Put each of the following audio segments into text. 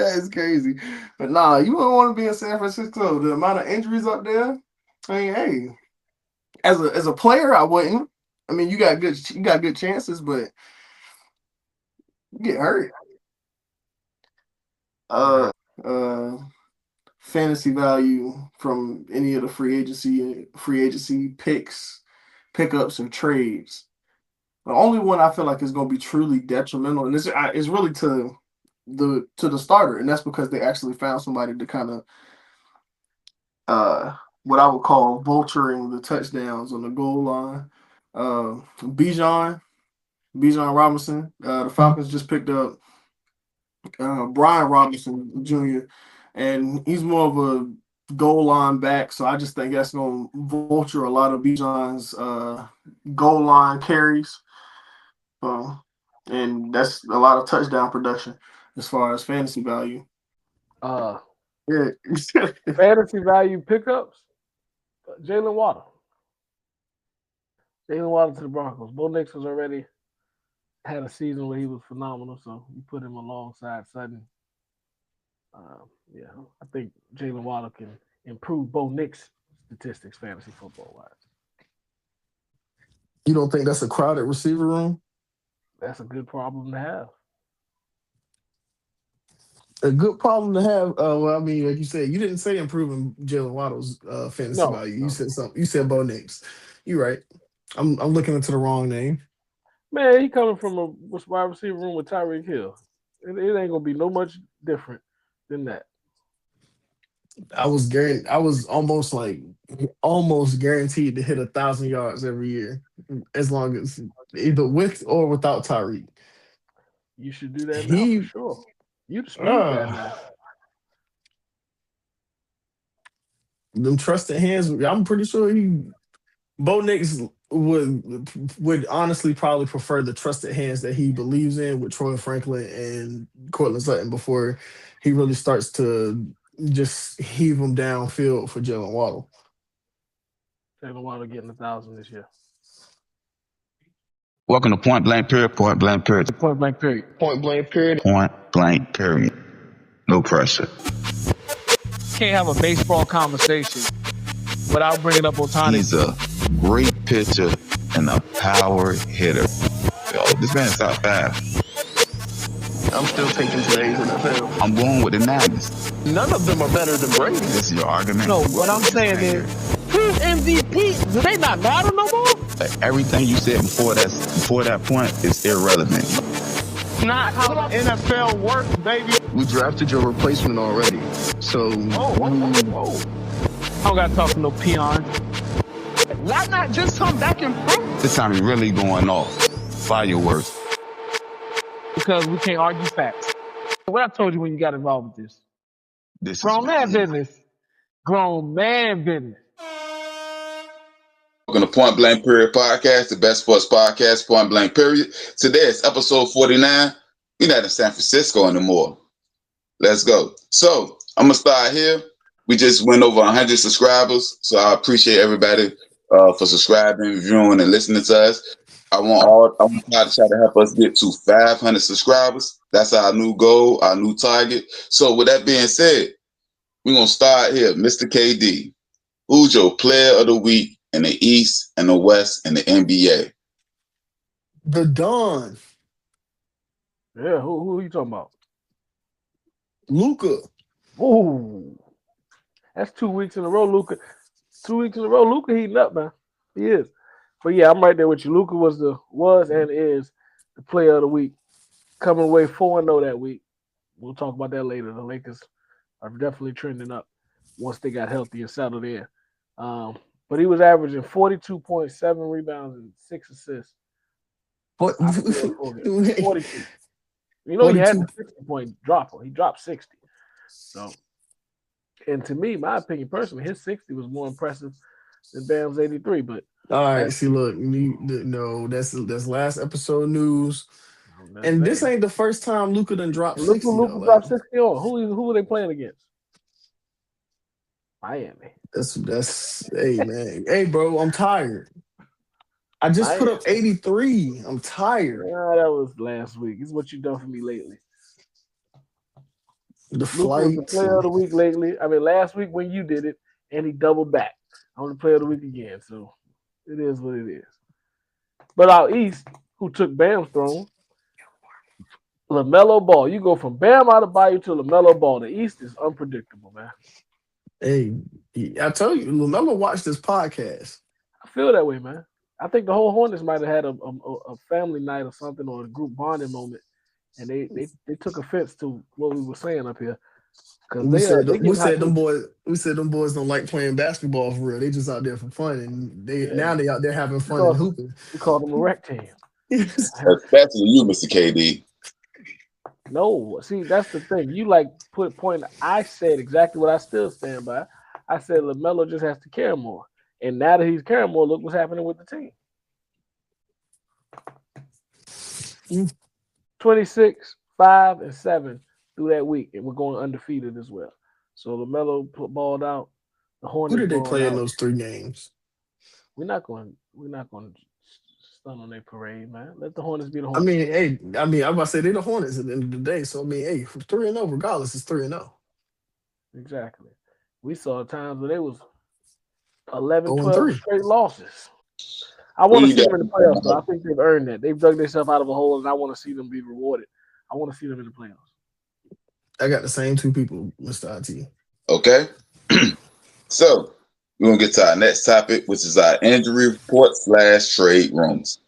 That is crazy. But nah, you wouldn't want to be in San Francisco. The amount of injuries up there. I mean, hey, as a player, I wouldn't. I mean, you got good chances, but you get hurt. Get hurt. Uh, fantasy value from any of the free agency pickups or trades. The only one I feel like is going to be truly detrimental, and this is really to the starter, and that's because they actually found somebody to kind of what I would call vulturing the touchdowns on the goal line. Bijan Bijan Robinson. The Falcons just picked up Brian Robinson Jr. and he's more of a goal line back, so I just think that's going to vulture a lot of Bijan's goal line carries. Um, and that's a lot of touchdown production as far as fantasy value. Uh, Yeah. fantasy value pickups. Jalen Waddle. Jalen Waddle to the Broncos. Bo Nix has already had a season where he was phenomenal, so you put him alongside Sutton. Yeah, I think Jalen Waddle can improve Bo Nix statistics fantasy football wise. You don't think that's a crowded receiver room? That's a good problem to have. A good problem to have. Well, I mean, like you said, you didn't say improving Jalen Waddle's fantasy No, value. You no. said something. You said Bo Nix. You're right. I'm looking into the wrong name. Man, he coming from a wide receiver room with Tyreek Hill. It ain't gonna be no much different than that. I was almost guaranteed to hit 1,000 yards every year, as long as either with or without Tyreek. You should do that now for He sure. You the speed guy uh now. them trusted hands. I'm pretty sure Bo Nix would honestly probably prefer the trusted hands that he believes in with Troy Franklin and Cortland Sutton before he really starts to just heave them downfield for Jalen Waddle. Jalen Waddle getting 1,000 this year. Welcome to Point Blank Period. Point Blank Period. Point blank period. Point blank period. Point Blank Period. No pressure. Can't have a baseball conversation without bringing up Otani. He's a great pitcher and a power hitter. Yo, this man's top five. I'm still taking today's NFL. I'm going with the 90s. None of them are better than Brady. This is your argument? No, what I'm saying is, who's MVP? Do they not matter no more? Like, everything you said before that point is irrelevant. Not how the NFL works, baby. We drafted your replacement already. So Whoa. I don't gotta talk to no peons. why not just come back and prove? This time you're really going off. Fireworks. Because we can't argue facts. What I told you when you got involved with this. This is Grown man really- business. Grown man business. Welcome to Point Blank Period Podcast, the best sports podcast, Point Blank Period. Today is episode 49. We're not in San Francisco anymore. Let's go. So, I'm going to start here. We just went over 100 subscribers, so I appreciate everybody for subscribing, viewing, and listening to us. I want y'all to try to help us get to 500 subscribers. That's our new goal, our new target. So, with that being said, we're going to start here. Mr. KD, who's your player of the week in the East and the West and the NBA? The Don, Yeah, who are you talking about? Luca. Ooh. That's 2 weeks in a row, Luca. 2 weeks in a row, Luca heating up, man. He is. But yeah, I'm right there with you. Luca was and is the player of the week. Coming away 4-0 that week. We'll talk about that later. The Lakers are definitely trending up once they got healthy and settled in. But he was averaging 42.7 rebounds and 6 assists. What? 42. You know, he had the 60-point dropper. He dropped 60. So, and to me, my opinion personally, his 60 was more impressive than Bam's 83. But All right, see, look, no, that's last episode news, and this ain't the first time Luca done dropped Luka 60. Though, dropped 60 on. Who are they playing against? Miami. That's hey man, hey bro, I'm tired. I just put up 83. I'm tired. That was last week. It's what you done for me lately. The Luka was the flights. player of the week lately. I mean, last week when you did it, and he doubled back on the player of the week again. So it is what it is. But out east, who took Bam's throne, LaMelo Ball. You go from Bam Adebayo to LaMelo Ball. The East is unpredictable, man. Hey, I tell you, LaMelo watched this podcast. I feel that way, man. I think the whole Hornets might have had a family night or something or a group bonding moment, and they took offense to what we were saying up here because We said they we get hot. said them boys don't like playing basketball for real. They just out there for fun, and now they out there having fun and hooping. We call them a rec team. Especially you, Mr. KD. No, see that's the thing. You like put point. I said exactly what I still stand by. I said LaMelo just has to care more, and now that he's caring more, look what's happening with the team. 26, 5, and 7 through that week, and we're going undefeated as well. So LaMelo put balled out. The Hornets. Who did they play in out. those 3 games? We're not going to stun on their parade, man. Let the Hornets be the I Hornets. mean, I'm about to say they're the Hornets at the end of the day. So I mean, hey, 3-0 regardless, it's 3-0. Exactly. We saw times where they was 11, 12 0-3. straight losses. I want to see them in the playoffs, though. I think they've earned that. They've dug themselves out of a hole, and I want to see them be rewarded. I want to see them in the playoffs. I got the same 2 people, Mr. IT. Okay. So we're gonna get to our next topic, which is our injury report / trade rumors.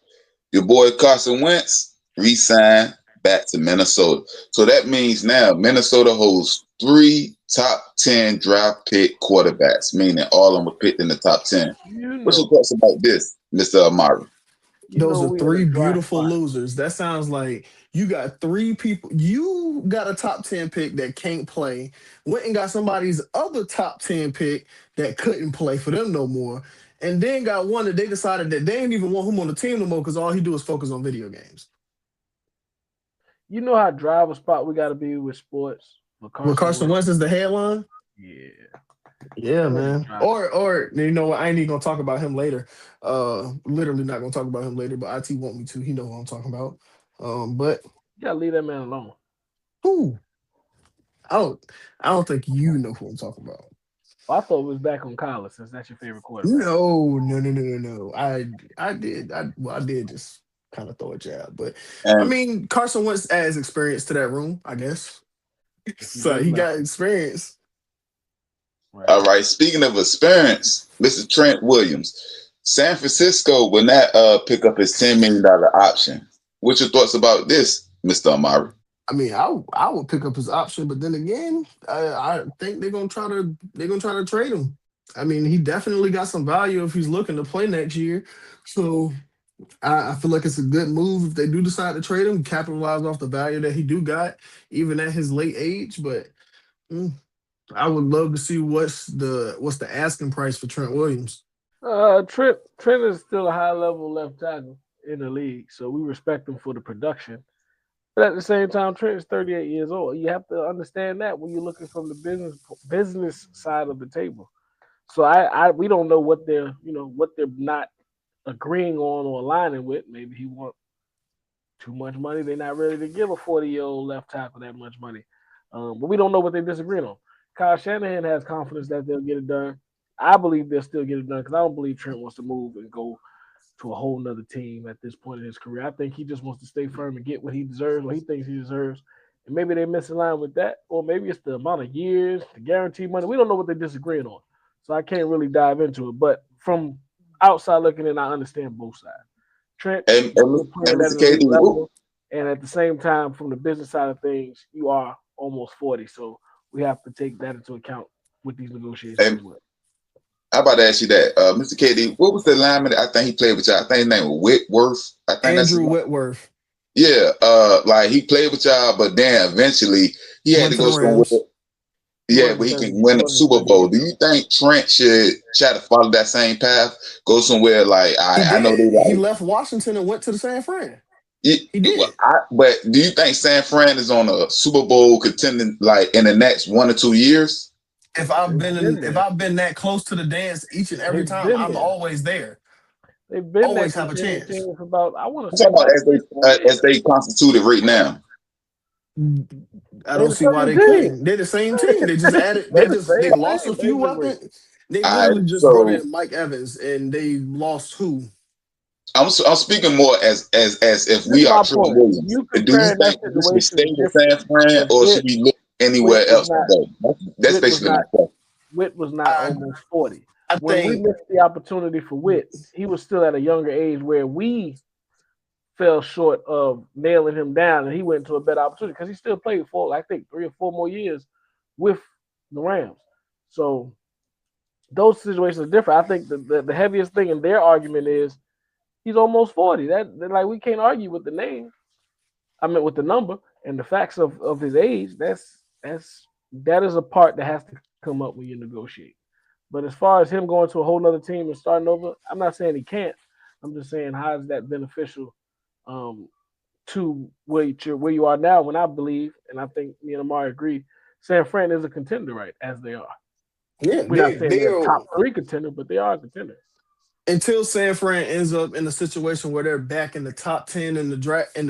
Your boy Carson Wentz re-signed back to Minnesota. So that means now Minnesota holds 3 top 10 draft pick quarterbacks, meaning all of them were picked in the top 10. What's your thoughts about this, Mr. Amari? Those are 3 beautiful losers. That sounds like you got 3 people. You got a top 10 pick that can't play. Went and got somebody's other top 10 pick that couldn't play for them no more. And then got one that they decided that they didn't even want him on the team no more because all he do is focus on video games. You know how driver spot we got to be with sports? When Carson Wentz is the headline? Yeah. Yeah, man. Or you know what? I ain't even gonna talk about him later. Literally not gonna talk about him later, but IT want me to. He know what I'm talking about. But you gotta leave that man alone. Who? I don't think you know who I'm talking about. Well, I thought it was back on college since that's your favorite quarterback. No. I did just kind of throw a jab, but I mean Carson Wentz adds experience to that room, I guess. So he got experience. Right. All right. Speaking of experience, Mr. Trent Williams, San Francisco will not pick up his $10 million option. What's your thoughts about this, Mr. Amari? I mean, I would pick up his option, but then again, I think they're gonna try to trade him. I mean, he definitely got some value if he's looking to play next year. So I feel like it's a good move if they do decide to trade him, capitalize off the value that he do got, even at his late age. But I would love to see what's the asking price for Trent Williams. Trent is still a high level left tackle in the league, so we respect him for the production. But at the same time, Trent is 38 years old. You have to understand that when you're looking from the business side of the table. So we don't know what they're not agreeing on or aligning with. Maybe he wants too much money. They're not ready to give a 40-year-old left tackle that much money. But we don't know what they're disagreeing on. Kyle Shanahan has confidence that they'll get it done. I believe they'll still get it done because I don't believe Trent wants to move and go to a whole nother team at this point in his career. I think he just wants to stay firm and get what he deserves, what he thinks he deserves. And maybe they misalign with that, or maybe it's the amount of years, the guaranteed money. We don't know what they're disagreeing on. So I can't really dive into it. But from outside looking in, I understand both sides. Trent and at the same time, from the business side of things, you are almost 40. So we have to take that into account with these negotiations as well. How about to ask you that, Mr. KD? What was the lineman I think he played with y'all? I think his name was Whitworth. I think Andrew Whitworth. Yeah, like he played with y'all, but then eventually he had to go somewhere. Yeah, but he can win a Super Bowl. Do you think Trent should try to follow that same path? Go somewhere like I know he left Washington and went to the San Fran. He did. But do you think San Fran is on a Super Bowl contending like in the next 1 or 2 years? If I've been that close to the dance each and every time, I'm always there. They've been always have a chance. About I want to talk about as they constituted right now. I They're don't the see why same they team. couldn't. They're the same team. They just added. They're They the just they same lost a thing, few basically. weapons. They All literally right, just brought so in Mike Evans, and they lost who? I'm speaking more as if This we is are my Trent point. Williams. You Do you comparing that think we should stay situation is with different. San Fran Because or should we look anywhere else to go? That's Witt was basically my not question. Witt was not I almost 40. I When we think missed the opportunity for Witt, he was still at a younger age where we fell short of nailing him down, and he went to a better opportunity because he still played for, I think, 3 or 4 more years with the Rams. So those situations are different. I think the heaviest thing in their argument is he's almost 40. That like we can't argue with the name. I mean with the number and the facts of his age. That is a part that has to come up when you negotiate. But as far as him going to a whole other team and starting over, I'm not saying he can't. I'm just saying how is that beneficial um, to where you are now? When I believe, and I think me and Amari agree, San Fran is a contender, right? As they are. yeah, We're not saying they they're a are top 3 contender, but they are a contender. until San Fran ends up in a situation where they're back in the top 10 in the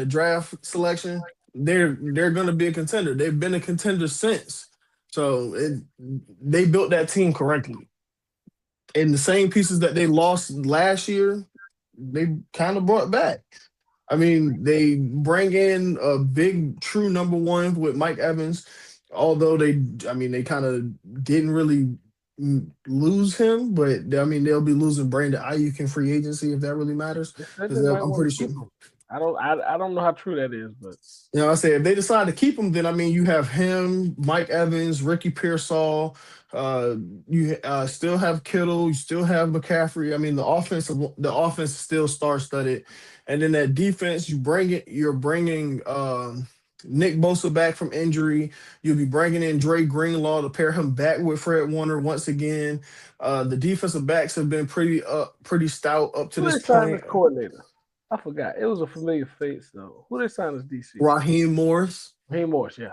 draft selection. They're going to be a contender. They've been a contender since. So they built that team correctly. And the same pieces that they lost last year, they kind of brought back. I mean, they bring in a big true number one with Mike Evans, although they kind of didn't really lose him, but I mean, they'll be losing Brandon Ayuk in free agency if that really matters. They said Because they might I'm want pretty to sure, keep him. I don't know how true that is, but I say if they decide to keep him, then I mean, you have him, Mike Evans, Ricky Pearsall. Uh, you still have Kittle, you still have McCaffrey. I mean, the offense is still star studded, and then that defense, you're bringing Nick Bosa back from injury. You'll be bringing in Dre Greenlaw to pair him back with Fred Warner once again. The defensive backs have been pretty stout up to who this they signed point. as coordinator? I forgot. It was a familiar face though. Who they signed as DC? Raheem Morris. Raheem Morris. Yeah.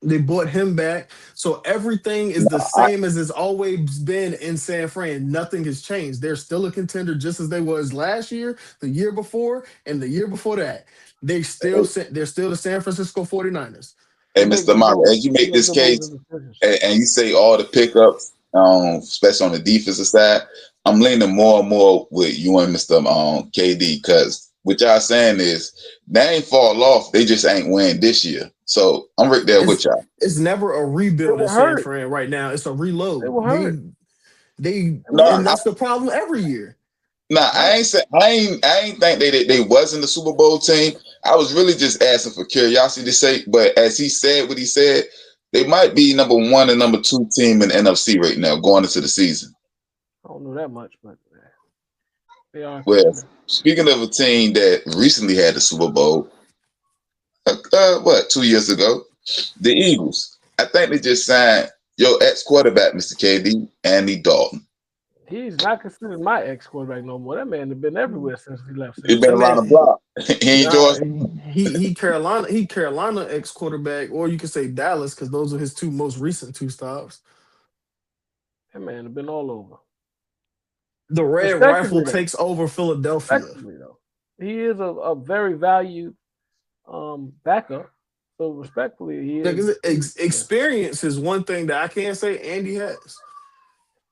They brought him back. So everything is the I, same as it's always been in San Fran. Nothing has changed. They're still a contender just as they was last year, the year before, and the year before that. They're still the San Francisco 49ers. hey, They make Mr. good Mara, moves. as you They make make this good moves case and decisions. and you say all the pickups, especially on the defensive side, I'm leaning more and more with you and Mr. KD because what y'all saying is they ain't fall off. They just ain't win this year. So I'm right there with It's y'all. it's never a They rebuild in were San hurt. Fran right now. It's a They reload. were hurt. They They were No, and hurt. that's the problem every year. Nah, I Right. ain't say I ain't think they wasn't the Super Bowl team. I was really just asking for curiosity's sake. But as he said what he said, they might be number 1 and number 2 team in the NFC right now going into the season. I don't know that much, but they are a Well, contender. speaking of a team that recently had the Super Bowl, 2 years ago, the Eagles. I think they just signed your ex quarterback, Mr. KD, Andy Dalton. He's not considered my ex quarterback no more. That man has been everywhere since he left He San been That Fran. around the man, block. He ain't nah, yours. he Carolina ex quarterback, or you could say Dallas because those are his two most recent two stops. That man has been all over. The Red Rifle Respectively though. takes over Philadelphia. Respectively though. He is a very valued backup. So respectfully, he Like, is. Yeah. experience is one thing that I can't say Andy has.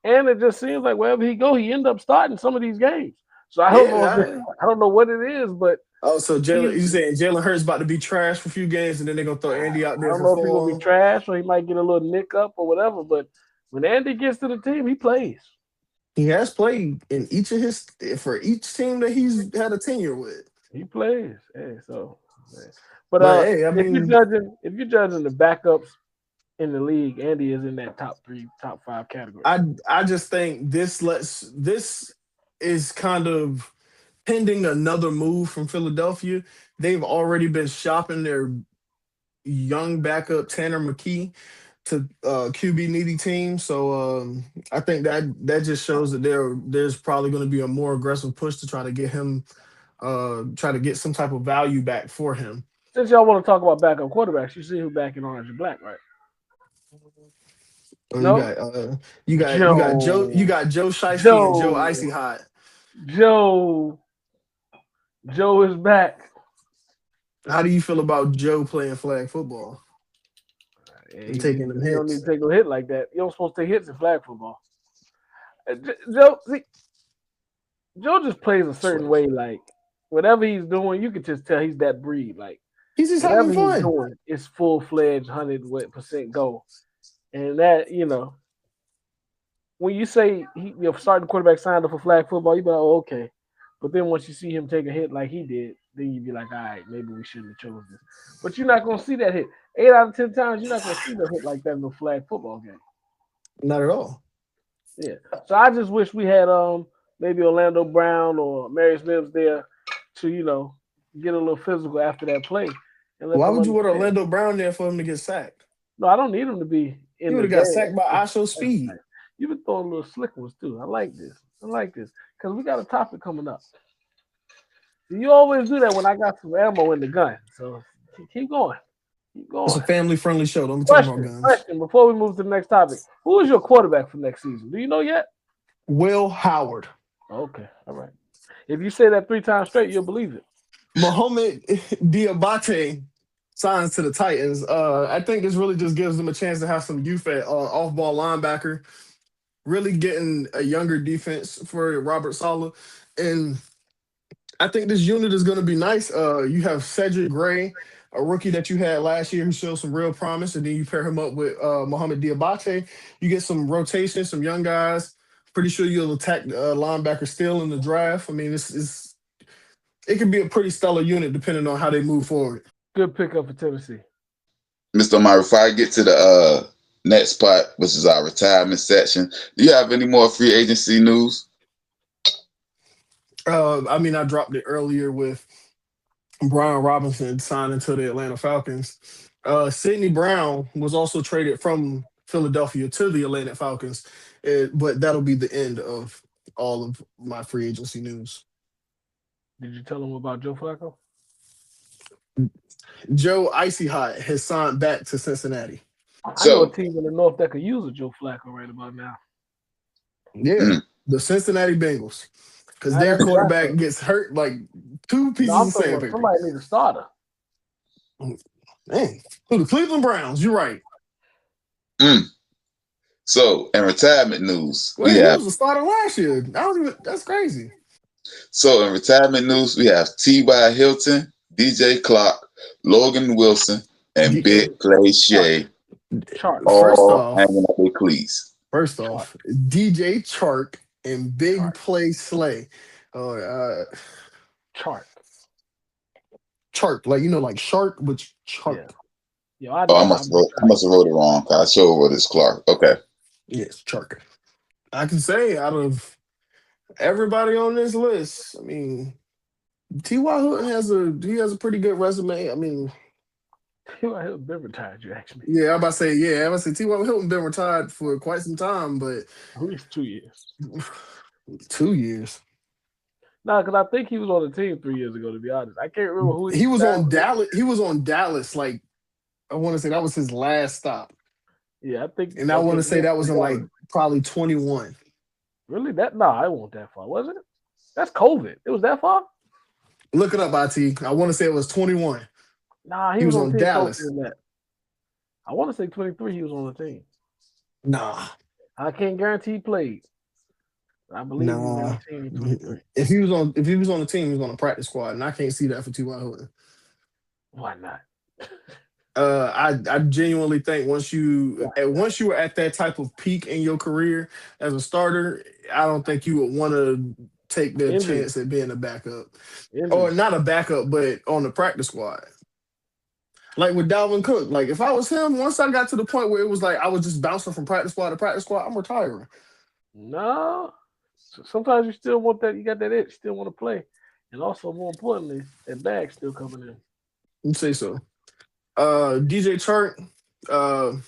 And it just seems like wherever he go, he end up starting some of these games. So I don't know if Yeah. I don't know what it is, but Oh, so he's You saying Jalen Hurts about to be trash for a few games, and then they're gonna throw Andy out I there don't for know if he's gonna be fun? trash or he might get a little nick up or whatever. But when Andy gets to the team, he plays. He has played in each of his for each team that he's had a tenure with. He plays. Hey, so but But hey, I mean, if you're judging the backups in the league, Andy is in that top 3, top 5 category. I just think this is kind of pending another move from Philadelphia. They've already been shopping their young backup Tanner McKee to QB needy team. So I think that just shows that there's probably going to be a more aggressive push to try to get him, try to get some type of value back for him. Since y'all want to talk about backup quarterbacks, you see who back in orange and black, right? Oh, No, you got Joe Shiesty and Joe Joe, Icy Hot. Joe, Joe is back. How do you feel about Joe playing flag football and taking them He don't need hits? to take no hit like that. You don't supposed to take hits in flag football. Joe, see, Joe just plays a certain way. Like whatever he's doing, you can just tell he's that breed. Like He's just having whatever he's fun. doing, it's full fledged 100% go. And that when you say your starting quarterback signed up for flag football, you be like, oh, okay. But then once you see him take a hit like he did, then you be like, all right, maybe we shouldn't have chosen this. But you're not gonna see that hit. 8 out of 10 times, you're not gonna see the hit like that in a flag football game. Not at all. Yeah. So I just wish we had maybe Orlando Brown or Marius Mims there to get a little physical after that play. And let Why them would you want understand. Orlando Brown there for him to get sacked? No, I don't need him to be He in would the have got game. sacked by ISO Speed. You've been throwing little slick ones too. I like this because we got a topic coming up. You always do that when I got some ammo in the gun. So keep going. Keep It's a going. family-friendly show. Don't be talking about guns. Question before we move to the next topic. Who is your quarterback for next season? Do you know yet? Will Howard. Okay. All right. If you say that 3 times straight, you'll believe it. Mohamed Diabate signs to the Titans. I think this really just gives them a chance to have some youth at off-ball linebacker, really getting a younger defense for Robert Saleh. And I think this unit is going to be nice. You have Cedric Gray, a rookie that you had last year who showed some real promise, and then you pair him up with Mohamed Diabate. You get some rotation, some young guys. Pretty sure you'll attack linebacker still in the draft. I mean, it could be a pretty stellar unit depending on how they move forward. Good pickup for Tennessee. Mr. Omar, before I get to the next part, which is our retirement section, do you have any more free agency news? I dropped it earlier with Brian Robinson signing to the Atlanta Falcons. Sidney Brown was also traded from Philadelphia to the Atlanta Falcons, but that'll be the end of all of my free agency news. Did you tell him about Joe Flacco? Joe Icy Hot has signed back to Cincinnati. I know a team in the North that could use a Joe Flacco right about now. Yeah, the Cincinnati Bengals. Because their quarterback gets hurt like 2 pieces of sandpaper. Somebody needs a starter. Man, the Cleveland Browns. You're right. So, in retirement news, he was a starter last year. That's crazy. So, in retirement news, we have T.Y. Hilton, DJ Clark, Logan Wilson, and Big Play Shea. All hanging up their cleats. First off, DJ Chark and Big Play Slay. Chark, like shark, but Chark. Yeah. I must have wrote it wrong. I sure wrote this Clark. Okay. Yes, Chark. I can say out of everybody on this list, I mean, T.Y. Hilton has a pretty good resume. I mean, T.Y. Hilton been retired, you asked me. Yeah, I'm about to say T.Y. Hilton been retired for quite some time, but at least 2 years. 2 years. No, because I think he was on the team 3 years ago, to be honest. I can't remember who he was on Dallas. He was on Dallas, like, I want to say that was his last stop. Yeah, I think. And I want to say that was in like probably 21. Really? I wasn't that far, was it? That's COVID. It was that far? Look it up, IT. I want to say it was 21. Nah, he was on Dallas. I want to say 23 he was on the team. Nah. I can't guarantee he played. I believe he was on the team in 23. If he was on the team, he was on the practice squad, and I can't see that for T.Y. Hilton. Why not? I genuinely think once you were at that type of peak in your career as a starter, I don't think you would want to take the chance at being a backup. Or not a backup, but on the practice squad. Like with Dalvin Cook. Like if I was him, once I got to the point where it was like I was just bouncing from practice squad to practice squad, I'm retiring. No. Sometimes you still want that. You got that itch. You still want to play. And also, more importantly, that bag's still coming in. You'd say so. DJ Chark,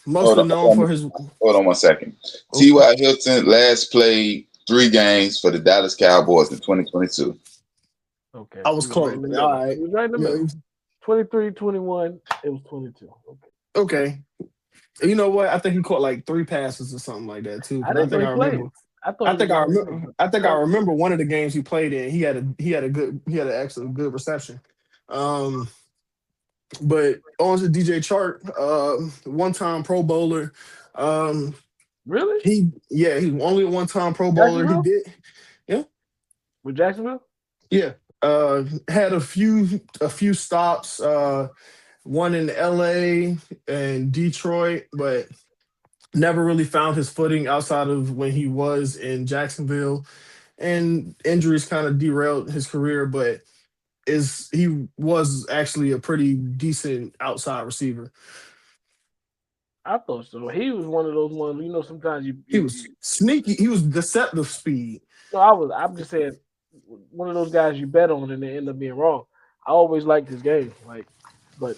mostly known for his. Hold on 1 second. Okay. T.Y. Hilton last played 3 games for the Dallas Cowboys in 2022. Okay. I was close. Right all right. He was right in the middle. 23, 21. It was 22. Okay. You know what? I think he caught like 3 passes or something like that too. I think I remember one of the games he played in. He had an excellent good reception. But on to DJ Chark, one-time Pro Bowler. Um, Really? he's only a one-time Pro Bowler. He Jacksonville? did, yeah, With Jacksonville? yeah. Had a few stops. One in LA and Detroit, but never really found his footing outside of when he was in Jacksonville. And injuries kind of derailed his career, but is he was actually a pretty decent outside receiver. I thought so. He was one of those ones. Sometimes He was sneaky. He was deceptive speed. no, I'm just saying, one of those guys you bet on and they end up being wrong. I always liked his game, but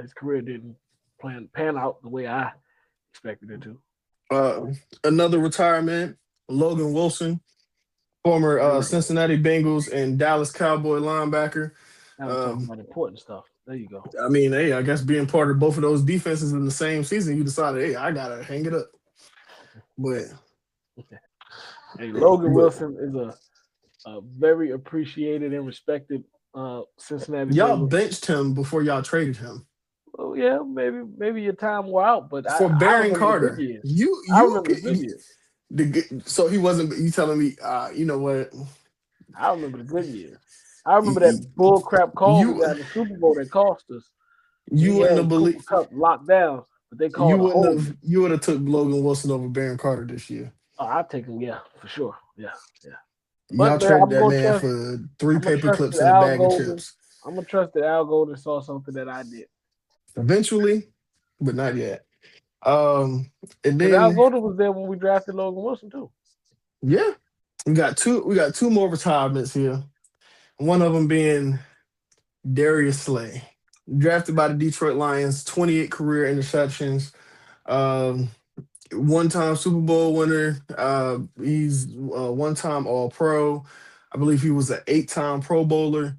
his career didn't pan out the way I expected it to. Uh, Another retirement, Logan Wilson, former There we go. Cincinnati Bengals and Dallas Cowboy linebacker. Now we're talking Um, about important stuff. There you go. I mean, hey, I guess being part of both of those defenses in the same season, you decided, hey, I gotta hang it up. But, Hey, hey, Logan but Wilson is a very appreciated and respected Cincinnati y'all Bengals. benched him before y'all traded him Well, yeah, maybe your time wore out, but I, for I Baron remember the good Carter. years. You I you remember the good years. so he wasn't. You telling me? You know what? I remember the good years. I remember You that bull crap call we you, got in the Super Bowl that cost us. you We wouldn't had have Cooper believed. Cup locked down, but they You called a wouldn't holding. have. You would have took Logan Wilson over Baron Carter this year. Oh, I'll take him, yeah, for sure. Yeah, yeah. Y'all But man, traded that man for three I'm gonna paper trust clips that and a Al bag of Golden. chips. I'm gonna trust that Al Golden saw something that I did. Eventually, but not yet. And Because Al then Golden was there when we drafted Logan Wilson too. yeah, we got two more retirements here. One of them being Darius Slay, drafted by the Detroit Lions, 28 career interceptions. Um, One-time Super Bowl winner. He's one-time All Pro. I believe he was an eight-time Pro Bowler.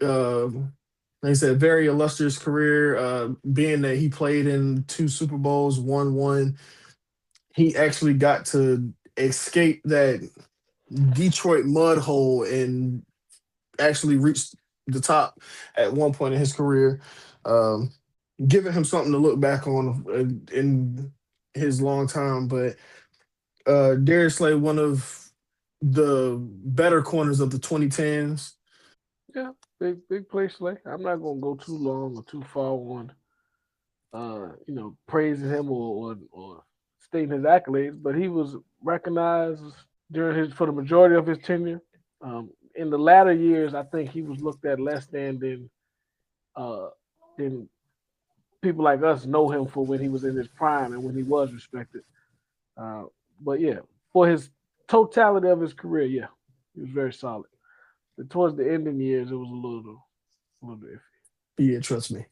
Uh, like I said, very illustrious career. Being that he played in two Super Bowls, won one. He actually got to escape that Detroit mud hole and actually reached the top at one point in his career, um, giving him something to look back on in his long time. But Darius Slay, one of the better corners of the 2010s. Yeah, big play Slay. I'm not gonna go too long or too far on praising him or stating his accolades, but he was recognized during his for the majority of his tenure. In the latter years, I think he was looked at less uh, than people like us know him for when he was in his prime and when he was respected. Uh, but yeah, for his totality of his career, yeah, he was very solid. But towards the ending years, it was a little bit iffy. Yeah, trust me.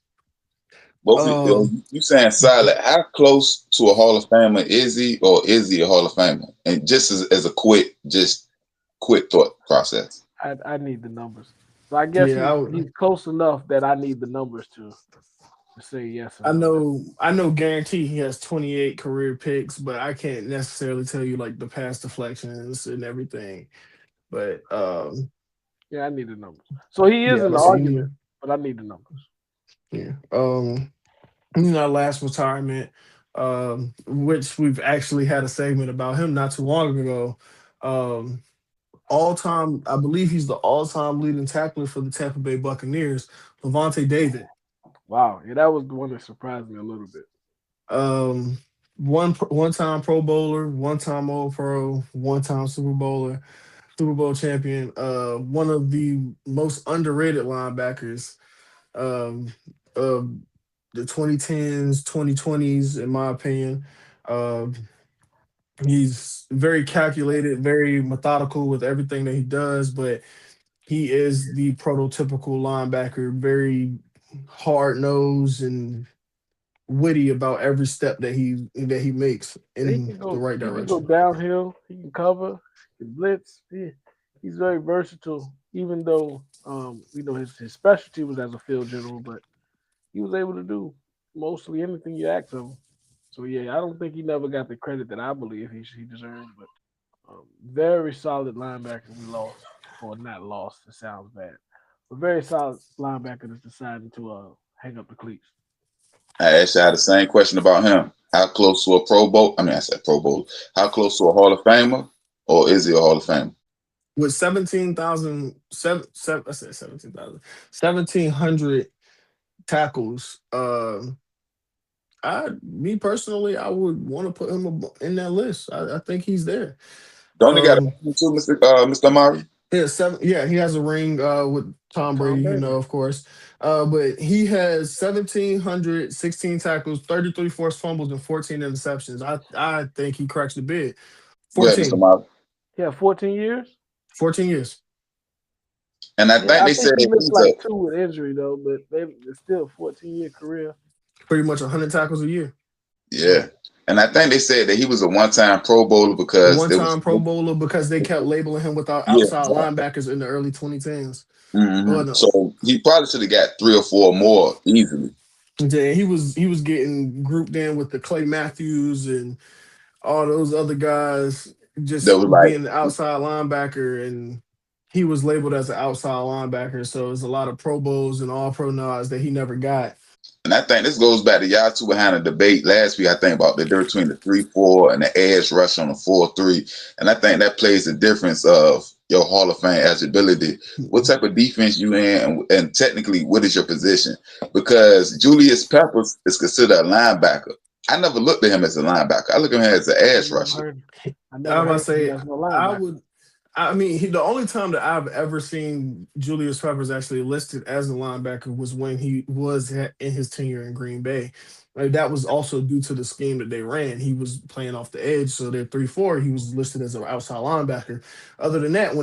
Both of Um, you saying solid. How close to a Hall of Famer is he, or is he a Hall of Famer? And just as a quick thought process. I need the numbers. So I guess yeah, he's close enough that I need the numbers to say yes or I no. know, I know, guarantee he has 28 career picks, but I can't necessarily tell you like the pass deflections and everything. But Yeah, I need the numbers. So he is yeah, in the let's see. argument, but I need the numbers. Yeah. Last retirement, which we've actually had a segment about him not too long ago. Um, All time, I believe he's the all time leading tackler for the Tampa Bay Buccaneers, Levante David. Wow, yeah, that was the one that surprised me a little bit. Um, one time Pro Bowler, one time All Pro, one time Super Bowler, Super Bowl champion. One of the most underrated linebackers um, of the 2010s, 2020s, in my opinion. Um, he's very calculated, very methodical with everything that he does, but he is the prototypical linebacker, very hard nosed and witty about every step that he makes He in can the go. right He can go direction. downhill. He can cover. He can blitz. He's very versatile. Even though his specialty was as a field general, but he was able to do mostly anything you asked of him. So yeah, I don't think he never got the credit that I believe he deserved. But very solid linebacker we lost, or not lost. It sounds bad, but very solid linebacker that's deciding to hang up the cleats. I asked y'all the same question about him. How close to a Pro Bowl? I said Pro Bowl. How close to a Hall of Famer, or is he a Hall of Famer? With 1,700 tackles. Me personally, I would want to put him in that list. I think he's there. Don't he got a ring too, Mr. Amari? Yeah, he has a ring with Tom Brady, of course. But he has 1,716 tackles, 33 forced fumbles, and 14 interceptions. I think he cracks the bid. Go ahead, Mr. Amari. Yeah, 14 years. 14 years. And I think they said he missed like 2 with injury though, but it's still a 14-year career. Pretty much 100 tackles a year. Yeah. And I think they said that he was a one-time Pro Bowler because they kept labeling him without outside linebackers in the early 2010s. Mm-hmm. So he probably should have got 3 or 4 more easily. Yeah, he was getting grouped in with the Clay Matthews and all those other guys, just being an outside linebacker, and he was labeled as an outside linebacker. So there's a lot of Pro Bowls and All Pro nods that he never got. And I think this goes back to y'all two behind a debate last week. I think about the difference between the 3-4 and the edge rush on the 4-3, and I think that plays the difference of your Hall of Fame eligibility. What type of defense you in, and technically, what is your position? Because Julius Peppers is considered a linebacker. I never looked at him as a linebacker. I look at him as an edge rusher. The only time that I've ever seen Julius Peppers actually listed as a linebacker was when he was in his tenure in Green Bay. Like, that was also due to the scheme that they ran. He was playing off the edge, so they're 3-4. He was listed as an outside linebacker. Other than that,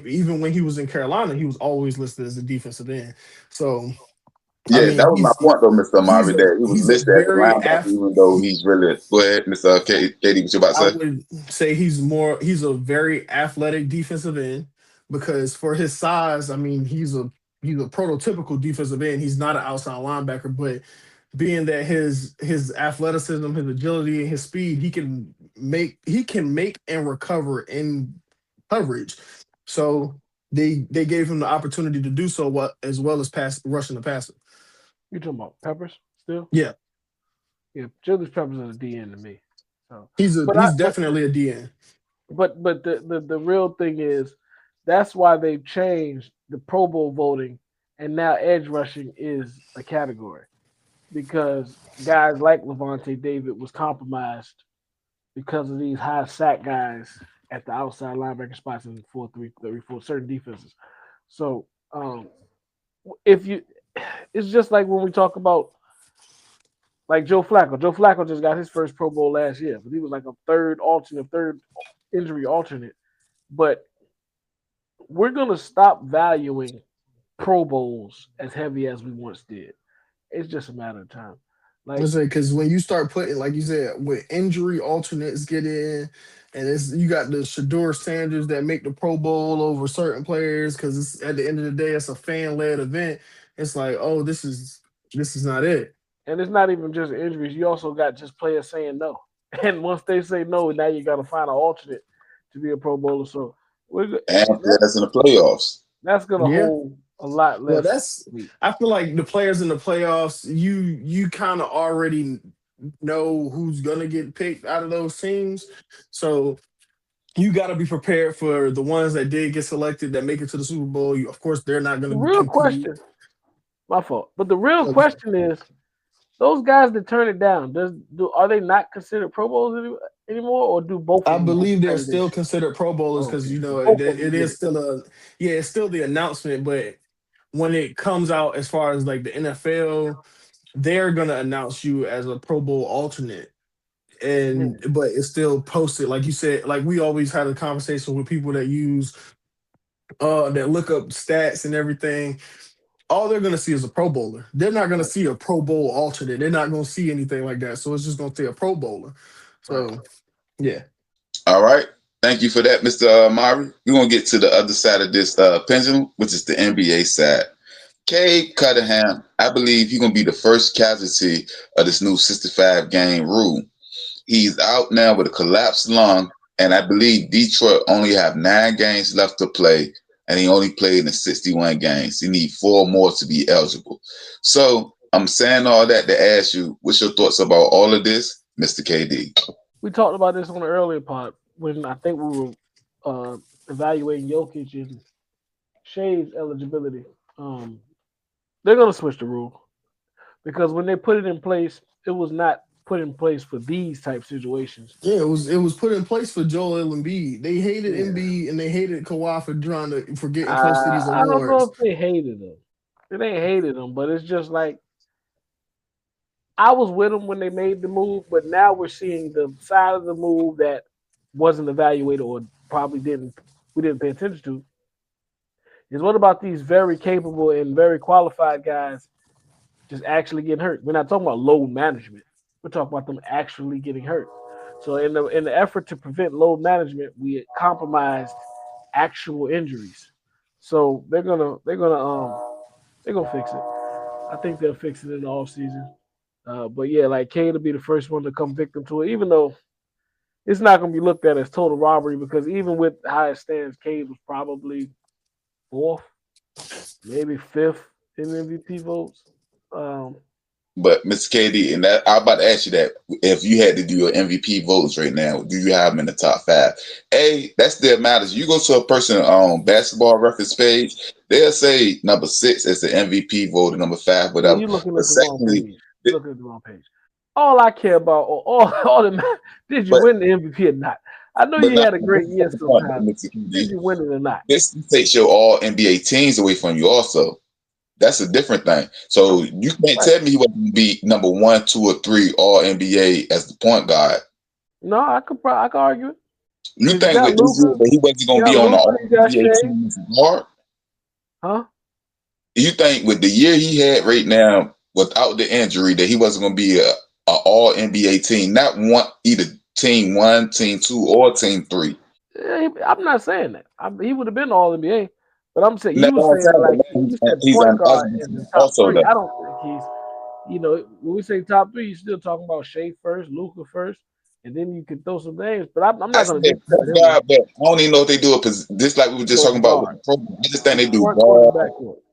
even when he was in Carolina, he was always listed as a defensive end. So, that was my point, though, Mr. Amari, that he was listed as a linebacker, even though he's really. Go ahead, Mr. Katie, what you about to say? I would say he's a very athletic defensive end, because for his size, he's a prototypical defensive end. He's not an outside linebacker, but being that his athleticism, his agility, and his speed, he can make and recover in coverage. So they gave him the opportunity to do so, as well as rushing the passer. You talking about Peppers still? Yeah. Yeah, Julius Peppers is a DN to me. So he's definitely a DN. But the real thing is, that's why they've changed the Pro Bowl voting, and now edge rushing is a category, because guys like Levante David was compromised because of these high sack guys at the outside linebacker spots in 4-3 for certain defenses. So it's just like when we talk about like Joe Flacco. Joe Flacco just got his first Pro Bowl last year, but he was like a third injury alternate. But we're going to stop valuing Pro Bowls as heavy as we once did. It's just a matter of time. Because when you start putting, like you said, with injury alternates get in, and you got the Shedeur Sanders that make the Pro Bowl over certain players, because at the end of the day, it's a fan-led event. It's like, oh, this is not it. And it's not even just injuries. You also got just players saying no. And once they say no, now you got to find an alternate to be a Pro Bowler. So and that's in the playoffs. That's going to hold a lot less. I feel like the players in the playoffs, you kind of already know who's going to get picked out of those teams. So you got to be prepared for the ones that did get selected that make it to the Super Bowl. Of course, they're not going to be compete. Question. My fault. But the real question is, those guys that turn it down, are they not considered Pro Bowls anymore, or do both? I believe they're still considered Pro Bowlers, because it is still it's still the announcement. But when it comes out, as far as like the NFL, they're gonna announce you as a Pro Bowl alternate, but it's still posted, like you said. Like, we always had a conversation with people that use that look up stats and everything. All they're going to see is a Pro Bowler. They're not going to see a Pro Bowl alternate. They're not going to see anything like that. So it's just going to say a Pro Bowler. So, yeah. All right. Thank you for that, Mr. Mari. We're going to get to the other side of this pendulum, which is the NBA side. Cade Cunningham, I believe he's going to be the first casualty of this new 65-game rule. He's out now with a collapsed lung, and I believe Detroit only have 9 games left to play, and he only played in 61 games. He needs 4 more to be eligible. So I'm saying all that to ask you, what's your thoughts about all of this, Mr. KD? We talked about this on the earlier part when I think we were evaluating Jokic and Shea's eligibility. Um, they're going to switch the rule because when they put it in place, it was not put in place for these type situations. Yeah, it was put in place for Joel Embiid. They hated Yeah. Embiid and they hated Kawhi for getting close to these I don't know awards. if they hated him. They ain't hated him, but it's just like I was with them when they made the move, but now we're seeing the side of the move that wasn't evaluated or probably we didn't pay attention to. Is what about these very capable and very qualified guys just actually getting hurt? We're not talking about load management. We're talking about them actually getting hurt. So in the effort to prevent load management, we compromised actual injuries. So they're gonna fix it. I think they'll fix it in the off season. But yeah, like Cade will be the first one to come victim to it, even though it's not going to be looked at as total robbery because even with how it stands, Cade was probably fourth, maybe fifth in MVP votes. But Mr. KD, and that I'm about to ask you that if you had to do your MVP votes right now, do you have them in the top 5? That still matters. You go to a person on Basketball Reference page, they'll say number 6 is the MVP vote, and number 5, whatever. You're looking But at the wrong secondly, page. You're looking at the wrong page. All I care about, all the did you win the MVP or not? I know you had a great year sometimes. Did you win it or not? This takes your all NBA teams away from you also. That's a different thing. So you can't tell me he wasn't going to be number 1, 2, or 3 all NBA as the point guard. No, I could argue it. You think with this year that he wasn't going to be on the all NBA team as a guard? Huh? You think with the year he had right now, without the injury, that he wasn't going to be a all NBA team, not either team 1, team 2, or team 3? I'm not saying that. He would have been all NBA. But I'm saying you were saying like you said point guard in the top 3. I don't think he's when we say top 3, you're still talking about Shea first, Luka first, and then you can throw some names. But I'm not going to get point guard, but I don't even know if they do it because just like we were just talking about with the program, I just think they do ball.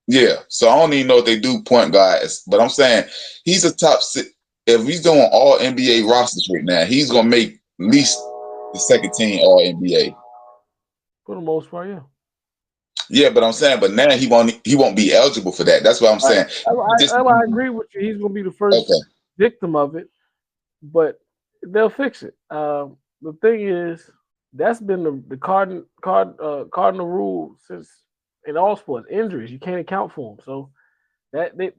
Yeah, so I don't even know if they do point guards, but I'm saying he's a top 6. If he's doing all NBA rosters right now, he's gonna make at least the second team all NBA. For the most part, yeah. Yeah, but I'm saying, but now he won't be eligible for that. That's what I'm saying. I agree with you. He's gonna be the first victim of it, but they'll fix it. The thing is, that's been the cardinal rule since in all sports. Injuries, you can't account for them. So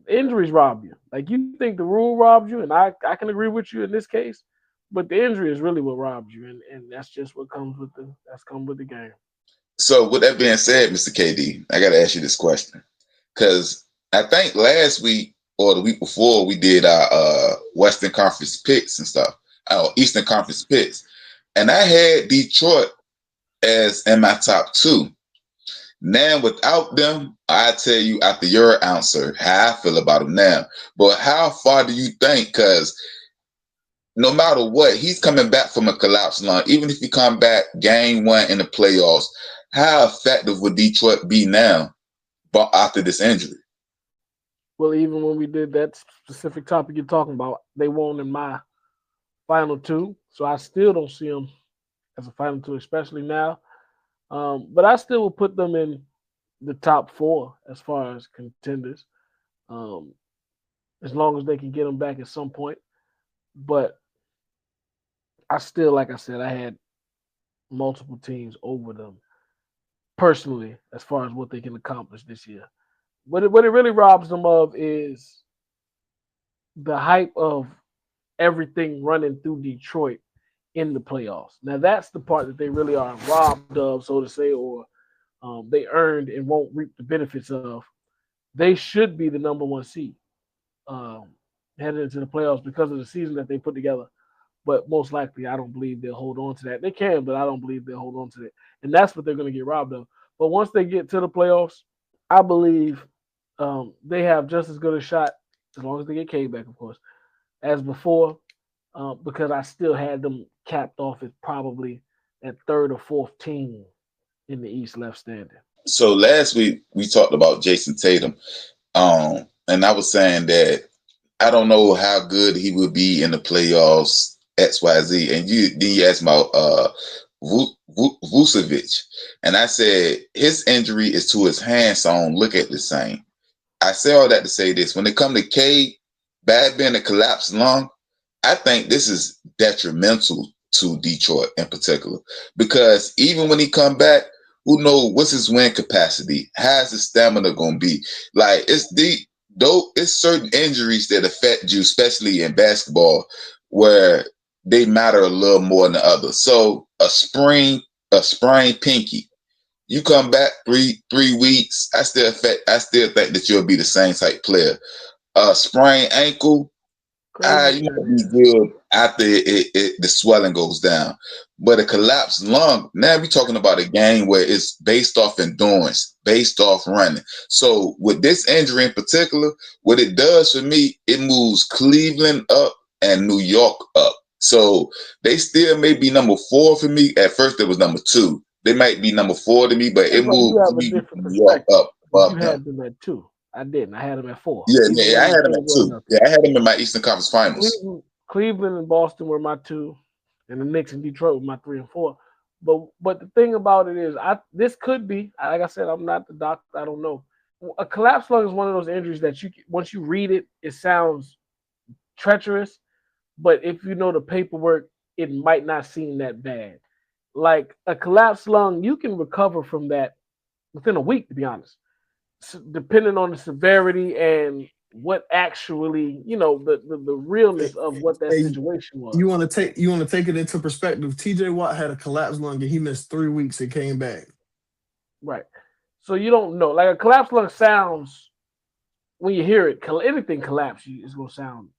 injuries rob you. Like you think the rule robs you, and I can agree with you in this case, but the injury is really what robs you, and that's just what comes with the game. So with that being said, Mr. KD, I got to ask you this question because I think last week or the week before we did our Western Conference picks and stuff, Eastern Conference picks, and I had Detroit as in my top 2. Now without them, I tell you after your answer how I feel about them now. But how far do you think? Because no matter what, he's coming back from a collapse lung. Even if he come back game 1 in the playoffs, how effective would Detroit be now but after this injury? Well, even when we did that specific topic you're talking about, they won in my final 2. So I still don't see them as a final 2, especially now. But I still will put them in the top 4 as far as contenders, as long as they can get them back at some point. But I still, like I said, I had multiple teams over them personally as far as what they can accomplish this year. What it really robs them of is the hype of everything running through Detroit in the playoffs. Now that's the part that they really are robbed of, so to say, or they earned and won't reap the benefits of. They should be the number 1 seed headed into the playoffs because of the season that they put together. But most likely, I don't believe they'll hold on to that. They can, but I don't believe they'll hold on to that. And that's what they're going to get robbed of. But once they get to the playoffs, I believe they have just as good a shot, as long as they get Cade back, of course, as before, because I still had them capped off as probably that 3rd or 4th team in the East left standing. So last week we talked about Jason Tatum, and and I was saying that I don't know how good he will be in the playoffs, XYZ. And you asked about Vucevic. And I said his injury is to his hand, so I don't look at the same. I say all that to say this. When it comes to Cade, bad being a collapsed lung, I think this is detrimental to Detroit in particular. Because even when he come back, who knows what's his win capacity? How's his stamina gonna be? Like it's certain injuries that affect you, especially in basketball, where they matter a little more than others. So a sprained pinky, you come back 3 weeks. I still think that you'll be the same type player. Sprained ankle, you might be good after the swelling goes down. But a collapsed lung, now we're talking about a game where it's based off endurance, based off running. So with this injury in particular, what it does for me, it moves Cleveland up and New York up. So they still may be number 4 for me. At first it was number 2. They might be number 4 to me, but it moved New York up above them. You had them at 2. I didn't. I had them at 4. Yeah, I had them at 2. Yeah, I had them in my Eastern Conference Finals. Cleveland and Boston were my 2, and the Knicks and Detroit were my 3 and 4. But the thing about it is, this could be, like I said, I'm not the doctor. I don't know. A collapsed lung is one of those injuries that once you read it, it sounds treacherous. But if you know the paperwork, it might not seem that bad. Like a collapsed lung, you can recover from that within a week, to be honest. So depending on the severity and what actually, the realness of what that situation was. You want to take it into perspective. TJ Watt had a collapsed lung and he missed 3 weeks and came back. Right. So you don't know. Like a collapsed lung sounds, when you hear it, anything collapse, it's gonna sound,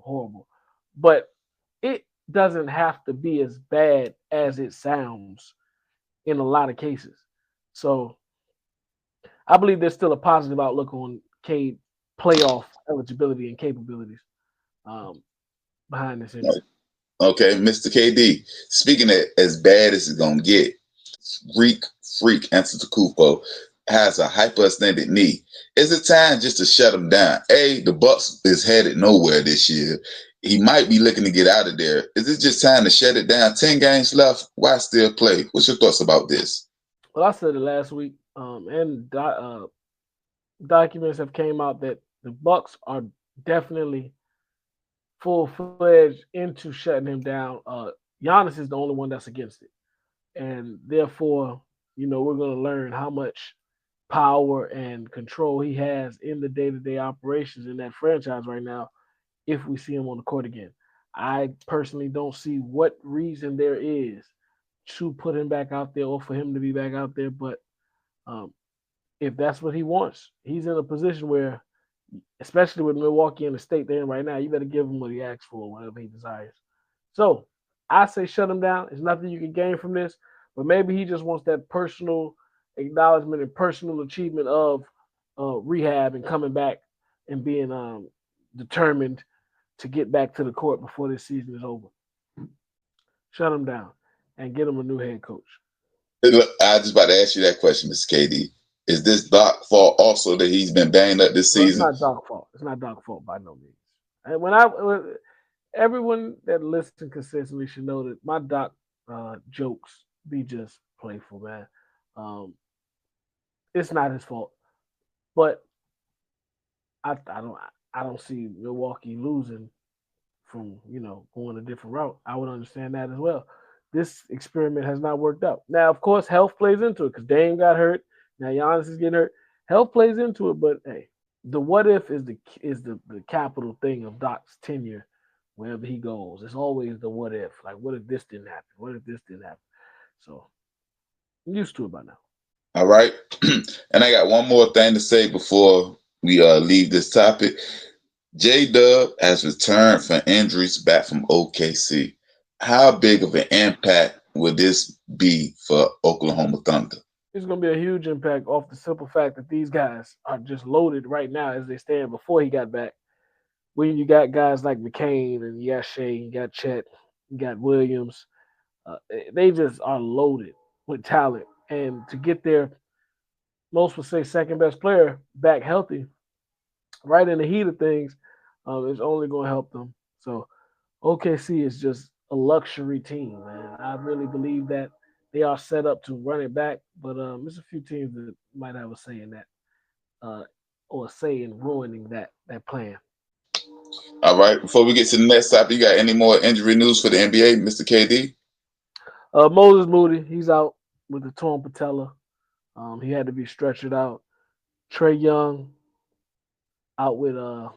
horrible. But it doesn't have to be as bad as it sounds in a lot of cases. So I believe there's still a positive outlook on Cade playoff eligibility and capabilities behind this injury. Okay, Mr. KD. Speaking of as bad as it's gonna get, freak Antetokounmpo has a hyperextended knee. Is it time just to shut him down? The Bucks is headed nowhere this year. He might be looking to get out of there. Is it just time to shut it down? 10 games left. Why still play? What's your thoughts about this? Well, I said it last week, and documents have came out that the Bucks are definitely full-fledged into shutting him down. Giannis is the only one that's against it, and therefore, we're going to learn how much power and control he has in the day-to-day operations in that franchise right now if we see him on the court again. I personally don't see what reason there is to put him back out there or for him to be back out there, but if that's what he wants, he's in a position where, especially with Milwaukee in the state they're in right now, you better give him what he asks for, whatever he desires. So I say shut him down. There's nothing you can gain from this, but maybe he just wants that personal acknowledgement and personal achievement of rehab and coming back and being determined to get back to the court before this season is over. Shut him down and get him a new head coach. Look, I was just about to ask you that question, Mr. KD. Is this Doc's fault also that he's been banged up this season? It's not Doc's fault. It's not Doc's fault by no means. And everyone that listens consistently should know that my Doc jokes be just playful, man. It's not his fault, but I don't see Milwaukee losing from going a different route. I would understand that as well. This experiment has not worked out. Now, of course, health plays into it because Dame got hurt. Now Giannis is getting hurt. Health plays into it, but hey, the what if is the capital thing of Doc's tenure wherever he goes. It's always the what if. Like, what if this didn't happen? What if this didn't happen? So I'm used to it by now. All right. And I got one more thing to say before we leave this topic. J-Dub has returned from injuries back from OKC. How big of an impact will this be for Oklahoma Thunder? It's going to be a huge impact off the simple fact that these guys are just loaded right now as they stand before he got back. When you got guys like McCain and you got Shea, you got Chet, you got Williams, they just are loaded with talent. And to get their, most would say, second best player back healthy, right in the heat of things, is only going to help them. So OKC is just a luxury team, man. I really believe that they are set up to run it back, but there's a few teams that might have a say in that, uh, or a say in ruining that plan. All right. Before we get to the next topic, you got any more injury news for the NBA, Mr. KD? Moses Moody, he's out with the torn patella. He had to be stretchered out. Trey Young out with a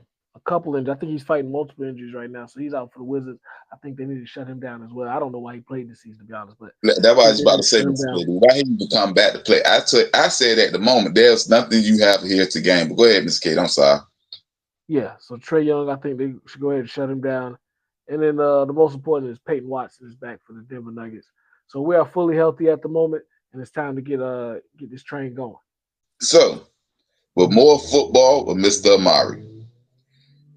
couple injuries. I think he's fighting multiple injuries right now, so he's out for the Wizards. I think they need to shut him down as well. I don't know why he played this season, to be honest, but That's I what I think was they about need to to say, shut him Mr. down. KD. Why he even come back to play? I said at the moment, there's nothing you have here to gain. But go ahead, Mr. KD. I'm sorry. Yeah, so Trey Young, I think they should go ahead and shut him down. And then the most important is Peyton Watson is back for the Denver Nuggets. So we are fully healthy at the moment, and it's time to get this train going. So, with more football with Mr. Amari,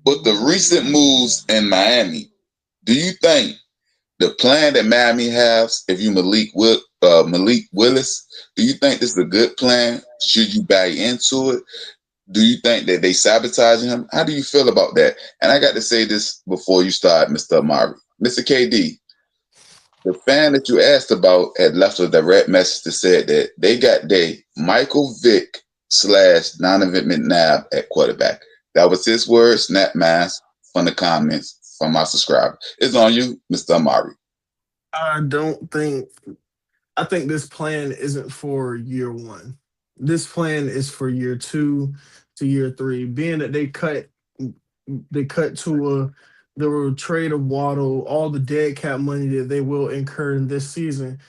with the recent moves in Miami, do you think the plan that Miami has, if you Malik Willis, do you think this is a good plan? Should you buy into it? Do you think that they sabotaging him? How do you feel about that? And I got to say this before you start, Mr. Amari. Mr. KD, the fan that you asked about had left a direct message that said that they got Michael Vick / Donovan McNabb at quarterback. That was his word, snap mask from the comments from my subscriber. It's on you, Mr. Amari. I don't think. I think this plan isn't for year one. This plan is for year two to year three. Being that they cut Tua, they will trade of Waddle, all the dead cap money that they will incur in this season.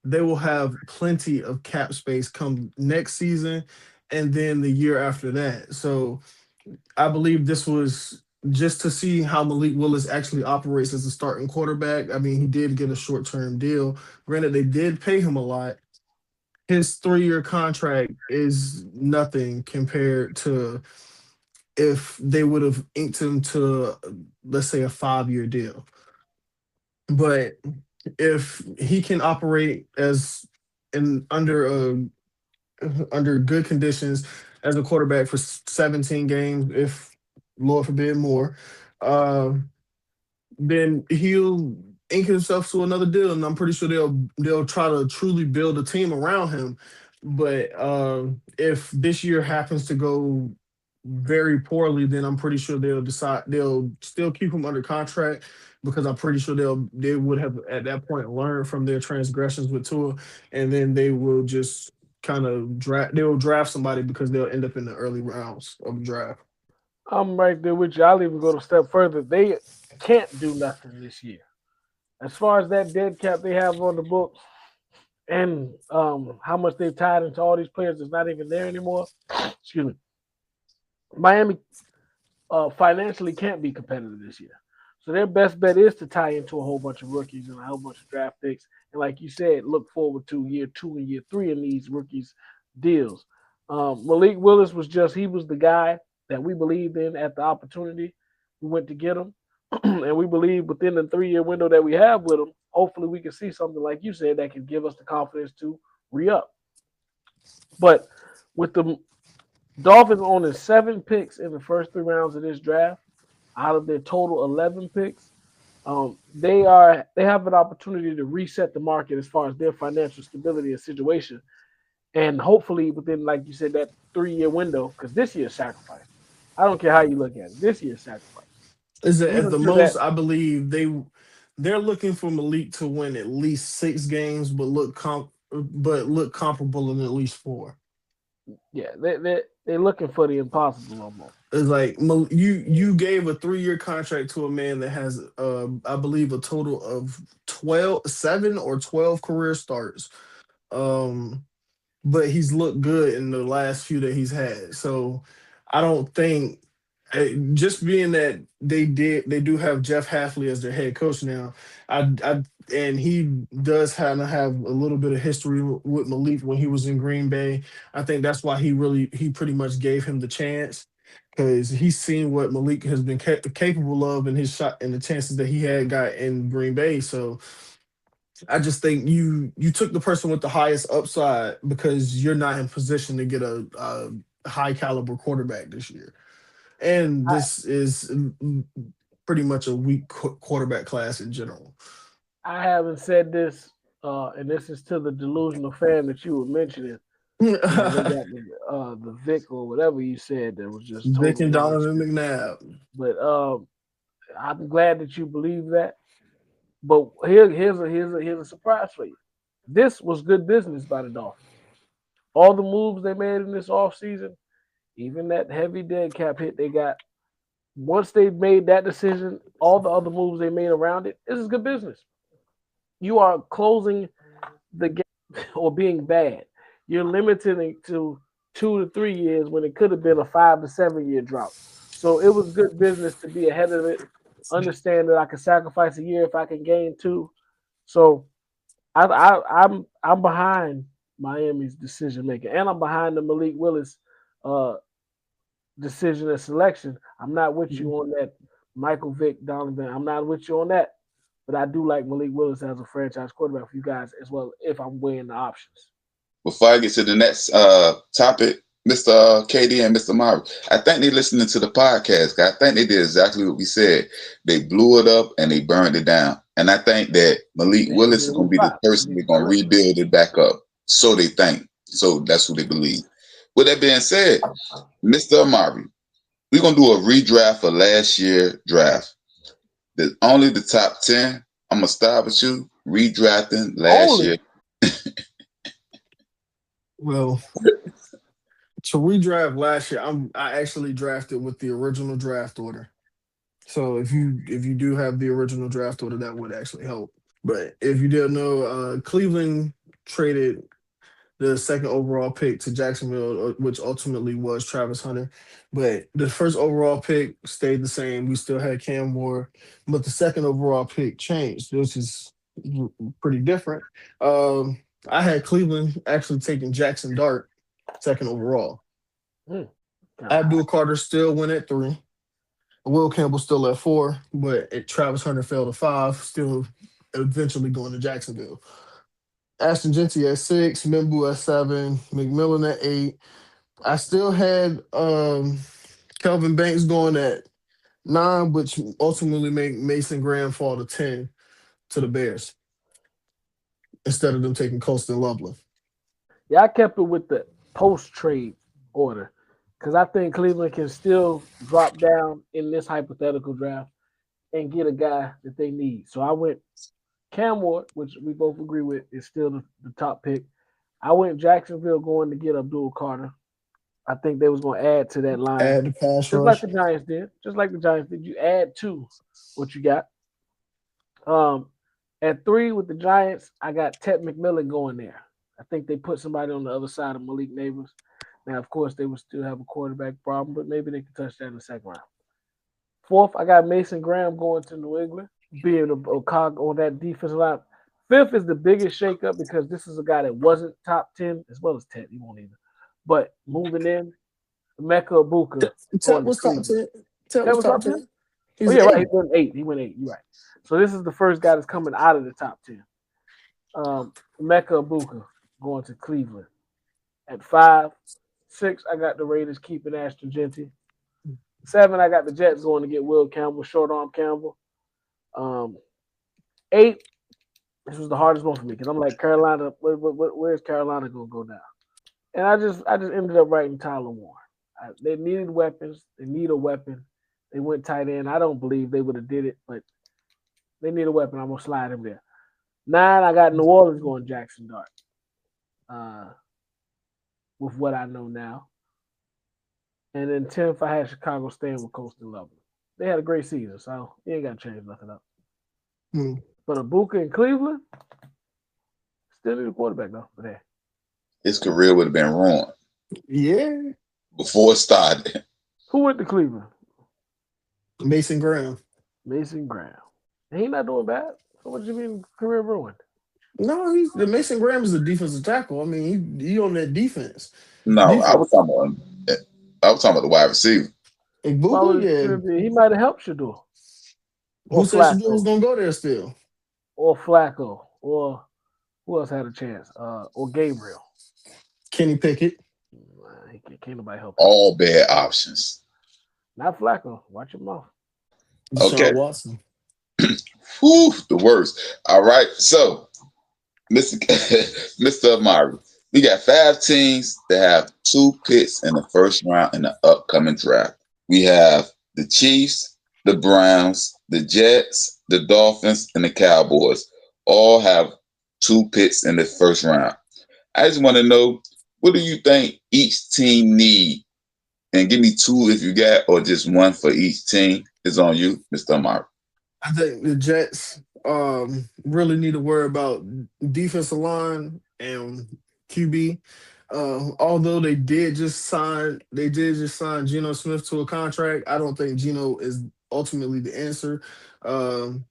They will have plenty of cap space come next season and then the year after that. So I believe this was just to see how Malik Willis actually operates as a starting quarterback. I mean, he did get a short term deal. Granted, they did pay him a lot. His 3-year contract is nothing compared to if they would have inked him to, let's say, a 5-year deal. But if he can operate as in under good conditions as a quarterback for 17 games, if Lord forbid more, uh, then he'll ink himself to another deal, and I'm pretty sure they'll try to truly build a team around him. But if this year happens to go very poorly, then I'm pretty sure they'll still keep him under contract because I'm pretty sure they would have at that point learned from their transgressions with Tua, and then they will just kind of draft. They will draft somebody because they'll end up in the early rounds of the draft. I'm right there with you. I'll even go a step further. They can't do nothing this year. As far as that dead cap they have on the books and how much they've tied into all these players that's not even there anymore, excuse me, Miami financially can't be competitive this year. So their best bet is to tie into a whole bunch of rookies and a whole bunch of draft picks. And like you said, look forward to year two and year three in these rookies deals. Malik Willis he was the guy that we believed in at the opportunity. We went to get him. And we believe within the 3-year window that we have with him, hopefully we can see something like you said that can give us the confidence to re-up. But with the Dolphins owning 7 picks in the first 3 rounds of this draft, out of their total 11 picks, they have an opportunity to reset the market as far as their financial stability and situation, and hopefully within, like you said, that 3-year window, because this year's sacrifice. I don't care how you look at it. This year's sacrifice. Is that at Even the to that, most? I believe they're looking for Malik to win at least 6 games, but look comparable in at least 4. yeah, they're looking for the impossible almost. It's like you gave a 3-year contract to a man that has I believe a total of 7 or 12 career starts. Um, but he's looked good in the last few that he's had. So I don't think just being that they do have Jeff Halfley as their head coach now. I and he does kind of have a little bit of history with Malik when he was in Green Bay. I think that's why he pretty much gave him the chance because he's seen what Malik has been capable of in his shot and the chances that he had got in Green Bay. So I just think you took the person with the highest upside because you're not in position to get a high caliber quarterback this year. And this is pretty much a weak quarterback class in general. I haven't said this, and this is to the delusional fan that you were mentioning. They got the Vic or whatever you said that was just Vic total and Donovan nonsense. McNabb. But I'm glad that you believe that. But here's a surprise for you. This was good business by the Dolphins. All the moves they made in this offseason, even that heavy dead cap hit they got, once they made that decision, all the other moves they made around it, this is good business. You are closing the gap or being bad. You're limiting it to 2 to 3 years when it could have been a 5 to 7 year drought. So it was good business to be ahead of it. Understand that I can sacrifice a year if I can gain two. So I'm behind Miami's decision making, and I'm behind the Malik Willis uh, decision and selection. I'm not with you on that, Michael Vick, Donovan. I'm not with you on that, but I do like Malik Willis as a franchise quarterback for you guys as well. If I'm weighing the options. Before I get to the next topic, Mr. KD and Mr. Murray, I think they're listening to the podcast. I think they did exactly what we said. They blew it up and they burned it down. And I think that Malik Willis is going to be the person that's going to rebuild it back up. So they think. So that's what they believe. With that being said, Mr. Amari, we're going to do a redraft for last year's draft. Only the top 10. I'm going to start with you. Redrafting last year. Well, to redraft last year, I actually drafted with the original draft order. So if you do have the original draft order, that would actually help. But if you didn't know, Cleveland traded the second overall pick to Jacksonville, which ultimately was Travis Hunter. But the first overall pick stayed the same. We still had Cam Moore, but the second overall pick changed, which is pretty different. I had Cleveland actually taking Jackson Dart second overall. Abdul Carter still went at 3. Will Campbell still at 4, but Travis Hunter fell to 5, still eventually going to Jacksonville. Ashton Genty at 6, Mimbu at 7, McMillan at 8. I still had Kelvin Banks going at 9, which ultimately made Mason Graham fall to 10 to the Bears instead of them taking Colston Loveland. Yeah, I kept it with the post-trade order because I think Cleveland can still drop down in this hypothetical draft and get a guy that they need. So I went Cam Ward, which we both agree with is still the top pick. I went Jacksonville going to get Abdul Carter. I think they was going to add to that line. Add the pass just rush. like the Giants did. Just like the Giants did. You add to what you got. At 3 with the Giants, I got Ted McMillan going there. I think they put somebody on the other side of Malik Nabers. Now, of course, they would still have a quarterback problem, but maybe they can touch that in the second round. 4th, I got Mason Graham going to New England, being a cog on that defensive line. 5th is the biggest shakeup because this is a guy that wasn't top 10, as well as Ted. He won't either. But moving in, Emeka Egbuka. Ted was top 10. Ted was top 10. Oh, yeah, right. He went 8. He went 8. You're right. So this is the first guy that's coming out of the top 10. Emeka Egbuka going to Cleveland. At 5. 6, I got the Raiders keeping Ashton Genty. 7, I got the Jets going to get Will Campbell, short arm Campbell. 8, this was the hardest one for me because I'm like, Carolina, where's Carolina going to go now? And I just ended up writing Tyler Warren. They needed weapons. They need a weapon. They went tight end. I don't believe they would have did it, but they need a weapon. I'm going to slide him there. 9, I got New Orleans going Jackson Dart. With what I know now. And then 10th, I had Chicago staying with Colston Loveland. They had a great season, so you ain't got to change nothing up. But Egbuka in Cleveland, still need a quarterback, though, for that. His career would have been ruined. Yeah. Before it started. Who went to Cleveland? Mason Graham. Mason Graham. He not doing bad. So what do you mean career ruined? No, the Mason Graham is a defensive tackle. I mean, he on that defense. No, I was talking about the wide receiver. Egbuka, yeah. He might have helped Shedeur. Who said Shedeur was gonna go there still? Or Flacco, or who else had a chance? Or Gabriel. Kenny Pickett. Can't nobody help him. All bad options. Not Flacco. Watch your mouth. Okay. Deshaun Watson. Whew, the worst. All right. So, Mr. Mr. Amari, we got 5 teams that have 2 picks in the first round in the upcoming draft. We have the Chiefs, the Browns, the Jets, the Dolphins, and the Cowboys. All have 2 picks in the first round. I just want to know, what do you think each team need? And give me 2 if you got, or just 1 for each team. It's on you, Mr. Amari. I think the Jets really need to worry about defensive line and QB. Although they did just sign Geno Smith to a contract. I don't think Geno is ultimately the answer.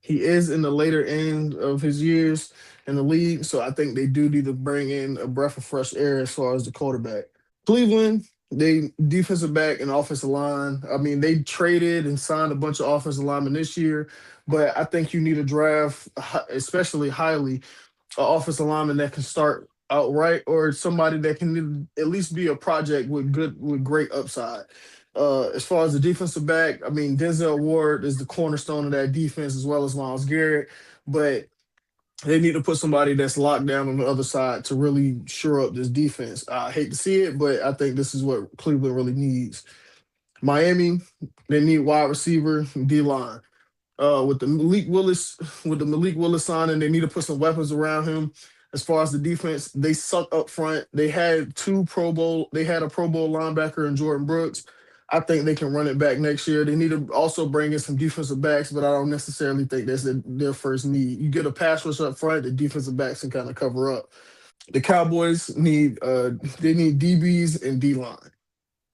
He is in the later end of his years in the league, so I think they do need to bring in a breath of fresh air as far as the quarterback. Cleveland, they defensive back and offensive line. I mean, they traded and signed a bunch of offensive linemen this year, but I think you need to draft, especially highly, an offensive lineman that can start outright or somebody that can at least be a project with great upside. As far as the defensive back, I mean Denzel Ward is the cornerstone of that defense as well as Miles Garrett, but they need to put somebody that's locked down on the other side to really shore up this defense. I hate to see it, but I think this is what Cleveland really needs. Miami, they need wide receiver, D line. With the Malik Willis signing, they need to put some weapons around him. As far as the defense, they suck up front. They had a Pro Bowl linebacker in Jordan Brooks. I think they can run it back next year. They need to also bring in some defensive backs, but I don't necessarily think that's their first need. You get a pass rush up front, the defensive backs can kind of cover up. The Cowboys need DBs and D line.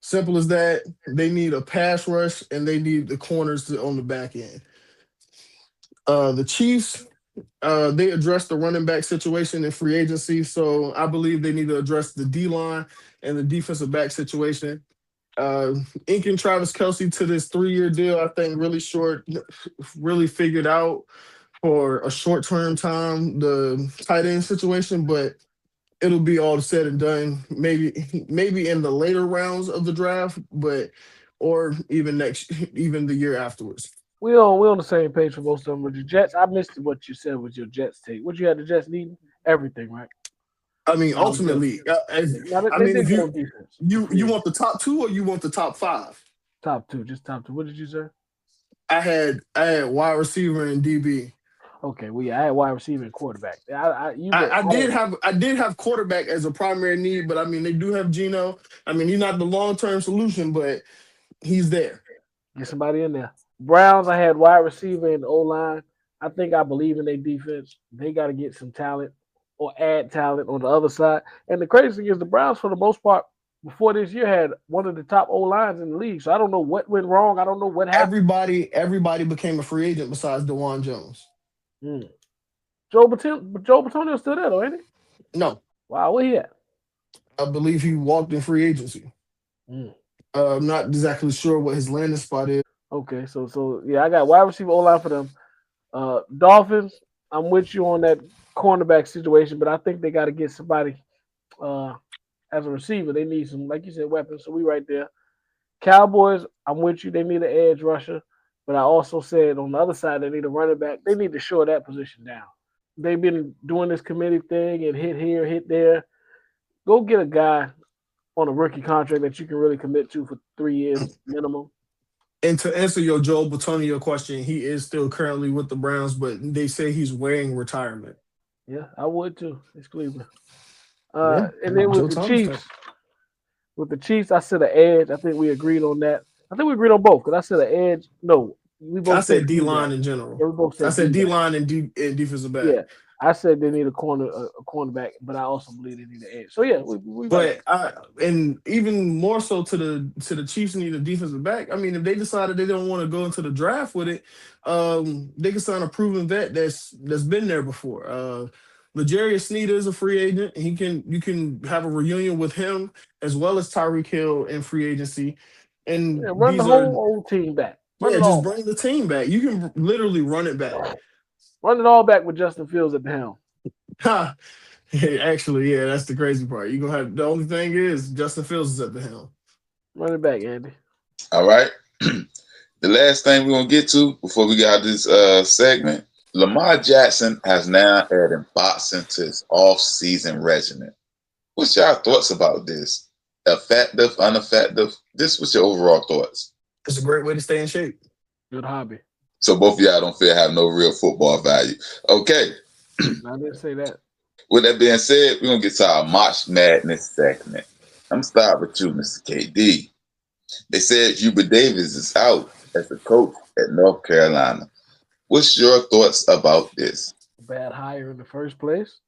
Simple as that. They need a pass rush and they need the corners on the back end. The Chiefs, they addressed the running back situation in free agency, so I believe they need to address the D line and the defensive back situation. Inking Travis Kelsey to this 3-year deal, I think really figured out for a short term time the tight end situation, but it'll be all said and done maybe in the later rounds of the draft, but or even the year afterwards. We on the same page for most of them. With the Jets, I missed what you said with your Jets take. What you had the Jets needing? Everything, right? I mean, Um, just, ultimately, now I they mean, did if get on defense. you Yeah, want the top 2 or you want the top 5, top 2, just top 2. What did you say? I had wide receiver and DB. Okay, well, yeah, I had wide receiver and quarterback. You I, bet. I did have I did have quarterback as a primary need, but I mean they do have Geno. I mean he's not the long term solution, but he's there. Get somebody in there. Browns, I had wide receiver and O line. I think I believe in their defense. They got to get some talent or add talent on the other side. And the crazy thing is, the Browns, for the most part, before this year, had one of the top O lines in the league. So I don't know what went wrong. I don't know what happened. Everybody became a free agent besides Dewan Jones. Mm. Joe Batonio still there though, ain't he? No, Wow, where he at? I believe he walked in free agency. Mm. I'm not exactly sure what his landing spot is. Okay, so yeah, I got wide receiver O line for them. Dolphins, I'm with you on that cornerback situation, but I think they got to get somebody uh, as a receiver. They need some, like you said, weapons. So we right there. Cowboys, I'm with you. They need an edge rusher, but I also said on the other side they need a running back. They need to shore that position down. They've been doing this committee thing and hit here, hit there. Go get a guy on a rookie contract that you can really commit to for 3 years minimum. And to answer your Joel Batonio question, he is still currently with the Browns, but they say he's weighing retirement. Yeah, I would too. It's Cleveland. Yeah, And then Joe Thomas type. With the Chiefs, I said an edge. I think we agreed on that. I think we agreed on both because I said an edge. No, we both I said D D-back. line in general. Yeah, we both I said D D-back. line and defensive back. Yeah, I said they need a cornerback, but I also believe they need an edge. So yeah, we But and even more so to the Chiefs need a defensive back. I mean, if they decided they don't want to go into the draft with it, they can sign a proven vet that's been there before. L'Jarius Sneed is a free agent. You can have a reunion with him as well as Tyreek Hill in free agency. And run the whole old team back. Just bring the team back. You can literally run it back. Run it all back with Justin Fields at the helm. Actually, yeah, that's the crazy part. You gonna have the only thing is Justin Fields is at the helm. Run it back, Andy. All right. The last thing we're gonna get to before we get out of this segment, Lamar Jackson has now added boxing to his off-season regimen. What's your thoughts about this? Effective, ineffective? What's your overall thoughts? It's a great way to stay in shape. Good hobby. So both of y'all don't feel have no real football value. Okay. I didn't say that. With that being said, we're gonna get to our March Madness segment. I'm starting with you, Mr. KD. They said Hubert Davis is out as a coach at North Carolina. What's your thoughts about this? Bad hire in the first place.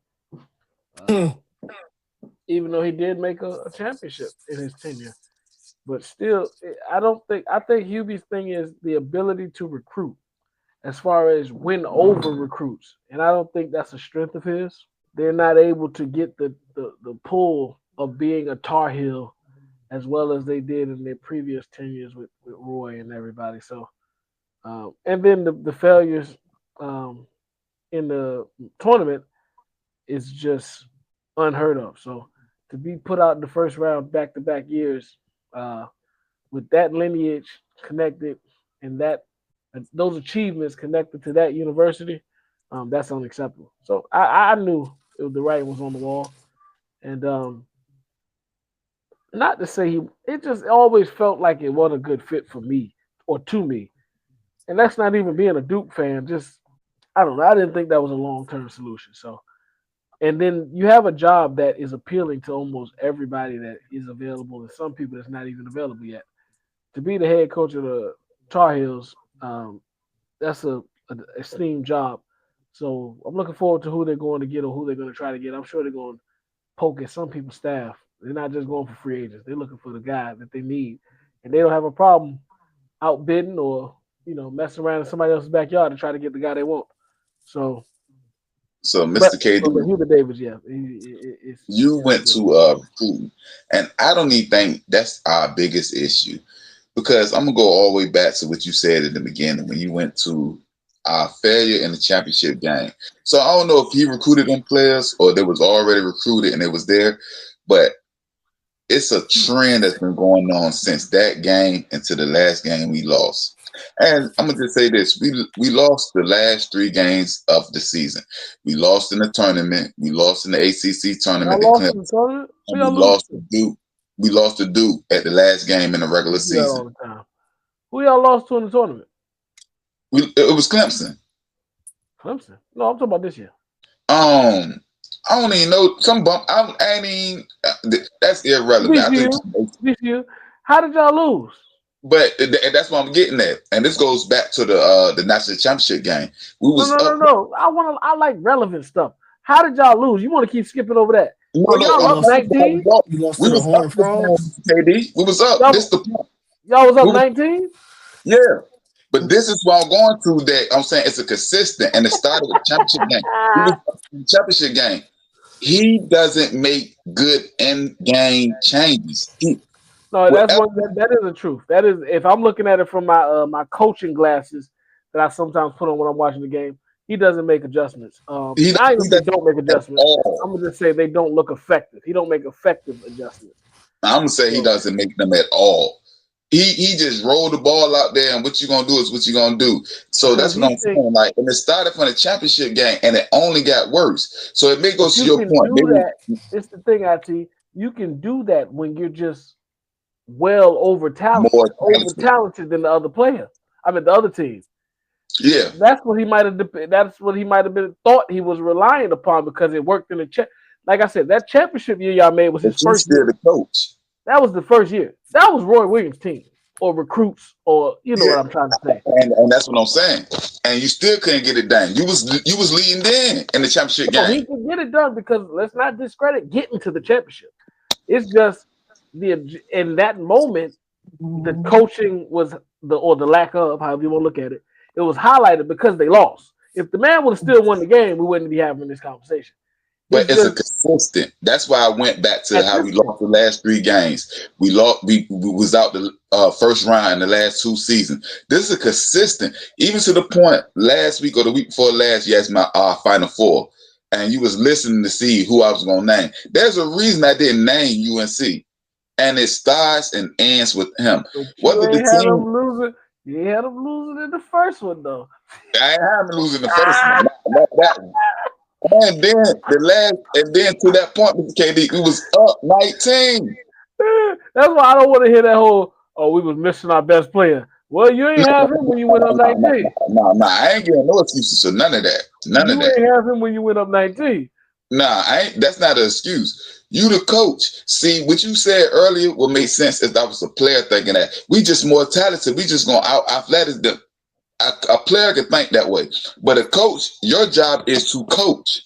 Even though he did make a championship in his tenure. But still, I think Hubie's thing is the ability to recruit as far as win over recruits. And I don't think that's a strength of his. They're not able to get the pull of being a Tar Heel as well as they did in their previous tenures with Roy and everybody. So, and then the failures in the tournament is just unheard of. So to be put out in the first round back-to-back years with that lineage connected and those achievements connected to that university, that's unacceptable. So I knew the writing was on the wall. And not to say it just always felt like it wasn't a good fit for me or to me. And that's not even being a Duke fan. Just, I don't know. I didn't think that was a long-term solution. So, and then you have a job that is appealing to almost everybody that is available and some people that's not even available yet. To be the head coach of the Tar Heels, that's an esteemed job. So I'm looking forward to who they're going to get or who they're going to try to get. I'm sure they're going to poke at some people's staff. They're not just going for free agents. They're looking for the guy that they need. And they don't have a problem outbidding or, messing around in somebody else's backyard to try to get the guy they want. So Mr. KD, Hubert Davis, yeah. You went to recruiting, and I don't even think that's our biggest issue because I'm going to go all the way back to what you said in the beginning when you went to our failure in the championship game. So I don't know if he recruited them players or they was already recruited and it was there, but it's a trend that's been going on since that game until the last game we lost. And I'm gonna just say this: we lost the last 3 games of the season. We lost in the tournament. We lost in the ACC tournament. We lost to Duke. We lost to Duke at the last game in the regular season. Who y'all lost to in the tournament? It was Clemson. Clemson? No, I'm talking about this year. I don't even know some bump. That's irrelevant. This year. How did y'all lose? But that's what I'm getting at, and this goes back to the national championship game. No. I like relevant stuff. How did y'all lose? You want to keep skipping over that? Y'all up 19? You lost to the Horned Frogs. KD, we was up. This the point. Y'all was up 19? Yeah, but this is what I'm going through. That I'm saying it's a consistent, and it started with championship game. He was up in the championship game. He doesn't make good end game changes. That is the truth. That is, if I'm looking at it from my my coaching glasses that I sometimes put on when I'm watching the game, he doesn't make adjustments. He don't make adjustments. I'm gonna just say they don't look effective. He don't make effective adjustments. I'm gonna say he doesn't make them at all. He just rolled the ball out there, and what you gonna do is what you gonna do. So that's what I'm saying. Like, and it started from the championship game, and it only got worse. So it may go to your point. It's the thing, IT. You can do that when you're just over talented than the other player. I mean, the other team. Yeah, that's what he might have. That's what he might have been thought he was relying upon because it worked in the Like I said, that championship year y'all made was his first year. The coach. That was the first year. That was Roy Williams' team or recruits or what I'm trying to say. And that's what I'm saying. And you still couldn't get it done. You was leading in the championship game. He could get it done because let's not discredit getting to the championship. It's just in that moment, the coaching was the lack of, however you want to look at it, it was highlighted because they lost. If the man would have still won the game, we wouldn't be having this conversation. But it's a consistent. That's why I went back to how we lost the last 3 games. We lost. We was out the first round in the last 2 seasons. This is a consistent, even to the point last week or the week before last. You asked my Final Four, and you was listening to see who I was going to name. There's a reason I didn't name UNC, and it starts and ends with him. But Whether you the ain't had team, them losing. You ain't had them losing in the first one though. I ain't have him losing the first one, not that one. And then to that point, Mr. KD, we was up 19. That's why I don't want to hear that whole, oh, we was missing our best player. Well, you ain't have him when you went up 19. No, I ain't giving no excuses for none of that. None of You that. ain't have him when you went up 19. Nah, I ain't. That's not an excuse. You the coach. See, what you said earlier would make sense if I was a player thinking that. We just more talented. We just gonna out athletic them. A player can think that way. But a coach, your job is to coach.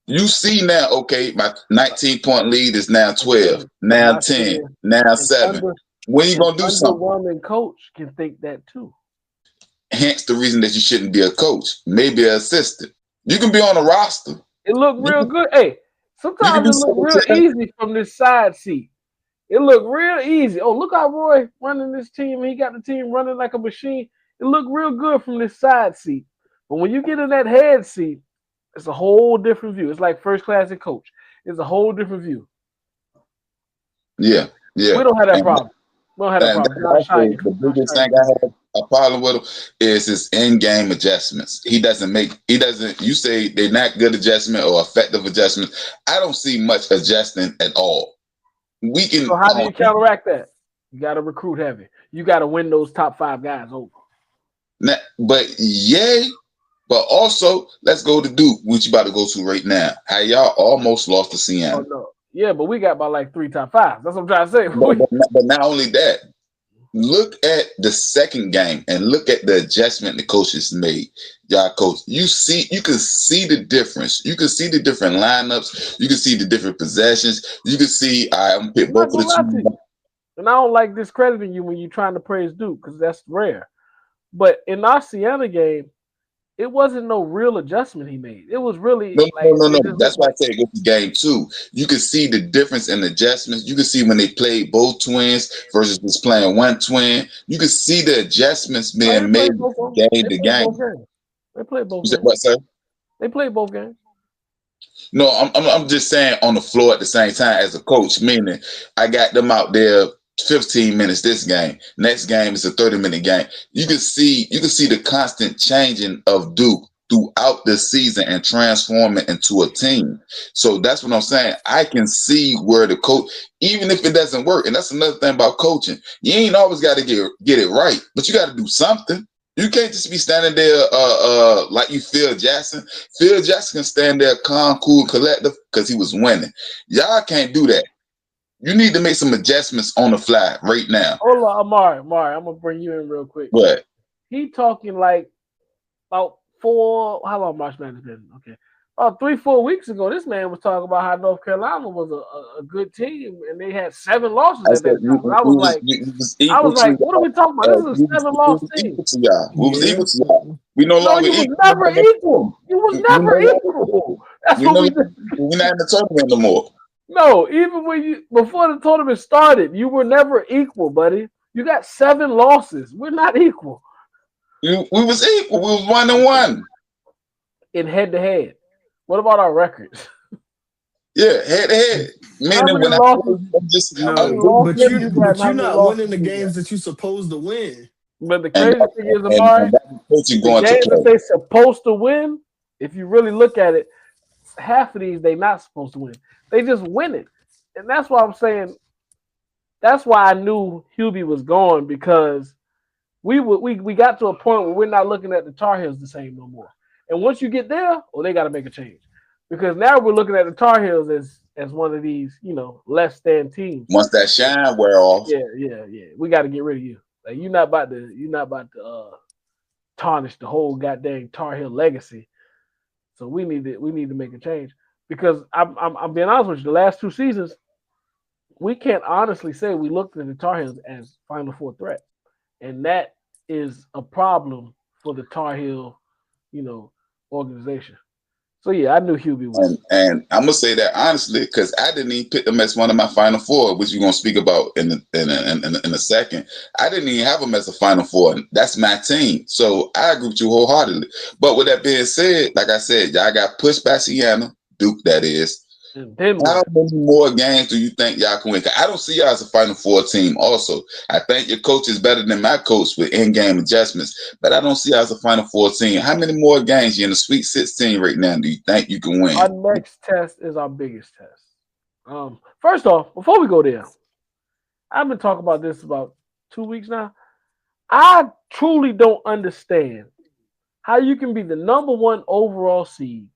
You see now, okay, my 19-point lead is now 12, now 10, now 7. When you gonna do something? Underwhelming coach can think that too. Hence the reason that you shouldn't be a coach. Maybe an assistant. You can be on a roster. It looked real good. Hey, sometimes it looked real easy from this side seat. It looked real easy. Oh, look how Roy running this team. He got the team running like a machine. It looked real good from this side seat. But when you get in that head seat, it's a whole different view. It's like first class and coach. It's a whole different view. Yeah. We don't have that problem. We don't have that problem. The biggest thing I have a problem with him is his in-game adjustments. He doesn't. You say they're not good adjustment or effective adjustments. I don't see much adjusting at all. So how do you counteract that? You got to recruit heavy. You got to win those top 5 guys over. But also, let's go to Duke, which you about to go to right now. How y'all almost lost to Siena. Oh, no. Yeah, but we got about like 3 top 5s. That's what I'm trying to say. But not only that, look at the second game and look at the adjustment the coaches made. Y'all coach, you can see the difference. You can see the different lineups. You can see the different possessions. You can see I'm gonna pick both of the two. And I don't like discrediting you when you're trying to praise Duke because that's rare. But in our Siena game, it wasn't no real adjustment he made. It was really no. That's why I say go to game 2. You can see the difference in adjustments. You can see when they played both twins versus just playing one twin. You can see the adjustments being made game to game. They played both games. What, sir? They played both games. No, I'm just saying on the floor at the same time as a coach, meaning I got them out there 15 minutes this game. Next game is a 30-minute game. You can see the constant changing of Duke throughout the season and transforming into a team. So that's what I'm saying. I can see where the coach, even if it doesn't work, and that's another thing about coaching. You ain't always got to get it right, but you got to do something. You can't just be standing there like you Phil Jackson. Phil Jackson can stand there calm, cool, collective because he was winning. Y'all can't do that. You need to make some adjustments on the fly right now. Hold on, Amari, I'm gonna bring you in real quick. What? He talking like about how long March Madness been? Okay. About 3-4 weeks ago, this man was talking about how North Carolina was a good team and they had 7 losses at that time. I was like, what are we talking about? This is a 7-loss team. We was equal to y'all. We no longer equal. Never equal. You was never equal. That's what we did. We're not in the tournament no more. No, even before the tournament started, you were never equal, buddy. You got 7 losses. We're not equal. We was equal. We was 1-1 in head-to-head. What about our records? Yeah, head-to-head. Meaning when but you're not winning the games that you're supposed to win. But the crazy thing is, Amari, the games that they're supposed to win, if you really look at it, half of these they're not supposed to win. They just win it. And that's why I'm saying, that's why I knew Hubie was gone, because we got to a point where we're not looking at the Tar Heels the same no more. And once you get there, they got to make a change. Because now we're looking at the Tar Heels as one of these, less than teams. Once that shine wear off. Yeah. We got to get rid of you. Like, you're not about to tarnish the whole goddamn Tar Heel legacy. So we need to make a change. Because I'm being honest with you, the last 2 seasons, we can't honestly say we looked at the Tar Heels as Final Four threat. And that is a problem for the Tar Heel, organization. So yeah, I knew Hubie was. And I'm gonna say that honestly, because I didn't even pick them as one of my Final Four, which we're gonna speak about in a second. I didn't even have them as a Final Four. That's my team. So I agree with you wholeheartedly. But with that being said, like I said, y'all got pushed by Siena, Duke, that is. Then How what? many more games do you think y'all can win? 'Cause I don't see y'all as a Final Four team. Also, I think your coach is better than my coach with in-game adjustments, but I don't see y'all as a Final Four team. How many more games you in the Sweet 16 right now do you think you can win? Our next test is our biggest test. First off, before we go there, I've been talking about this about 2 weeks now. I truly don't understand how you can be the number one overall seed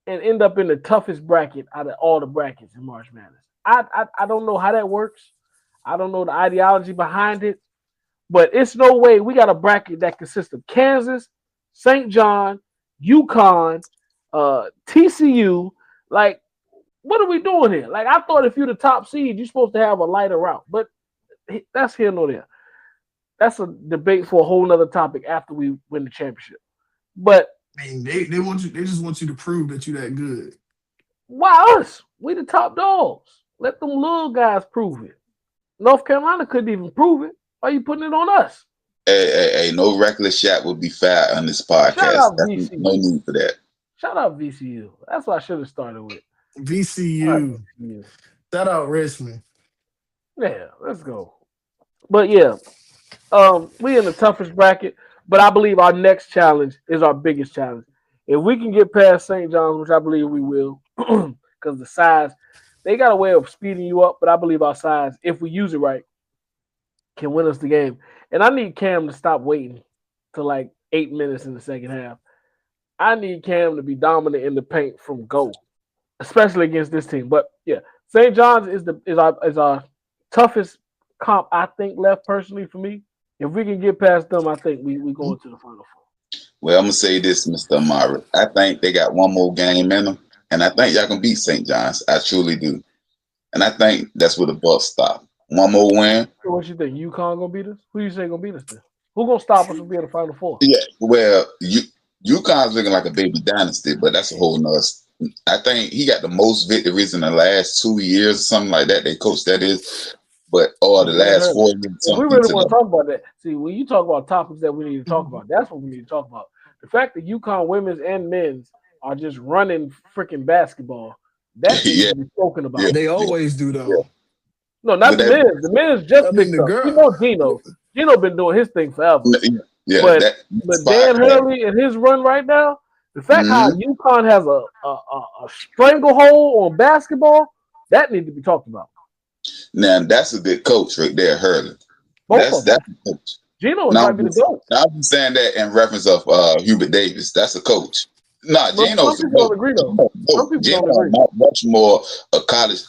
and end up in the toughest bracket out of all the brackets in March Madness. I don't know how that works. I don't know the ideology behind it, but it's no way we got a bracket that consists of Kansas, St. John, UConn, TCU. Like, what are we doing here? Like, I thought if you're the top seed, you're supposed to have a lighter route, but that's here nor there. That's a debate for a whole nother topic after we win the championship. But I mean, they want you. They just want you to prove that you're that good. why us? We the top dogs. Let them little guys prove it. North Carolina couldn't even prove it. Why are you putting it on us? Hey, no reckless shot would be fair on this Shout podcast. out That's VCU. no need for that. Shout out VCU. That's what I should have started with. VCU. Shout out Richmond. Yeah, let's go. But yeah, we in the toughest bracket. But I believe our next challenge is our biggest challenge. If we can get past St. John's, which I believe we will, because the size, they got a way of speeding you up. But I believe our size, if we use it right, can win us the game. And I need Cam to stop waiting to like 8 minutes in the second half. I need Cam to be dominant in the paint from go, especially against this team. But yeah, St. John's is our toughest comp, I think, left personally for me. If we can get past them, I think we go into the Final Four. Well, I'm gonna say this, Mr. Amari. I think they got one more game in them, and I think y'all can beat St. John's. I truly do, and I think that's where the Bucks stop. One more win. So what you think? UConn gonna beat us? Who you say gonna beat us then? Who gonna stop us from being the Final Four? Yeah, well, UConn's looking like a baby dynasty, but that's a whole nother. I think he got the most victories in the last 2 years, or something like that. They coach that is, but the last 4 years. We really want to talk about that. See, when you talk about topics that we need to talk about, that's what we need to talk about. The fact that UConn women's and men's are just running freaking basketball, that needs to be spoken about. Yeah, they always do though. Yeah. No, not the men's. The men's just picked up. Girl. You know Gino. Gino been doing his thing forever. Yeah, but Dan Hurley and his run right now, the fact how UConn has a stranglehold on basketball, that needs to be talked about. Now that's a good coach right there, Hurley. That's a coach. Gino might be the GOAT. I'm saying that in reference of Hubert Davis. That's a coach. Nah, Gino's some people don't agree though. Some people Gino don't agree. Not much more a college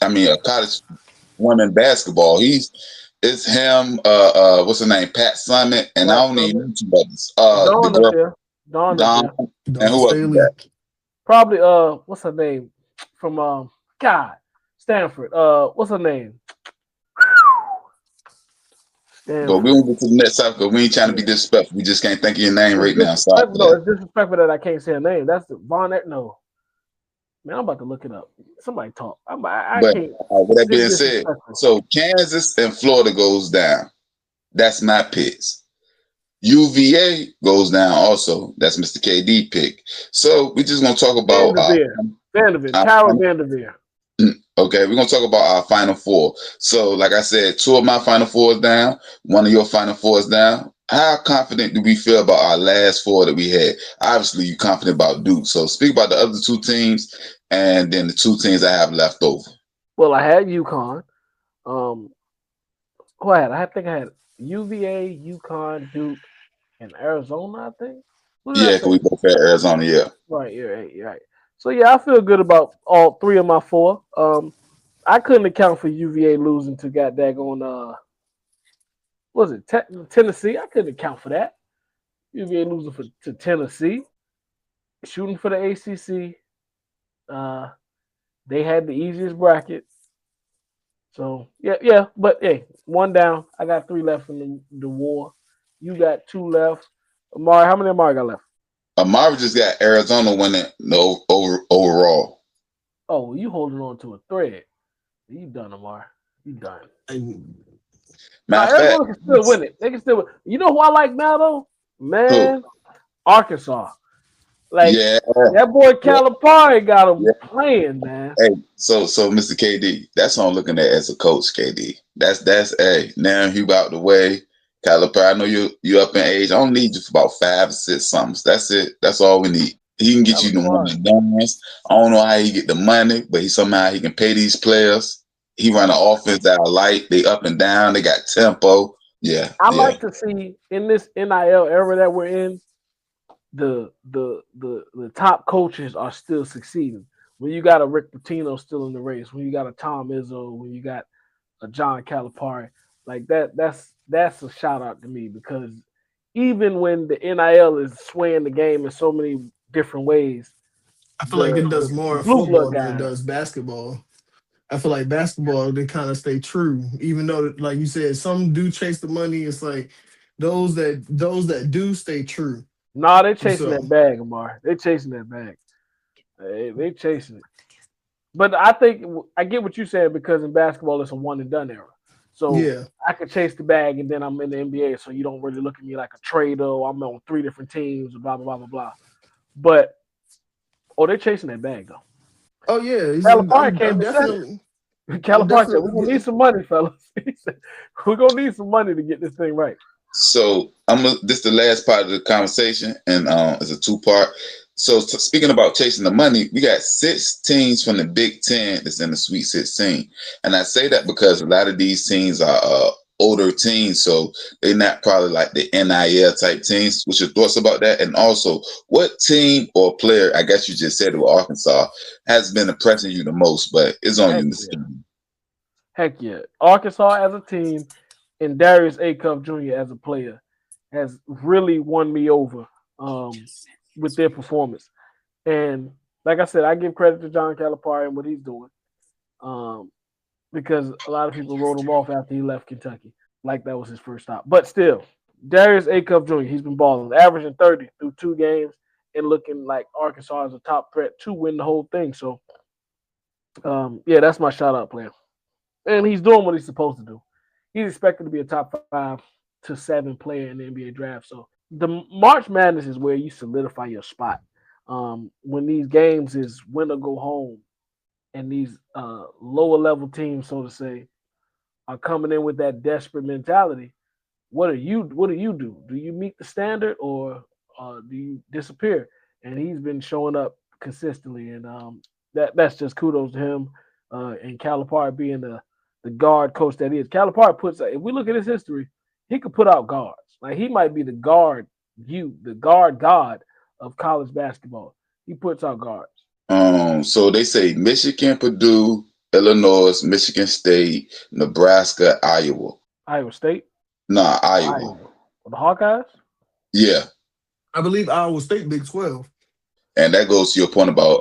woman basketball. It's him, what's her name? Pat Summitt, and I don't even know two others. Dawn, and who else? Probably what's her name? From Stanford. What's her name? But we won't get to the next topic because we ain't trying to be disrespectful. We just can't think of your name right now. Sorry. No, it's disrespectful that I can't say her name. That's the Von. No. Man, I'm about to look it up. Somebody talk. I can't. With that being said, so Kansas and Florida goes down. That's my picks. UVA goes down also. That's Mr. KD pick. So we're just gonna talk about Vanderveer. Tyra Vanderveer. Okay, we're gonna talk about our Final Four. So, like I said, 2 of my Final Fours down, 1 of your Final Fours down. How confident do we feel about our last 4 that we had? Obviously, you're confident about Duke. So speak about the other 2 teams and then the 2 teams I have left over. Well, I had UConn. Who I had? I think I had UVA, UConn, Duke, and Arizona, I think. Yeah, because we both had Arizona, yeah. Right, you're right. So, yeah, I feel good about all 3 of my 4. I couldn't account for UVA losing to daggone was it Tennessee? I couldn't account for that. UVA losing to Tennessee, shooting for the ACC. They had the easiest bracket. So yeah. But hey, 1 down. I got 3 left in the war. You got 2 left. Amari, how many Amari got left? Amari just got Arizona winning overall. Oh, you holding on to a thread? You done, Amari? You done? Arizona can still win it. They can still win. You know who I like now though? Man, who? Arkansas. Like Yeah. that boy Calipari got him Yeah. playing, man. Hey, so Mr. KD, that's what I'm looking at as a coach, KD. That's hey, now you out the way. Calipari, I know you up in age. I don't need you for about 5 or 6 something. That's it. That's all we need. He can get you the money dance. I don't know how he get the money, but he can pay these players. He run an offense that I like. They up and down. They got tempo. Yeah. I like to see in this NIL era that we're in, the top coaches are still succeeding. When you got a Rick Pitino still in the race, when you got a Tom Izzo, when you got a John Calipari, like that's a shout out to me, because even when the NIL is swaying the game in so many different ways, I feel like it does more in blue football blood than it guys. does basketball. I feel like basketball, they kind of stay true, even though, like you said, some do chase the money. It's like those that do stay true. Nah, they chasing So that bag, Amar. They chasing that bag. They chasing it. But I think I get what you're saying, because in basketball it's a one and done era. So yeah, I could chase the bag and then I'm in the NBA, so you don't really look at me like a trader. I'm on 3 different teams, blah blah blah blah blah. But they're chasing that bag though. oh yeah, Calipari came and said definitely. it. Calipari said, "We're gonna need some money, fellas." He said, "We're gonna need some money to get this thing right." So this is the last part of the conversation, and it's a 2-part. So speaking about chasing the money, we got 6 teams from the Big Ten that's in the Sweet 16, and I say that because a lot of these teams are older teams, so they're not probably like the NIL type teams. What's your thoughts about that? And also, what team or player, I guess you just said it with Arkansas, has been impressing you the most, but it's on you, Mr. Kennedy. Heck yeah, Arkansas as a team and Darius Acuff Jr. as a player has really won me over with their performance. And like I said, I give credit to John Calipari and what he's doing, because a lot of people wrote him off after he left Kentucky, like that was his first stop. But still, Darius Acuff Jr., he's been balling, averaging 30 through 2 games and looking like Arkansas is a top threat to win the whole thing. So, yeah, that's my shout-out player. And he's doing what he's supposed to do. He's expected to be a top 5 to 7 player in the NBA draft. So the March Madness is where you solidify your spot. When these games is win or go home, and these lower level teams, so to say, are coming in with that desperate mentality, what do you do? Do you meet the standard, or do you disappear? And he's been showing up consistently, and that's just kudos to him. And Calipari being the guard coach that is. Calipari if we look at his history, he could put out guards. Like, he might be the guard god of college basketball. He puts out guards. So they say Michigan, Purdue, Illinois, Michigan State, Nebraska, Iowa. Iowa State? Nah, Iowa. The Hawkeyes? Yeah. I believe Iowa State Big 12. And that goes to your point about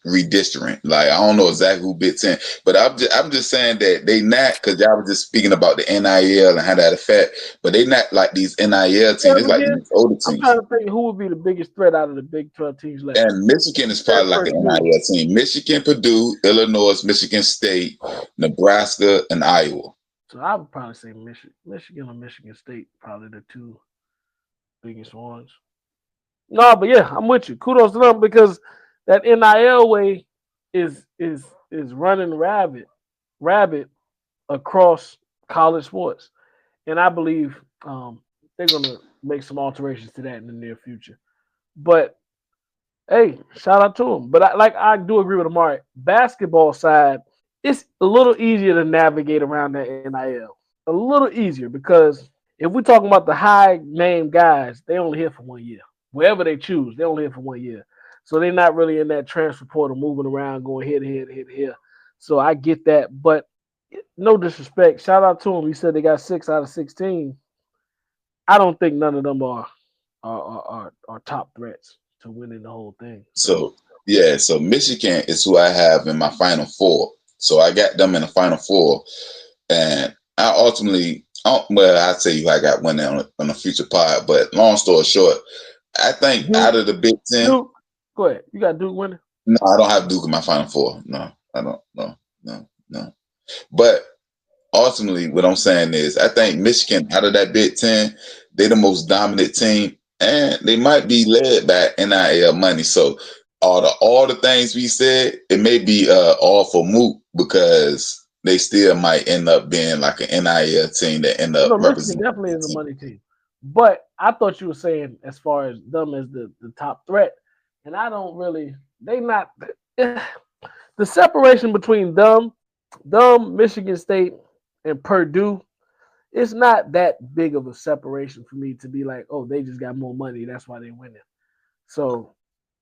redistricting. Like, I don't know exactly who Big Ten, but I'm just saying that they not, because y'all were just speaking about the NIL and how that affect, but they not like these NIL teams. It's like these older teams. I'm trying to think who would be the biggest threat out of the Big 12 teams left. And Michigan is probably like an NIL team. Michigan, Purdue, Illinois, Michigan State, Nebraska, and Iowa. So I would probably say Michigan or Michigan State, probably the 2 biggest ones. No, but yeah, I'm with you. Kudos to them, because that NIL way is running rabid across college sports, and I believe they're gonna make some alterations to that in the near future. But hey, shout out to them. But I do agree with Amari. Basketball side, it's a little easier to navigate around that NIL. A little easier, because if we're talking about the high name guys, they only here for 1 year. Wherever they choose, they only here for 1 year. So they're not really in that transfer portal moving around, going here to here to here to here. So I get that. But no disrespect. Shout out to them. You said they got 6 out of 16. I don't think none of them are top threats to winning the whole thing. So yeah, so Michigan is who I have in my Final Four. So I got them in the Final Four. And I ultimately, I'd say I got one on a future pod, but long story short, I think Duke, out of the Big Ten. Duke, go ahead. You got Duke winning? No, I don't have Duke in my Final Four. No, I don't. No. But ultimately, what I'm saying is, I think Michigan, out of that Big Ten, they're the most dominant team. and they might be led by NIL money. So all the things we said, it may be all for moot because they still might end up being like an NIL team that end up Michigan representing definitely the is a team. money team. But I thought you were saying as far as them as the top threat. And I don't really, they not, the separation between them, Michigan State, and Purdue, it's not that big of a separation for me to be like, oh, they just got more money. That's why they winning. So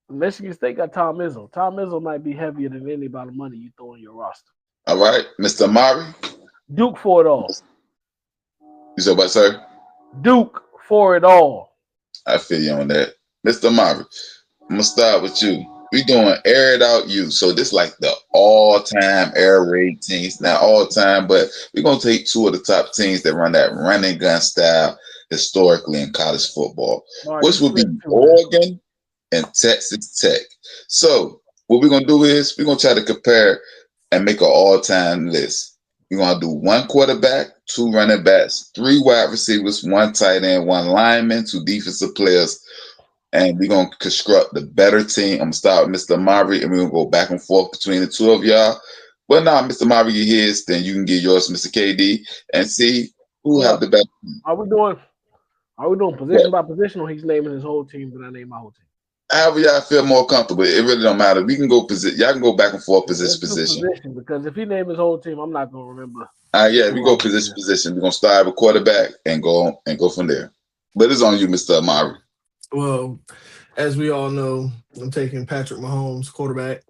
Michigan State got Tom Izzo. Tom Izzo might be heavier than any amount of money you throw in your roster. All right, Mr. Amari, Duke for it all. you said what, sir? Duke for it all. I feel you on that. Mr. Amari, I'm gonna start with you. We doing air it out you. So this like the all-time air raid teams. Not all time, but we're gonna take two of the top teams that run that running gun style historically in college football. Right, Which would be Oregon and Texas Tech. So what we're gonna do is we're gonna try to compare and make an all-time list. We're gonna do one quarterback, two running backs, three wide receivers, one tight end, one lineman, two defensive players, and we're gonna construct the better team. I'm gonna start with Mr. Amari, and we're gonna go back and forth between the two of y'all. Well, now, Mr. Amari, get his, then you can get yours, Mr. KD, and see who have the best. Are we doing position by position, or he's naming his whole team, and I name my whole team? However y'all feel more comfortable. It really don't matter. We can go position. Y'all can go back and forth position. Because if he named his whole team, I'm not gonna remember. Yeah, we go position. We're gonna start with quarterback and go from there. But it's on you, Mr. Amari. Well, as we all know, I'm taking Patrick Mahomes, quarterback.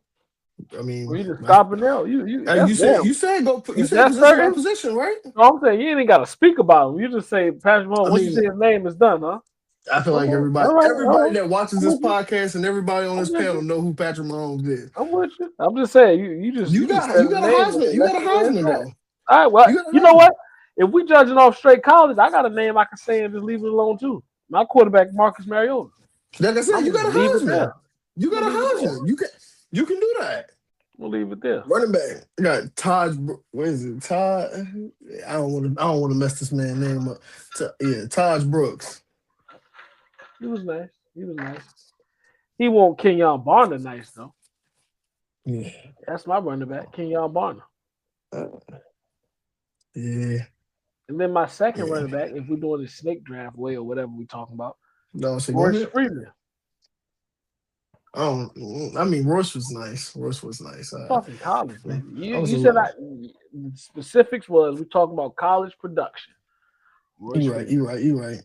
I mean, you just stopping there. You said go. You said position by position, right? No, I'm saying you ain't got to speak about him. You just say Patrick Mahomes. Once you say his name is done, huh? I feel like everybody that watches this podcast and everybody on this panel know who Patrick Mahomes is. I'm with you. I'm just saying you got a Heisman. You got a Heisman though. All right, well, you know what? If we judging off straight college, I got a name I can say and just leave it alone too. My quarterback, Marcus Mariota. Like I said, you got a Heisman. You got a Heisman. You can do that. We'll leave it there. Running back. You got Todd. What is it? Todd. I don't want to mess this man's name up. Todd Brooks. He was nice. He won't Kenyon Barner nice though. Yeah. That's my running back, Kenyon Barner. Yeah. And then my second running back, if we're doing the snake draft way or whatever we're talking about, Royce Freeman. Royce was nice. Talking college, man. You said the specifics was we talking about college production. You're right.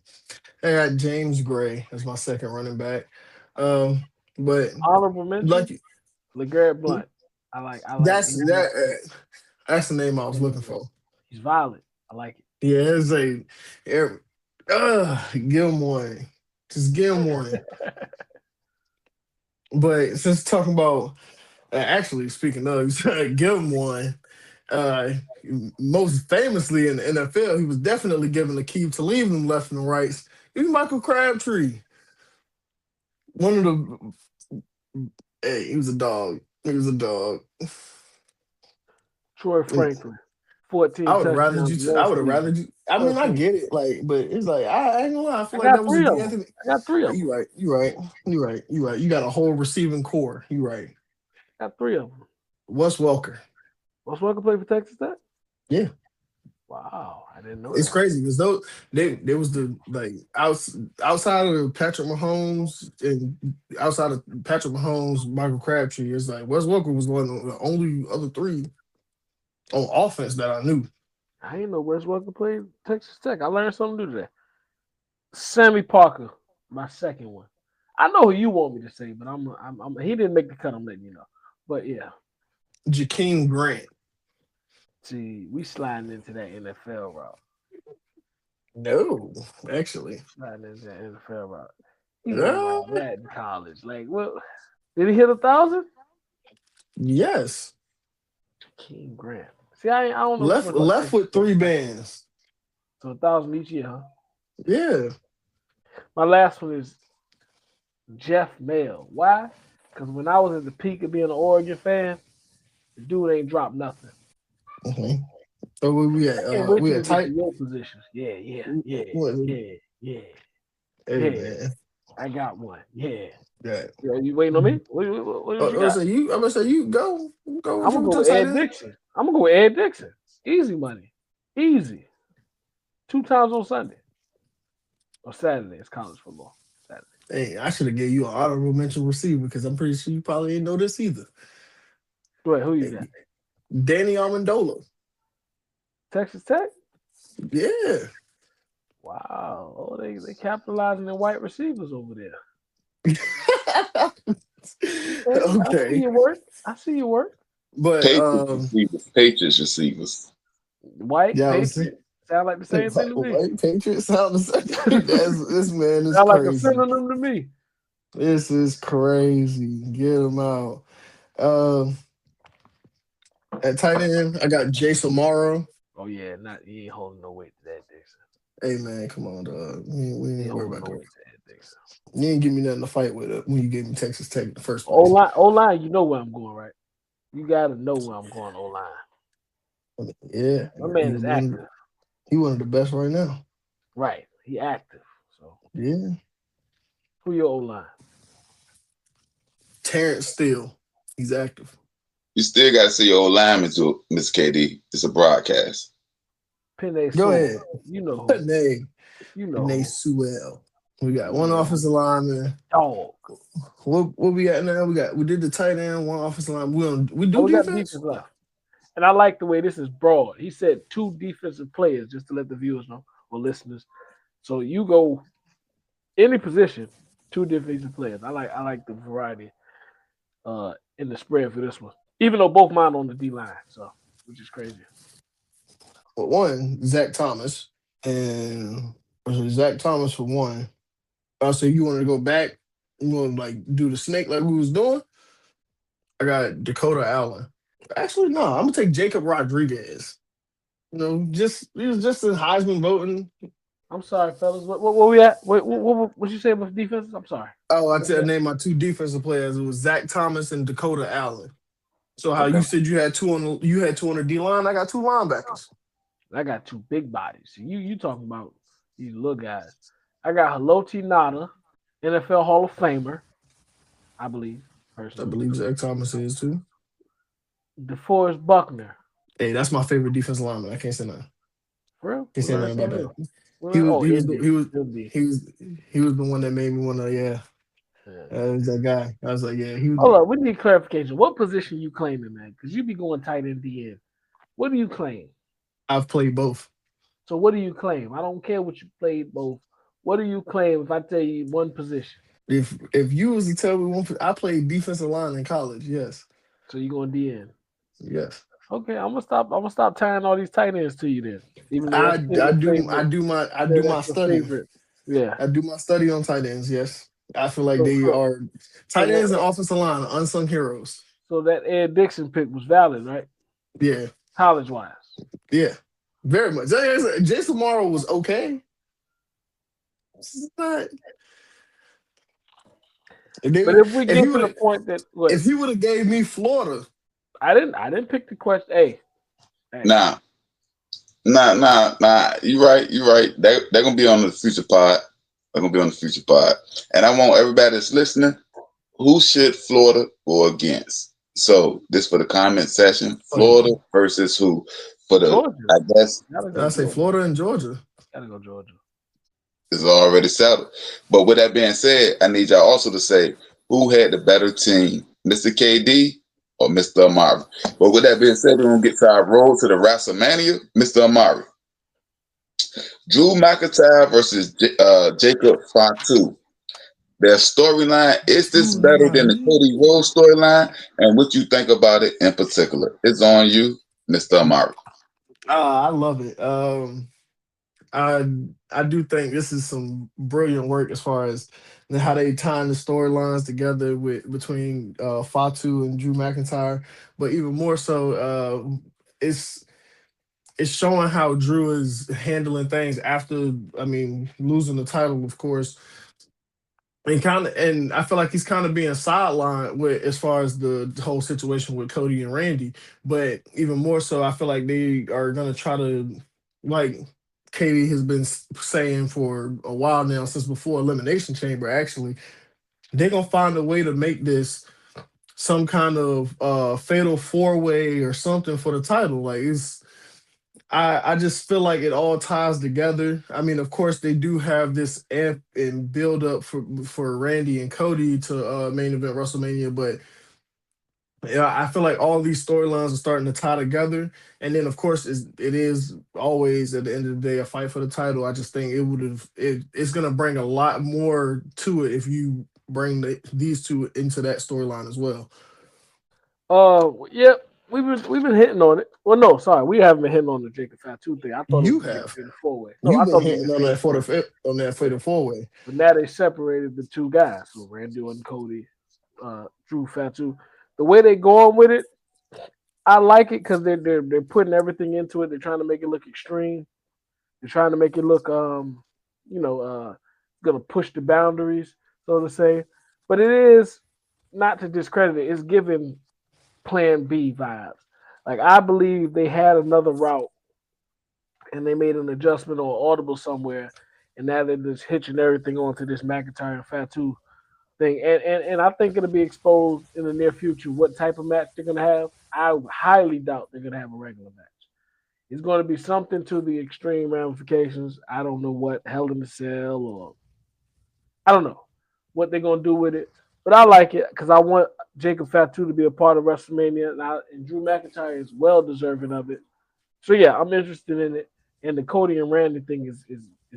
I got James Gray as my second running back. But honorable mention, LeGarrette Blount. I like that's the name I was looking for. He's violent. I like it. Yeah, it's give him one. Just give him one. But since talking about actually speaking of, give him one. Most famously in the NFL, he was definitely given the key to leave them left and right. He was Michael Crabtree. One of the he was a dog. Troy Franklin. 14. I would have rather you. I mean, I get it, but it's like I ain't gonna lie. I feel like that was Anthony. I got three of them. You're right. You got a whole receiving core. You're right. I got three of them. Wes Welker. Wes Welker played for Texas Tech? Yeah. Wow, I didn't know. It's crazy because there was the outside of Patrick Mahomes and outside of Patrick Mahomes, Michael Crabtree. It's like Wes Welker was one of the only other three on offense that I knew. I didn't know Wes Welker played Texas Tech. I learned something new today. Sammy Parker, my second one. I know who you want me to say, but I'm he didn't make the cut. I'm letting you know. But yeah, Jakeem Grant. See, we sliding into that NFL route. No, actually. Sliding into that NFL route. He was like that in college. Like, well, did he hit 1,000? Yes. Jakeem Grant. See, I don't know. Left with 3 bands. So 1,000 each year, huh? Yeah. My last one is Jeff Mail. Why? Because when I was at the peak of being an Oregon fan, the dude ain't dropped nothing. Mm-hmm. So we at tight your positions. Yeah. Hey, man. I got one. Yeah. Yeah. You waiting on me? What you got? I'm gonna say you go I'm gonna from go the with tight Ed end. Dixon. I'm gonna go with Ed Dixon. Easy money. Easy. 2 times on Sunday. Or Saturday. It's college football. Saturday. Hey, I should have gave you an honorable mention receiver because I'm pretty sure you probably didn't know this either. Wait, who you Hey, got? Danny Amendola. Texas Tech? Yeah. Wow. Oh, they capitalizing their white receivers over there. Okay. I see Okay. your work. I see your work. But Patriots receivers. Patriots receivers. White yeah, I was Patriot. Sound like the same thing to me. white Patriots sound the same. This man is Sound like a crazy. synonym to me. This is crazy. Get him out. Um, at tight end, I got Jason Morrow. Oh yeah, he ain't holding no weight to that Dixon. Hey man, come on, dog. We He ain't ain't worry holding about no that. weight to that Dixon. You didn't give me nothing to fight with when you gave me Texas Tech in the first O place. line, you know where I'm going, right? You gotta know where I'm going, O line. Yeah, My man is active. He one of the best right now. Right. He active. So Yeah. who your O line? Terrence Steele. He's active. You still got to see your old lineman to Miss KD. It's a broadcast. Penny Go ahead. You know who. Name. You know Nate who. Sewell. We got one offensive lineman. Dog. What we got now? We did the tight end, one offensive line. We do We got defense? defense left. And I like the way this is broad. He said 2 defensive players, just to let the viewers know or listeners. So you go any position, 2 defensive players. I like the variety in the spread for this one. Even though both mine on the D line, so which is crazy. Well, one, Zach Thomas. And Zach Thomas for one. So you want to go back? You want to like do the snake like we was doing? I got Dakota Allen. Actually, no, I'm gonna take Jacob Rodriguez. He was just in Heisman voting. I'm sorry, fellas. What we at? What you say about defenses? I'm sorry. Oh, I named my 2 defensive players. It was Zach Thomas and Dakota Allen. So how Okay. you said you had 2 on the D line? I got 2 linebackers. I got 2 big bodies. You talking about these little guys. I got Haloti Nada, NFL Hall of Famer, I believe, I personally. believe Zach Thomas is too. DeForest Buckner. Hey, that's my favorite defensive lineman. I can't say nothing. For real? Can't say nothing about that. Indy. He was the one that made me want to was that guy. I was like, yeah, he was. Hold up, we need clarification. What position you claiming, man? Because you be going tight end DN. What do you claim? I've played both. So what do you claim? I don't care what you played both. What do you claim if I tell you one position? If you was to tell me I played defensive line in college, yes. So you going DN? Yes. Okay, I'm gonna stop tying all these tight ends to you then. Even though I do my study. Favorite. Yeah. I do my study on tight ends, yes. I feel like they are tight ends and offensive line, unsung heroes. So that Ed Dixon pick was valid, right? Yeah. College wise. Yeah. Very much. Jason Morrow was okay. It's not. But if we get to the point that if he would have gave me Florida, I didn't pick the question. Hey. Nah. You're right. They're gonna be on the future pod. And I want everybody that's listening, who should Florida go against? So this for the comment section. Florida versus who? For the Georgia. I guess I say Florida and Georgia. Gotta go Georgia. It's already settled. But with that being said, I need y'all also to say who had the better team, Mr. KD or Mr. Amari. But with that being said, we're gonna get to our road to the WrestleMania, Mr. Amari. Drew McIntyre versus Jacob Fatu. Their storyline, is this better than the Cody Rhodes storyline? And what you think about it in particular? It's on you, Mr. Amari. I love it. I do think this is some brilliant work as far as how they tying the storylines together between Fatu and Drew McIntyre, but even more so, it's showing how Drew is handling things after, losing the title, of course, and I feel like he's kind of being sidelined with as far as the whole situation with Cody and Randy, but even more so, I feel like they are gonna try to Katie has been saying for a while now, since before Elimination Chamber, actually, they're gonna find a way to make this some kind of fatal four way or something for the title. Like it's I just feel like it all ties together. I mean, of course, they do have this amp and build up for Randy and Cody to main event WrestleMania, but yeah, I feel like all these storylines are starting to tie together. And then, of course, it is always at the end of the day a fight for the title. I just think it's gonna bring a lot more to it if you bring these two into that storyline as well. Yep. We've been hitting on it. Well, no, sorry, we haven't been hitting on the Jacob Fatu thing. I thought it You was gonna be a have fatal four way. No, you've I been thought it was hitting gonna on be a that fatal four way. on that fatal four way. But now they separated the two guys, so Randy and Cody, Drew Fatu. The way they going with it, I like it because they're putting everything into it. They're trying to make it look extreme. They're trying to make it look gonna push the boundaries, so to say. But it is not to discredit it. It's giving Plan B vibes. Like I believe they had another route and they made an adjustment or audible somewhere, and now they're just hitching everything onto this McIntyre and Fatu thing. And I think it'll be exposed in the near future what type of match they're gonna have. I highly doubt they're gonna have a regular match. It's going to be something to the extreme ramifications. I don't know what Hell in the Cell or I don't know what they're going to do with it, but I like it because I want Jacob Fatu to be a part of WrestleMania, and Drew McIntyre is well deserving of it. So yeah, I'm interested in it. And the Cody and Randy thing is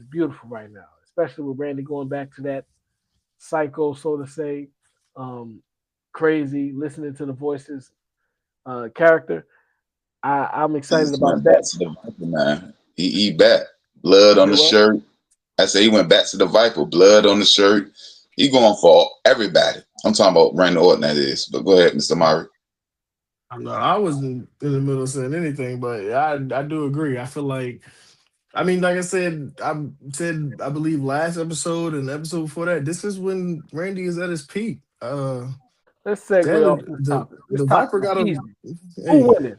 beautiful right now, especially with Randy going back to that psycho, so to say, crazy, listening to the voices character. I'm excited He's about went back that. to the Viper, man. He back. Blood on the shirt. I say he went back to the Viper. Blood on the shirt. He going for everybody. I'm talking about Randy Orton, that is. But go ahead, Mr. Murray. No, I wasn't in the middle of saying anything, but I do agree. I feel like I mean, like I believe last episode and the episode before that, this is when Randy is at his peak. Let's segue off this the topic. This the topic Viper is got a easy. hey, Who winning?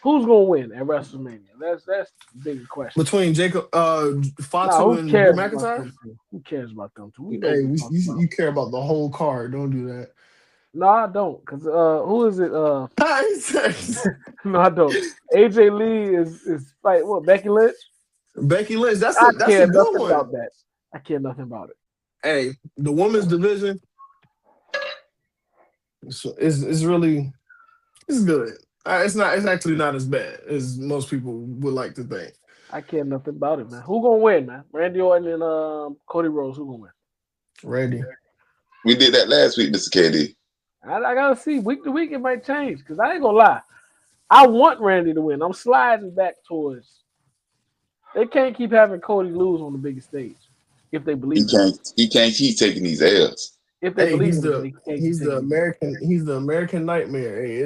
Who's gonna win at WrestleMania? That's the big question. between Jacob Fatu Who and Drew cares about McIntyre. them two? Who cares about them two? We know Hey, what we're talking about. you care about the whole card. Don't do that. No, I don't. Cause who is it? Becky No, I don't. AJ Lee is fight what? Becky Lynch. Lynch, that's I that's care a good nothing one. about that. I care nothing about it. Hey, the women's division is really it's good. It's actually not as bad as most people would like to think. I care nothing about it, man. Who gonna win, man? Randy Orton and Cody Rhodes. Who gonna win? Randy. We did that last week, Mr. KD. I gotta see week to week. It might change because I ain't gonna lie. I want Randy to win. I'm sliding back towards. They can't keep having Cody lose on the biggest stage if they believe He can't keep taking these L's. If they Hey, believe he's in it, the they can't he's the continue. American nightmare. Hey,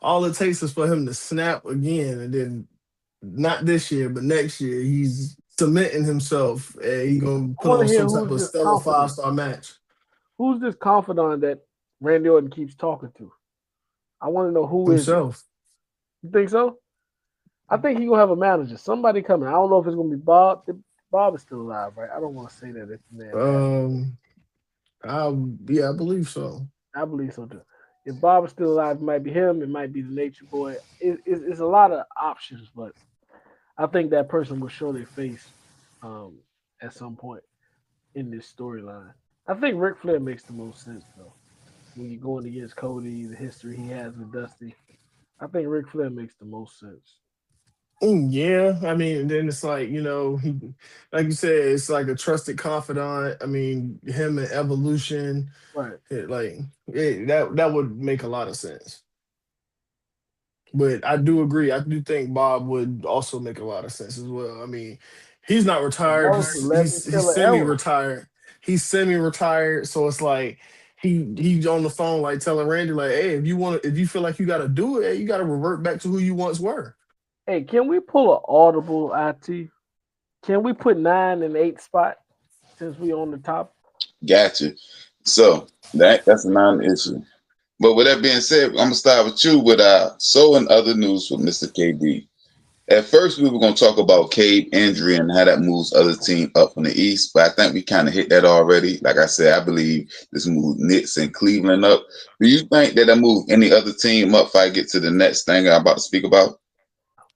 all it takes is for him to snap again, and then not this year, but next year he's cementing himself. And he's gonna I put want on to hear some type who's of this stellar confidant. 5-star match. Who's this confidant that Randy Orton keeps talking to? I want to know who is it. Himself. You think so? I think he's gonna have a manager. Somebody coming. I don't know if it's gonna be Bob. Bob is still alive, right? I don't want to say that if the man. I believe so. I believe so too. If Bob is still alive, it might be him. It might be the Nature Boy. It's a lot of options, but I think that person will show their face at some point in this storyline. I think Ric Flair makes the most sense though. When you're going against Cody, the history he has with Dusty, I think Ric Flair makes the most sense. Yeah, I mean, then it's like like you said, it's like a trusted confidant. I mean, him and Evolution, Right. that would make a lot of sense. But I do agree. I do think Bob would also make a lot of sense as well. I mean, he's not retired. That was the legend He's killer era. semi-retired. He's semi-retired, so it's like he's on the phone like telling Randy like, "Hey, if you feel like you got to do it, hey, you got to revert back to who you once were." Hey, can we pull an audible IT? Can we put 9 and 8 spot since we on the top? Gotcha. So that's a non-issue. But with that being said, I'm gonna start with you with so and other news with Mr. KD. At first, we were going to talk about Cade injury and how that moves other team up from the East, but I think we kind of hit that already. Like I said, I believe this moved Knicks and Cleveland up. Do you think that move any other team up if I get to the next thing I'm about to speak about?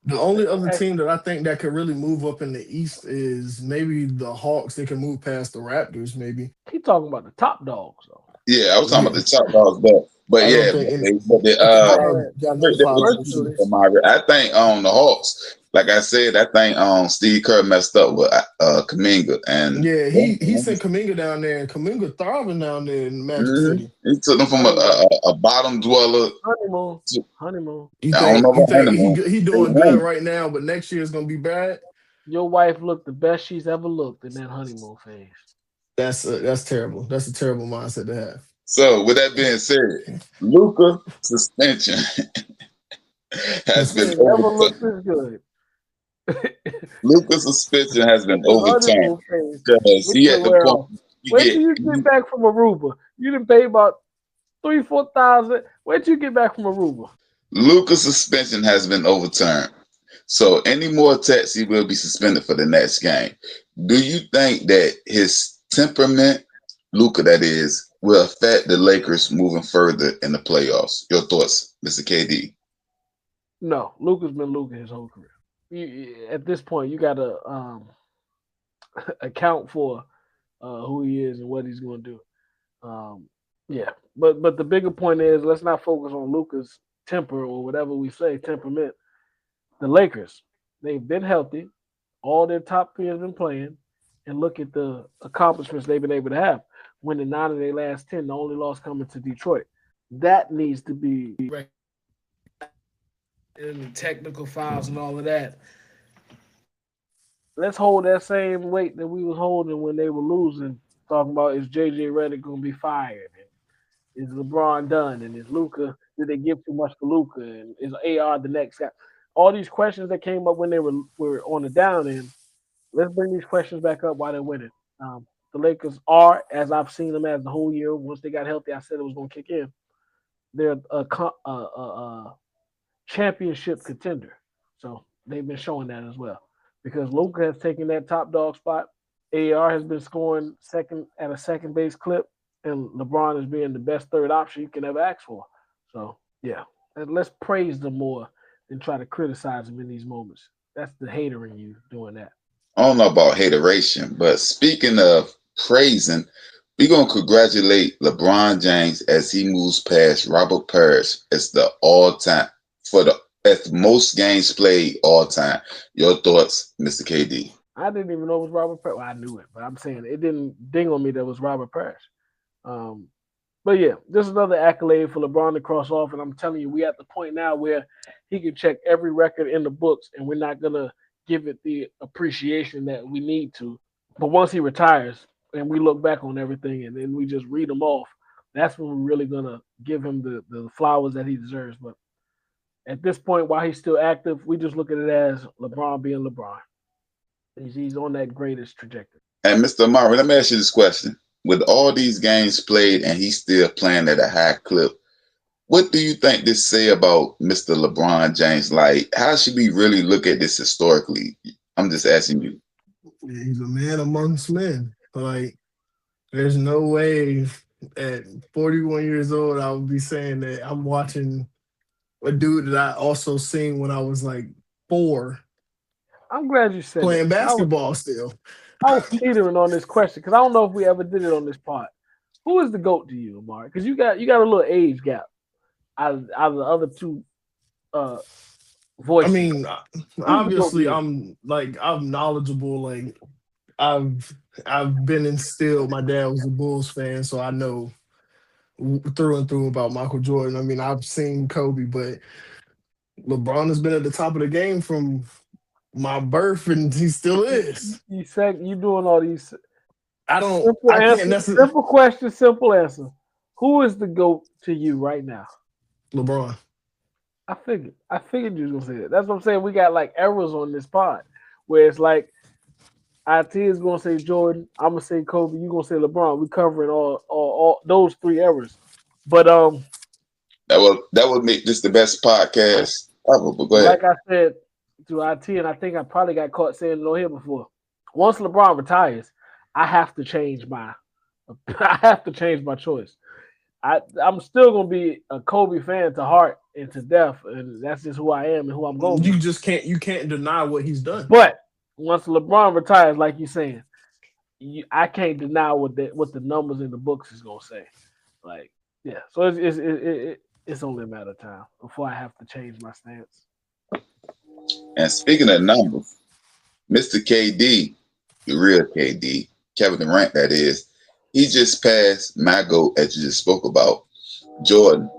The only other team that I think that could really move up in the East is maybe the Hawks. They can move past the Raptors, maybe. He talking about the top dogs, though. Yeah, I was talking about Yeah. the top dogs, but I yeah, don't think any. but they, I think five got enough they five was Personally, for I think on the Hawks, like I said, I think Steve Kerr messed up with Kuminga, and Yeah, he sent Kuminga down there, and Kuminga thriving down there in Magic Mhm. City. He took them from a bottom dweller. honeymoon. You I don't know think about him. he doing good right now, but next year is gonna be bad? Your wife looked the best she's ever looked in that honeymoon phase. That's terrible. That's a terrible mindset to have. So, with that being said, Luka suspension has He been ain't never overturned. looked this good. Luka's suspension has been overturned Honeymoon phase. because Get he your at the wear point off. he Wait till get you get back from Aruba. You didn't pay about 3,000-4,000. Wait till you get back from Aruba. Luka's suspension has been overturned. So any more attacks, he will be suspended for the next game. Do you think that his temperament, Luka that is, will affect the Lakers moving further in the playoffs? Your thoughts, Mr. KD? No, Luka's been Luka his whole career. At this point, you got to account for who he is and what he's going to do. Yeah, but the bigger point is let's not focus on Luka's temper or whatever we say temperament. The Lakers, they've been healthy. All their top players been playing, and look at the accomplishments they've been able to have. Winning 9 of their last 10, the only loss coming to Detroit. That needs to be in the technical files and all of that. Let's hold that same weight that we was holding when they were losing. Talking about is JJ Redick going to be fired? And is LeBron done? And is Luka? Did they give too much for Luka? And is AR the next guy? All these questions that came up when they were on the down end. Let's bring these questions back up while they're winning. The Lakers are, as I've seen them as the whole year. Once they got healthy, I said it was going to kick in. They're a championship contender, so they've been showing that as well. Because Luka has taken that top dog spot. AR has been scoring second at a second base clip, and LeBron is being the best third option you can ever ask for. So yeah, and let's praise them more than try to criticize them in these moments. That's the hater in you doing that. I don't know about hateration, but speaking of praising, we're going to congratulate LeBron James as he moves past Robert Parrish as the all-time for the as most games played all time. Your thoughts, Mr. KD? I didn't even know it was Robert Parrish. Well, I knew it, but I'm saying it didn't ding on me that it was Robert Parrish. But yeah, this is another accolade for LeBron to cross off, and I'm telling you, we at the point now where he can check every record in the books, and we're not gonna give it the appreciation that we need to. But once he retires and we look back on everything and then we just read them off, that's when we're really gonna give him the flowers that he deserves. But at this point, while he's still active, we just look at it as LeBron being LeBron. He's on that greatest trajectory. And Mr. Amari, let me ask you this question. With all these games played and he's still playing at a high clip, what do you think this say about Mr. LeBron James? Like, how should we really look at this historically? I'm just asking you. He's a man amongst men. Like, there's no way at 41 years old I would be saying that I'm watching a dude that I also seen when I was like 4 I'm glad you said playing that. basketball still. I was teetering on this question because I don't know if we ever did it on this pod. Who is the GOAT to you, Amari? Because you got a little age gap out of the other two voices. I mean, obviously I'm knowledgeable. Like I've been instilled. My dad was a Bulls fan, so I know through and through about Michael Jordan. I mean, I've seen Kobe, but LeBron has been at the top of the game from my birth, and he still is. You said you doing all these. Simple question, simple answer. Who is the GOAT to you right now? LeBron. I figured you was gonna say that. That's what I'm saying. We got like errors on this pod where it's like IT is gonna say Jordan, I'm gonna say Kobe, you gonna say LeBron. We covering all those 3 errors. But that would make this the best podcast ever. But go ahead. Like I said, through IT, and I think I probably got caught saying it on here before. Once LeBron retires, I have to change my I have to change my choice. I'm still gonna be a Kobe fan to heart and to death, and that's just who I am and who I'm going to You be. just can't deny what he's done. But once LeBron retires, like you're saying, I can't deny what the numbers in the books is gonna say. Like, yeah, so it's only a matter of time before I have to change my stance. And speaking of numbers, Mr. KD, the real KD, Kevin Durant, that is, he just passed my GOAT, as you just spoke about, Jordan,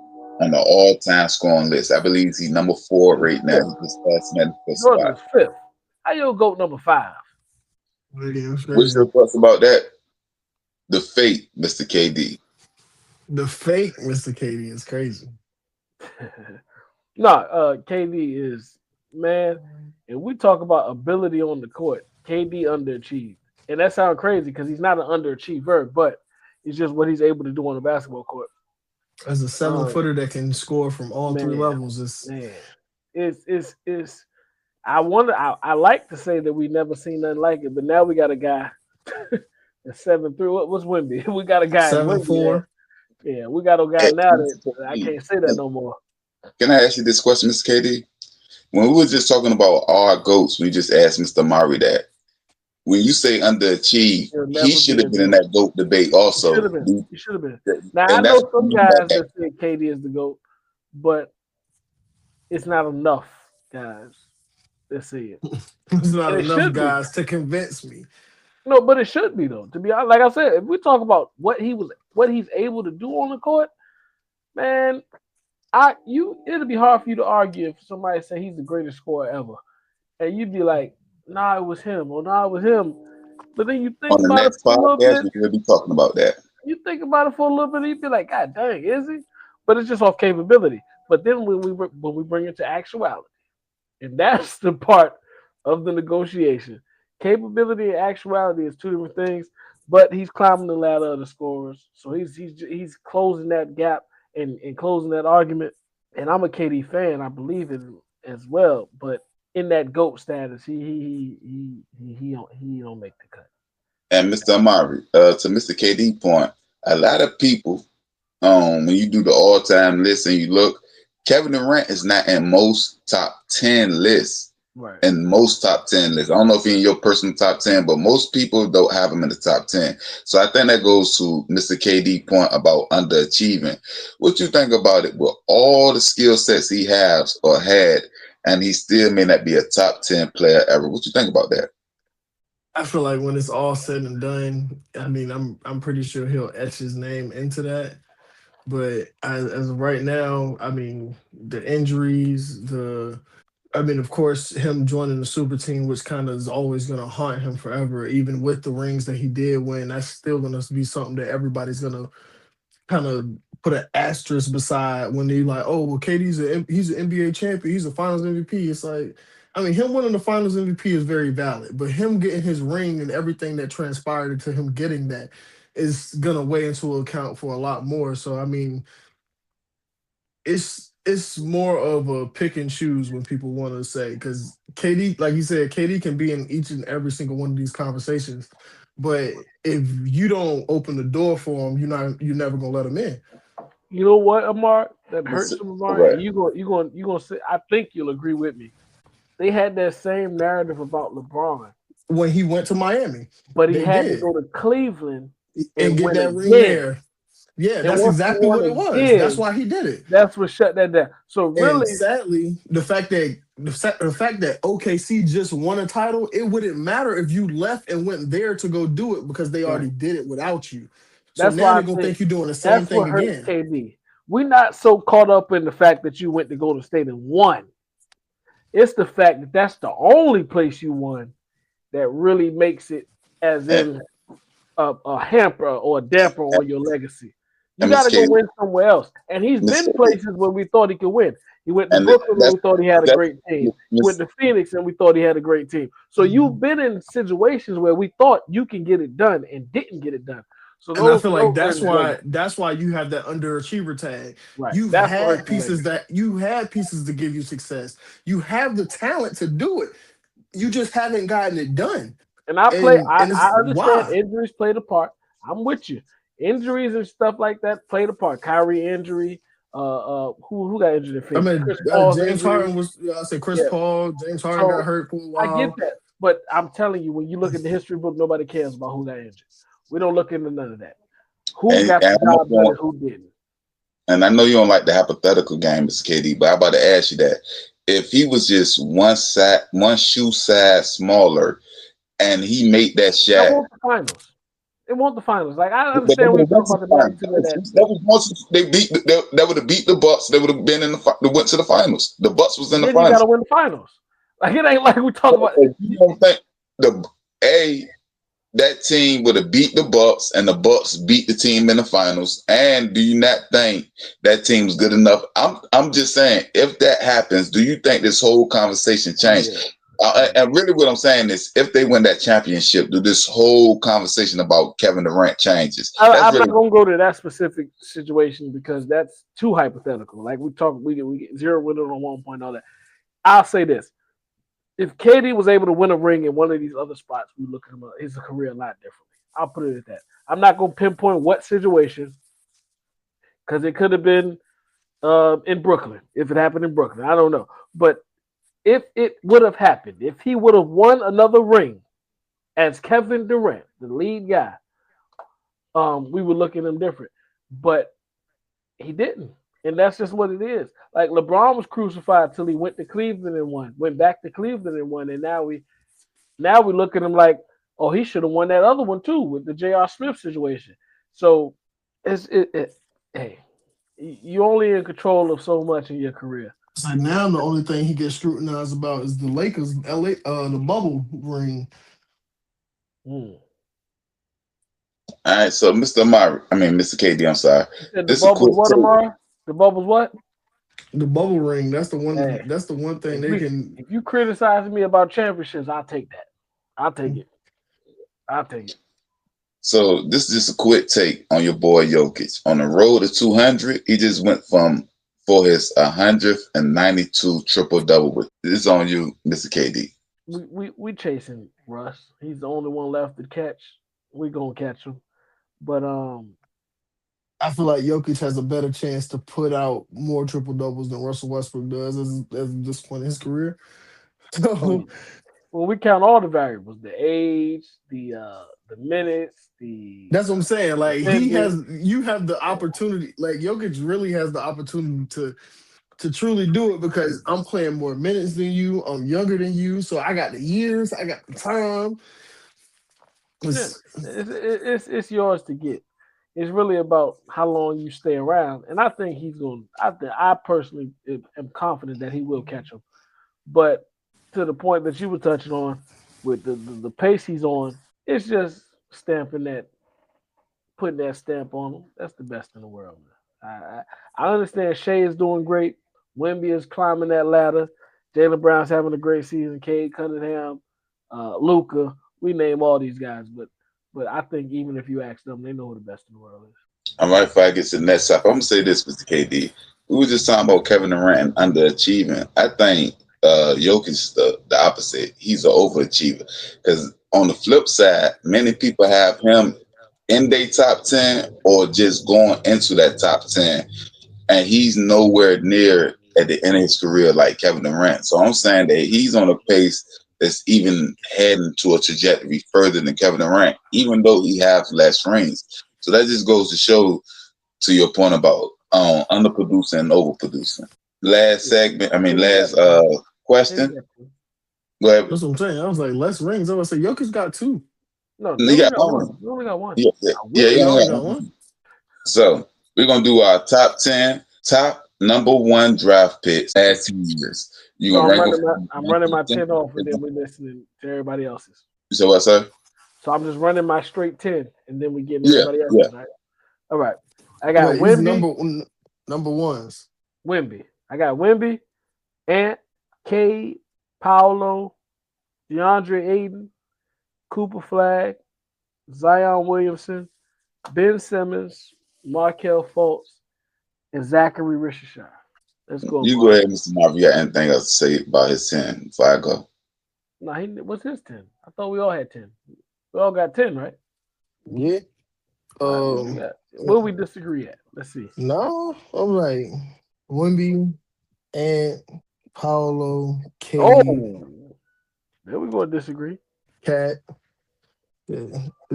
on the all-time scoring list. I believe he's number 4 right now. He just passed him at the Jordan spot. was 5th. How you GOAT number 5? What's your thoughts about that? The fate, Mr. KD. The fate, Mr. KD, is crazy. No, KD is, man, and we talk about ability on the court. KD underachieved. And that sounds crazy because he's not an underachiever, but it's just what he's able to do on the basketball court. As a 7-footer that can score from all 3 levels, it's I wonder. I like to say that we never seen nothing like it, but now we got a guy that's 7'3". What's Wemby? We got a guy 7'4". Yeah, we got a guy now that I can't say that no more. Can I ask you this question, Mr. KD? When we were just talking about our GOATs, we just asked Mr. Murray that. When you say underachieved, he should have been in that GOAT debate also. He should have been. Now, I know some guys that say KD is the GOAT, but it's not enough guys that say it. It's not enough guys to convince me. No, but it should be, though. To be honest, like I said, if we talk about what he's able to do on the court, man, it'll be hard for you to argue if somebody say he's the greatest scorer ever, and you'd be like, nah, it was him, or nah, it was him. But then you think on the about next it for a little podcast, bit. we'll be talking about that. You think about it for a little bit, you'd be like, God dang, is he? But it's just off capability. But then when we bring it to actuality, and that's the part of the negotiation. Capability and actuality is 2 different things, but he's climbing the ladder of the scorers. So he's closing that gap and closing that argument. And I'm a KD fan. I believe it as well. But in that GOAT status, he don't make the cut. And Mr. Amari, to Mr. KD point, a lot of people, when you do the all-time list and you look, Kevin Durant is not in most top 10 lists. Right. In most top 10 lists. I don't know if he's in your personal top 10, but most people don't have him in the top 10. So I think that goes to Mr. KD point about underachieving. What you think about it with all the skill sets he has or had, and he still may not be a top 10 player ever? What you think about that? I feel like when it's all said and done, I mean, I'm pretty sure he'll etch his name into that. But as of right now, I mean, the injuries, of course, him joining the super team, which kind of is always going to haunt him forever, even with the rings that he did win, that's still going to be something that everybody's going to kind of put an asterisk beside when they're like, oh, well, KD's he's an NBA champion, he's a Finals MVP. It's like, I mean, him winning the Finals MVP is very valid, but him getting his ring and everything that transpired into him getting that is going to weigh into account for a lot more. So, I mean, it's more of a pick and choose when people want to say, because KD, like you said, KD can be in each and every single one of these conversations, but if you don't open the door for him, you're never gonna let him in. You know what, Amar? That hurts him, Amar. Right. You gonna say? I think you'll agree with me. They had that same narrative about LeBron when he went to Miami, but he had to go to Cleveland and get that ring there. Yeah, that's exactly what it was. That's why he did it. That's what shut that down. So really, and sadly, the fact that OKC just won a title, it wouldn't matter if you left and went there to go do it because they already did it without you. So that's now they're gonna think you're doing the same thing again. KD. We're not so caught up in the fact that you went to Golden State and won. It's the fact that that's the only place you won that really makes it as in a hamper or a damper on your legacy. You got to go win somewhere else. And he's been places where we thought he could win. He went to Brooklyn and we thought he had a great team. He went to Phoenix and we thought he had a great team. So you've been in situations where we thought you can get it done and didn't get it done. So And I those feel like are in the that's why you have that underachiever tag. right. You've That's what had hurts me. pieces to give you success. You have the talent to do it. You just haven't gotten it done. And I play. And I it's understand why. injuries played a part. I'm with you. Injuries and stuff like that played a part. Kyrie injury. Who got injured in I Phoenix? mean, Chris Paul's James injury. Harden was. I said Chris Yeah. Paul. James Harden got So hurt for a I get while. that, but I'm telling you, when you look at the history book, nobody cares about who got injured. We don't look into none of that. Who got the job done and who didn't? And I know you don't like the hypothetical game, Mr. KD, but I'm about to ask you that. If he was just one shoe size smaller, and he made that I shot, want the finals. It want the finals. Like I but they understand would we have went talk to about the the finals. magnitude of that. That was once they beat. That would have beat the Bucks. They would have been in they went to the finals. The Bucks was in the Then you got finals. to win the finals. Like it ain't like we talk about. You don't think that team would have beat the Bucks, and the Bucks beat the team in the finals? And do you not think that team's good enough? I'm just saying, if that happens, do you think this whole conversation changed? Yeah. And really, what I'm saying is, if they win that championship, do this whole conversation about Kevin Durant changes? I'm not gonna go to that specific situation because that's too hypothetical. Like we get zero winning on 1 point, all that. I'll say this: if KD was able to win a ring in one of these other spots, we look at his career a lot differently. I'll put it at that. I'm not gonna pinpoint what situation because it could have been in Brooklyn if it happened in Brooklyn. I don't know, but if it would have happened, if he would have won another ring as Kevin Durant, the lead guy, we would look at him different. But he didn't. And that's just what it is. Like LeBron was crucified till he went to Cleveland and won, went back to Cleveland and won. And now we look at him like, oh, he should have won that other one too with the J.R. Smith situation. So hey, you're only in control of so much in your career. So now the only thing he gets scrutinized about is the Lakers, the bubble ring. All right, so Mr. KD, I'm sorry. The bubble what, Amara? The bubble's what? The bubble ring. That's the one. Hey, that's the one thing they can. If you criticize me about championships, I'll take that. I'll take it. So this is just a quick take on your boy Jokic. On the road to 200, he just went for his 192 triple-double. This is on you, Mr. KD. We chasing Russ. He's the only one left to catch. We gonna catch him. But I feel like Jokic has a better chance to put out more triple-doubles than Russell Westbrook does at this point in his career. So, well, we count all the variables: the age, the minutes, the. That's what I'm saying. Like you have the opportunity. Like Jokic really has the opportunity to truly do it because I'm playing more minutes than you. I'm younger than you, so I got the years. I got the time. It's yours to get. It's really about how long you stay around, and I think he's going. I personally am confident that he will catch him, but to the point that you were touching on, with the pace he's on, it's just putting that stamp on him. That's the best in the world. I understand Shea is doing great. Wemby is climbing that ladder. Jaylen Brown's having a great season. Cade Cunningham, Luka. We name all these guys, but I think even if you ask them, they know who the best in the world is. All right, if I get to the next topic, I'm gonna say this, Mr. KD. We were just talking about Kevin Durant underachieving. I think Jokic is the opposite. He's an overachiever. Because on the flip side, many people have him in their top 10 or just going into that top 10. And he's nowhere near at the end of his career like Kevin Durant. So I'm saying that he's on a pace that's even heading to a trajectory further than Kevin Durant, even though he has less rings. So that just goes to show, to your point about underproducing and overproducing. Last question. Go ahead. That's what I'm saying. I was like, less rings. I was say Jokic got 2. No, he got one. You only got one. Yeah, he only got one. So we're gonna do our top 10, top number 1 draft picks last 2 years. I'm running my 10 off, and then we're listening to everybody else's. You said what, sir? So I'm just running my straight 10, and then we get everybody else's. Right? All right. I got Wemby. Number ones. Wemby. I got Wemby, Ant, Cade, Paolo, DeAndre Ayton, Cooper Flag, Zion Williamson, Ben Simmons, Markel Fultz, and Zachary Richardson. Let's go. You go ahead, Mr. Marv. You got anything else to say about his 10 before I go? No, what's his 10? I thought we all had 10. We all got 10, right? Yeah. Where we disagree at? Let's see. No, I'm like Wemby, and Paolo, K, There we go. Disagree. Cat,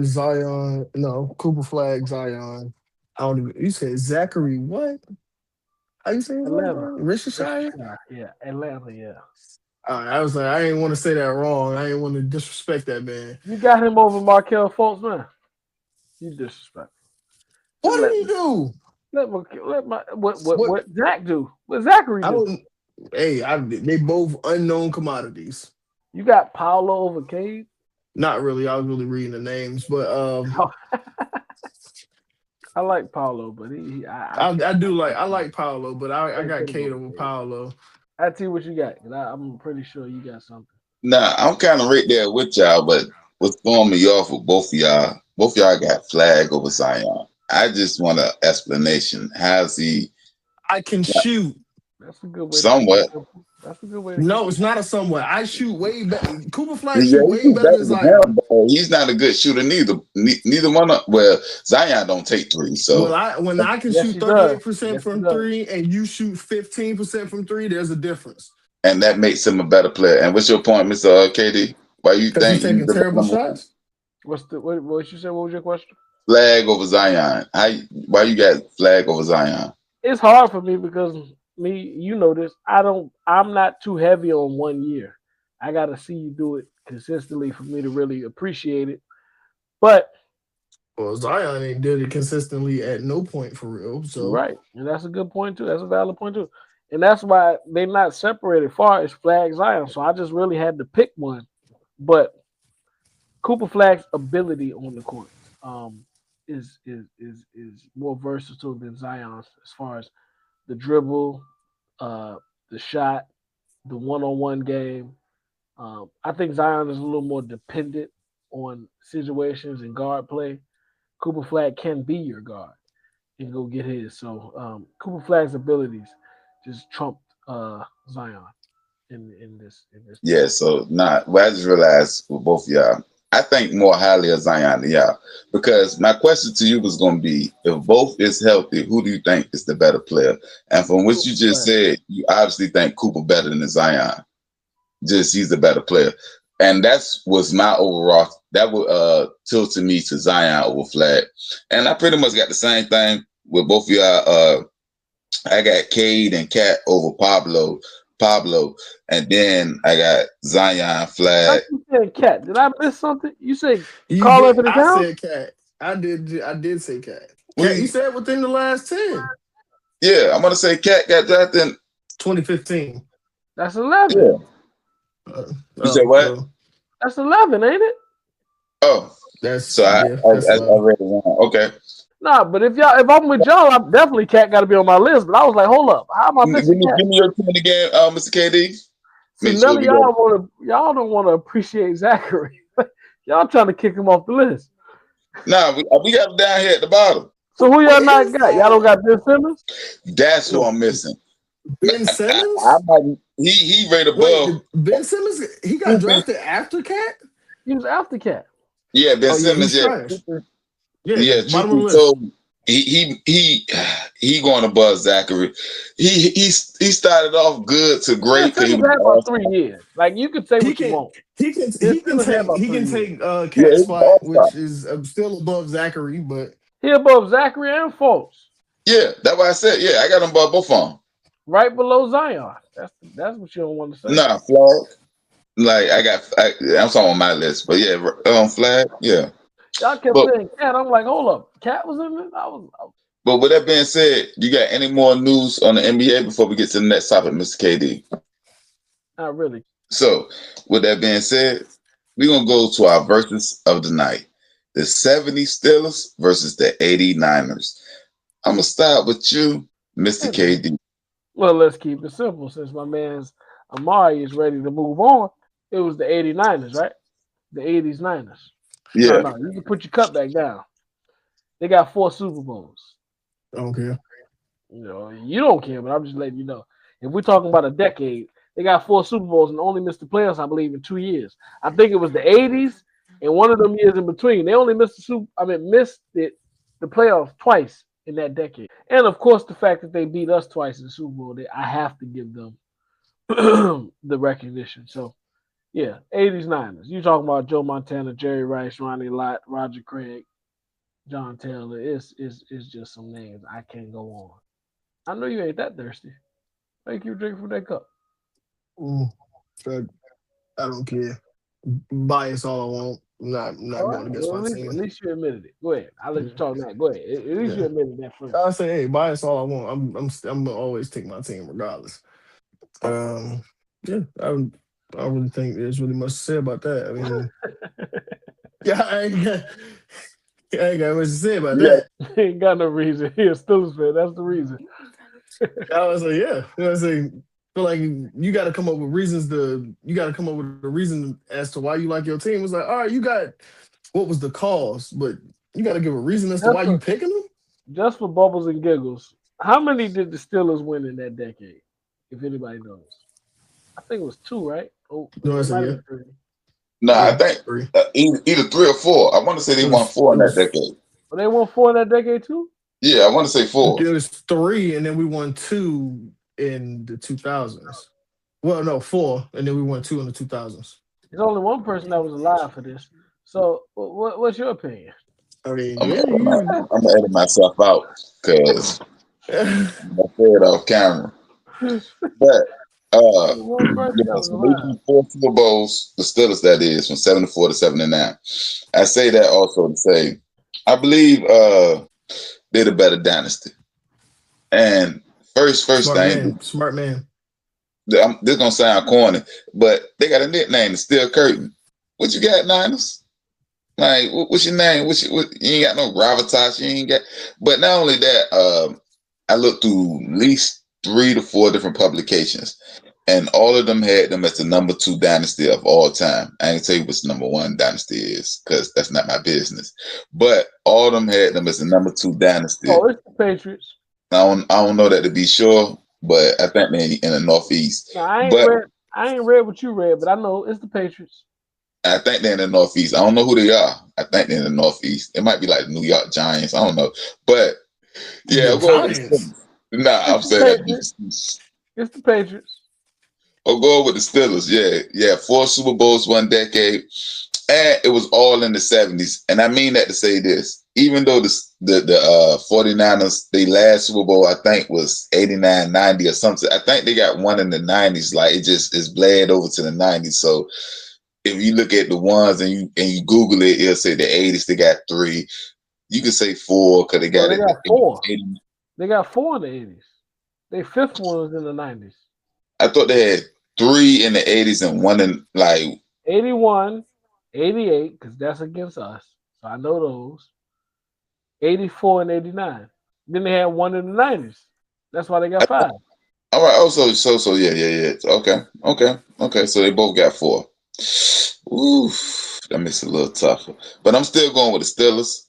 Zion. No, Cooper Flag, Zion. I don't even. You said Zachary. What? How you say his name? Atlanta. Richardson? Yeah, Atlanta. Yeah. I was like, I didn't want to say that wrong. I didn't want to disrespect that man. You got him over Markel Fultz, man. You disrespect. What did he do? What Zach do? What Zachary do? They both unknown commodities. You got Paolo over Cade? Not really. I was really reading the names, but I like Paolo, but I like Paolo, but I got Cade over Paolo. I tell you what you got. I'm pretty sure you got something. Nah, I'm kind of right there with y'all, but what's throwing me off with both of y'all? Both of y'all got Flag over Zion. I just want an explanation. How's he? I can shoot. That's a good way. Somewhat. That's a good way. No, it's not a somewhat. I shoot way better. Cooper Flag shoot way better than Zion. He's not a good shooter neither. Neither one. Well, Zion don't take three. So when I can shoot 38% from three and you shoot 15% from three, there's a difference. And that makes him a better player. And what's your point, Mr. KD? Why you think he's taking terrible shots? What you said? What was your question? Flag over Zion. Why you got Flag over Zion? It's hard for me because you know this. I'm not too heavy on 1 year. I gotta see you do it consistently for me to really appreciate it. But Zion ain't did it consistently at no point for real. So right, and that's a good point too. That's a valid point too, and that's why they're not separated far as Flag Zion. So I just really had to pick one. But Cooper Flag's ability on the court is more versatile than Zion's as far as the dribble, the shot, the one-on-one game. I think Zion is a little more dependent on situations and guard play. Cooper Flag can be your guard and go get his. So Cooper Flag's abilities just trumped Zion in this. Yeah. So I just realized with both of y'all, I think more highly of Zion than y'all, because my question to you was going to be, if both is healthy, who do you think is the better player? And from what you just said, you obviously think Cooper better than Zion. Just he's the better player. And was my overall, that would tilt to me to Zion over Flag. And I pretty much got the same thing with both of y'all. I got Cade and Cat over Pablo, and then I got Zion, Flag. You said Cat. Did I miss something? You said Carl Anthony Towns? I said Cat. I did say Cat. You said within the last 10. Yeah, I'm gonna say Cat got drafted in 2015. That's 11. Yeah. You said what? That's 11, ain't it? Oh, that's so I read it wrong. Okay. Nah, but if I'm with y'all, I'm definitely Cat got to be on my list. But I was like, hold up, how am I missing Cat? Give me your 10 again, Mr. KD. See, none of y'all don't want to appreciate Zachary. Y'all trying to kick him off the list. Nah, we got him down here at the bottom. So who y'all not got? Y'all don't got Ben Simmons? That's who I'm missing. Ben Simmons? He rated above. Ben Simmons, he got drafted after Cat? He was after Cat. Yeah, Ben Simmons. Yeah. So he going above Zachary. He started off good to great. He had about 3 years. Like you could say what you want. He can take Cat's spot, which is still above Zachary, but he above Zachary and Fultz. Yeah, that's why I said I got him above both of them. Right below Zion. That's what you don't want to say. Nah, Flag. Like I'm talking on my list, but yeah, Flag. Yeah. Y'all kept saying Cat. I'm like, hold up, Cat was in it. But with that being said, you got any more news on the NBA before we get to the next topic, Mr. KD? Not really. So, with that being said, we're gonna go to our verses of the night: the 70 Steelers versus the 89ers. I'm gonna start with you, Mr. KD. Well, let's keep it simple. Since my man's Amari is ready to move on, it was the 89ers, right? The 80s Niners. Yeah. No, you can put your cup back down. They got 4 Super Bowls. I don't care. You know, you don't care, but I'm just letting you know. If we're talking about a decade, they got 4 Super Bowls and only missed the playoffs, I believe, in 2 years. I think it was the '80s and one of them years in between. They only missed the playoffs twice in that decade. And of course, the fact that they beat us twice in the Super Bowl, I have to give them the recognition. So, yeah, '80s Niners. You talking about Joe Montana, Jerry Rice, Ronnie Lott, Roger Craig, John Taylor. It's just some names. I can't go on. I know you ain't that thirsty. Thank you for drinking from that cup. So I don't care. Bias all I want. I'm not All going right. against Well, my at team. least you admitted it. Go ahead. I'll let you talk now. Go ahead. At least you admitted that first. I say, hey, bias all I want. I'm gonna always take my team regardless. Yeah, I don't really think there's really much to say about that. I mean, yeah, I ain't got much to say about that. Ain't got no reason. He a Steelers fan. That's the reason. I was like, yeah. You know what I'm saying? Feel like you got to come up with reasons you got to come up with a reason as to why you like your team. It's like, all right, you got what was the cause, but you got to give a reason as to why you picking them. Just for bubbles and giggles, how many did the Steelers win in that decade? If anybody knows, I think it was 2, right? Oh, No, I said, yeah. 3. No, I think 3. either 3 or 4. I want to say they won 4 in that decade. But they won 4 in that decade too? Yeah, I want to say 4. It was 3, and then we won 2 in the 2000s. Well, no, 4, and then we won 2 in the 2000s. There's only one person that was alive for this. So, what's your opinion? I mean, I'm gonna edit myself out because I'm afraid off camera. But they beat 4 Super Bowls, the Steelers that is, from 74 to 79. I say that also to say I believe they're the better dynasty. And first smart man. This gonna sound corny, but they got a nickname, the Steel Curtain. What you got, Niners? Like, what's your name? You ain't got no gravitas. You ain't got. But not only that, I looked through at least 3 to 4 different publications, and all of them had them as the number 2 dynasty of all time. I ain't tell you what the number 1 dynasty is because that's not my business. But all of them had them as the number 2 dynasty. Oh, it's the Patriots. I don't know that to be sure, but I think they're in the Northeast. No, I ain't read what you read, but I know it's the Patriots. I think they're in the Northeast. I don't know who they are. I think they're in the Northeast. It might be like the New York Giants. I don't know. But yeah, I'm saying it's the Patriots. I'll go with the Steelers. Yeah. 4 Super Bowls, 1 decade. And it was all in the 70s. And I mean that to say this. Even though the 49ers, their last Super Bowl, I think, was 89, 90 or something. I think they got one in the 90s. Like, it just is bled over to the 90s. So if you look at the ones and you Google it, it'll say the 80s, they got 3. You could say 4 because they got 4. They got 4 in the 80s. Their 5th one was in the 90s. I thought they had 3 in the 80s and 1 in, like, 81, 88, because that's against us. So I know those. 84 and 89. Then they had 1 in the 90s. That's why they got 5. All right. Oh, so yeah. Okay. So they both got 4. Ooh, that makes it a little tougher. But I'm still going with the Steelers.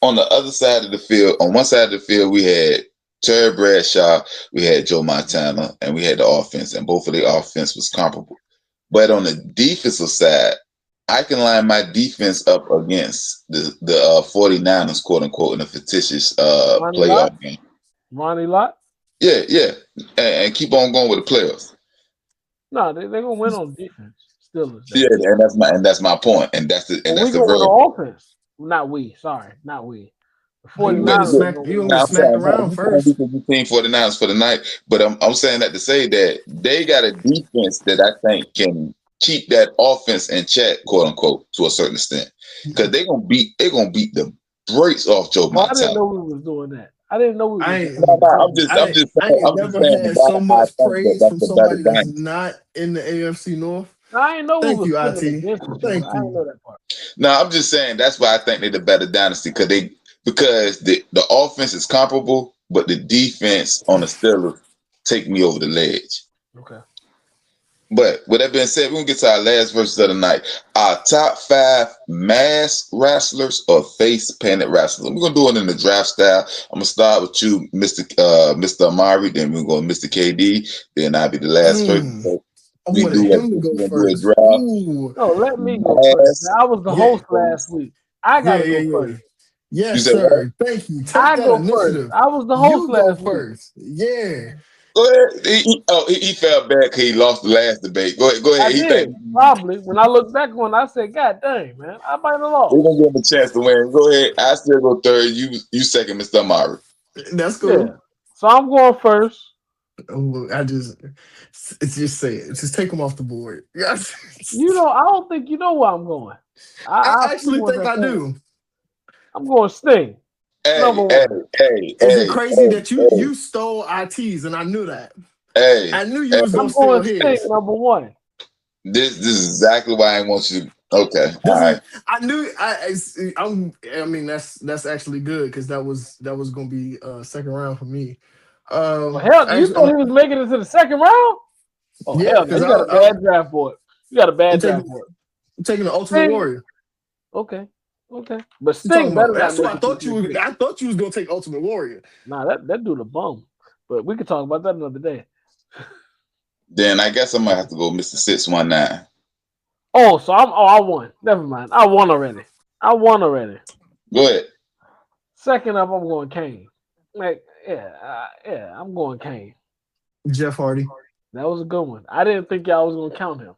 On the other side of the field, on one side of the field, we had Terry Bradshaw, we had Joe Montana, and we had the offense, and both of the offense was comparable. But on the defensive side, I can line my defense up against the 49ers, quote unquote, in a fictitious playoff game. Ronnie Lott? Yeah. And keep on going with the playoffs. No, they're gonna win on defense. Steelers. Yeah, and that's my point. And that's the offense. Not we. The 49ers. You gonna get smacked around first. Team 49ers for the night. But I'm saying that to say that they got a defense that I think can keep that offense in check, quote unquote, to a certain extent. Because they're gonna beat the brakes off Joe Montana. I didn't know we was doing that. I didn't know we was I ain't never had so much praise from somebody that's not in the AFC North. I ain't know. Thank you, IT. Thank you. I didn't know that part. No, I'm just saying that's why I think they're the better dynasty because the offense is comparable, but the defense on the Steelers take me over the ledge. Okay. But with that being said, we're gonna get to our last verses of the night. Our top 5 masked wrestlers or face painted wrestlers. We're gonna do it in the draft style. I'm gonna start with you, Mr. Amari, then we're going to Mr. KD, then I'll be the last person. So I we wanted do him to go do a first. draft. Ooh. No, let me go first. I was the host last week. I gotta go first. Yes, sir. Thank you. Take I that go initiative. first. I was the host You go last week. first. Yeah. Go ahead. He felt bad because he lost the last debate. Go ahead. I did. Probably. When I look back on, I said, "God dang, man, I might have lost." We're gonna give him a chance to win. Go ahead. I still go third. You second, Mr. Amari. That's cool. Yeah. So I'm going first. It's just say it. Just take him off the board. Yes. You know, I don't think you know where I'm going. I actually think I do. I'm going Sting. Number one. Is it crazy that you stole IT's and I knew that? I knew you was gonna steal his. Sting, number one. This is exactly why I want you to. Okay, all right. I knew. I mean, that's actually good because that was gonna be second round for me. Hell, you thought he was making it to the second round? Oh yeah, hell, you got a bad draft board. You got a bad draft board. I'm taking the Ultimate Warrior. Okay, but Sting better. That's what I thought you was. I thought you was gonna take Ultimate Warrior. Nah, that dude a bum. But we could talk about that another day. Then I guess I might have to go Mr. 619. Oh, so I won. Never mind. I won already. Go ahead. Second up, I'm going Kane. I'm going Kane. Jeff Hardy. That was a good one. I didn't think y'all was gonna count him.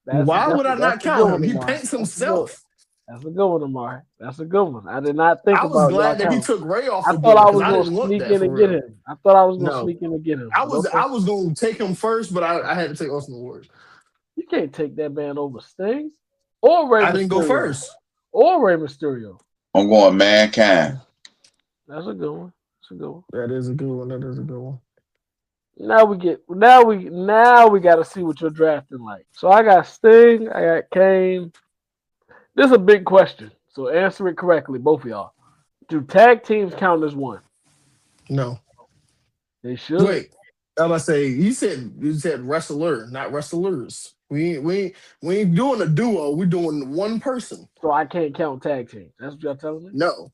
Why would I not count him? He paints himself. That's a good one, Amari. That's a good one. I did not think about it. I was glad that he took Ray off the board. I thought I was going to sneak in and get him. I was going to take him first, but I had to take Ultimate Warrior. You can't take that man over Sting or Rey Mysterio. I didn't go first. Or Rey Mysterio. I'm going Mankind. That's a good one. That is a good one. Now we got to see what you're drafting like. So I got Sting. I got Kane. This is a big question. So answer it correctly, both of y'all. Do tag teams count as one? No. They should. Wait. I'm about to say you said wrestler, not wrestlers. We ain't doing a duo. We're doing one person. So I can't count tag teams. That's what y'all telling me? No.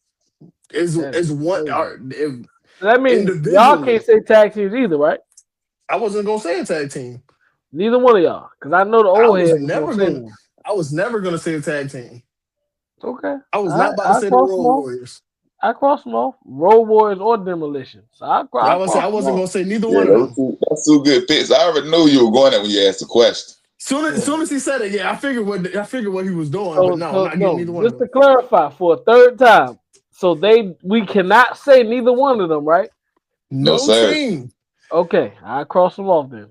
It's one. That means y'all can't say tag teams either, right? I wasn't gonna say a tag team. Neither one of y'all, because I know the old head. I was never gonna say a tag team. Okay. I was not about to say the Road Warriors. I crossed them off. Road Warriors or Demolition. So I wasn't gonna say neither one of them. That's two good picks. I already knew you were going there when you asked the question. Soon as he said it, I figured what he was doing. But I'm not getting neither one. Just to clarify for a third time, so we cannot say neither one of them, right? No sir. Team. Okay, I cross them off then.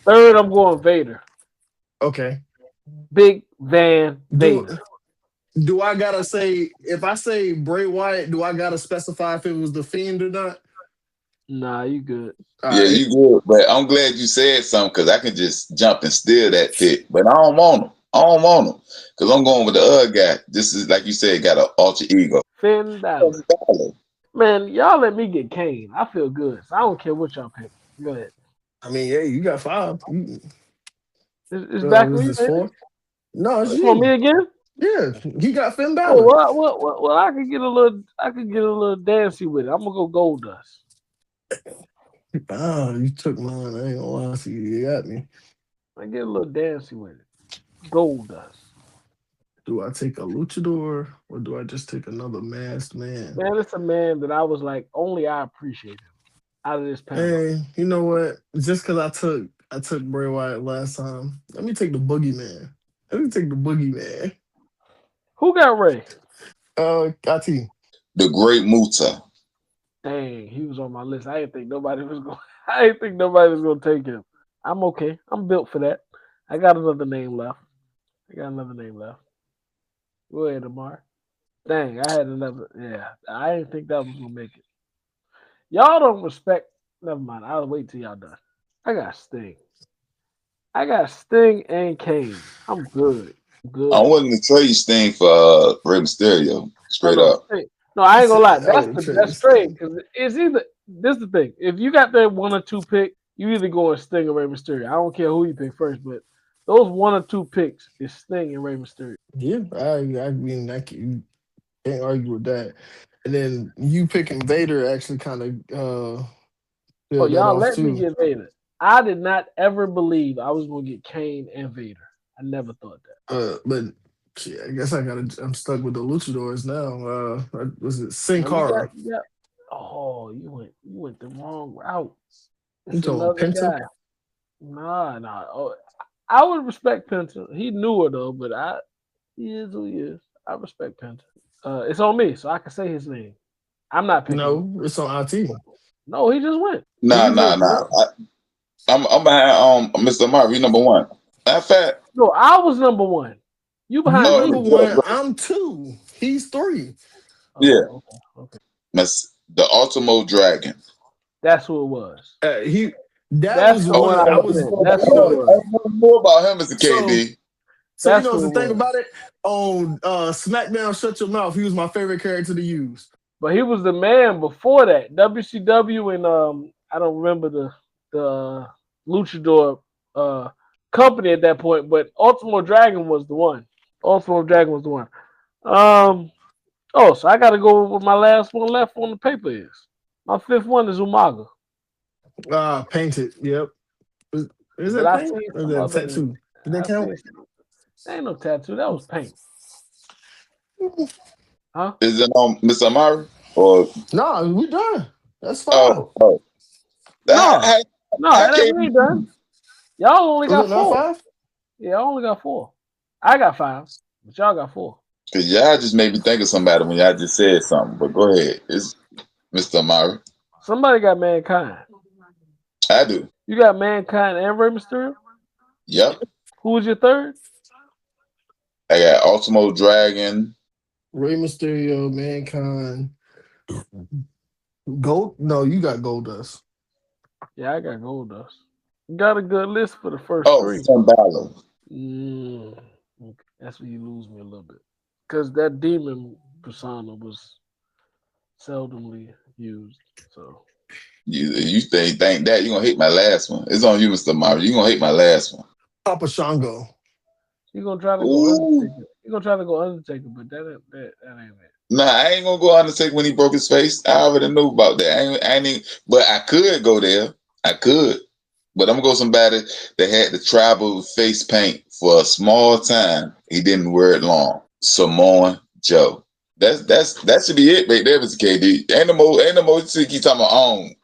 Third, I'm going Vader. Okay. Big Van Vader. Do I gotta say, if I say Bray Wyatt, do I gotta specify if it was the Fiend or not? Nah, you good. You good. But I'm glad you said something because I can just jump and steal that pick. But I don't want him. Because I'm going with the other guy. This is, like you said, got an alter ego. Finn Balor. Man, y'all let me get Kane. I feel good. So I don't care what y'all pick. Go ahead. I mean, hey, you got 5. It's back with you, 4? No, it's for me again. Yeah, he got Finn Balor. Well, I could get a little dancey with it. I'm gonna go Goldust. Oh, you took mine. I ain't gonna lie to you. You got me. I get a little dancey with it. Goldust. Do I take a luchador or do I just take another masked man? Man, it's a man that I was like, only I appreciate him out of this panel. Hey, you know what? Just because I took Bray Wyatt last time, let me take the boogeyman. Who got Ray? IT. The Great Muta. Dang, he was on my list. I didn't think nobody was gonna take him. I'm okay. I'm built for that. I got another name left. Go ahead, Amar. Dang, I had another. Yeah, I didn't think that was gonna make it. Y'all don't respect. Never mind. I'll wait till y'all done. I got Sting and Kane. I'm good. I wanted to trade Sting for Rey Mysterio. Straight up. No, I ain't gonna lie. That's straight. Because it's either this is the thing. If you got that 1 or 2 pick, You either go and Sting or Rey Mysterio. I don't care who you pick first, but those 1 or 2 picks is Sting and Rey Mysterio. Yeah, I mean, you can't argue with that. And then you picking Vader actually kind of Oh, filled that y'all off let me too. get Vader. I did not ever believe I was gonna get Kane and Vader. I never thought that. But shit, I guess I'm stuck with the Luchadors now. Was it Sin Now Cara? you got. Oh, you went the wrong route. You It's talking another Penta? guy. Nah. Oh, I would respect Penta. He knew her though, but he is who he is. I respect Penta. It's on me, so I can say his name. I'm not picking him. No, it's on IT. No, he just went. Nah. He went- I'm behind Mr. Marvin, number 1. Matter of fact, No, I was number 1. You You behind me? number one. I'm 2. He's 3. yeah, Oh, okay. the Ultimo Dragon. That's who it was. That That's was the the one one I I was was. in. That's You who it know, was. I know more about him, Mr. so KD. so you That's know who the it thing was. about it on SmackDown. Shut your mouth. He was my favorite character to use. But he was the man before that. WCW and I don't remember the Luchador company at that point, but Ultimo Dragon was the one. Ultimo Dragon was the one. So I gotta go with my last one left on the paper is. My 5th one is Umaga. Painted. Yep. Is But that I paint seen or is some that other tattoo? Did that I count? seen some, that ain't no tattoo, that was paint. Huh? Is it on Mr. Amari? Or No, we done. That's fine. oh. No, I, I we can't ain't done. Y'all only Was got it not 4. 5? Yeah, I only got 4. I got 5, but y'all got 4. because y'all just made me think of somebody when y'all just said something. But go ahead. It's Mr. Amari. Somebody got Mankind. I do. You got Mankind and Rey Mysterio? Yep. Who was your 3rd? I got Ultimo Dragon. Rey Mysterio, Mankind, Gold. No, you got Goldust. Yeah, I got Goldust. Got a good list for the first Oh, 3. Finn Balor. Okay. That's where you lose me a little bit. Because that demon persona was seldomly used. So You think that you're gonna hate my last one. It's on you, Mr. Amari. You're gonna hate my last one. Papa Shango. you're gonna try to go Ooh. Undertaker. You're gonna try to go Undertaker, but that ain't it. Nah, I ain't gonna go Undertaker when he broke his face. I already knew about that. I ain't, but I could go there. I could. But I'm gonna go somebody that had the tribal face paint for a small time. He didn't wear it long. Samoan Joe. That should be it right there, Mr. KD. Ain't no more keep talking about own.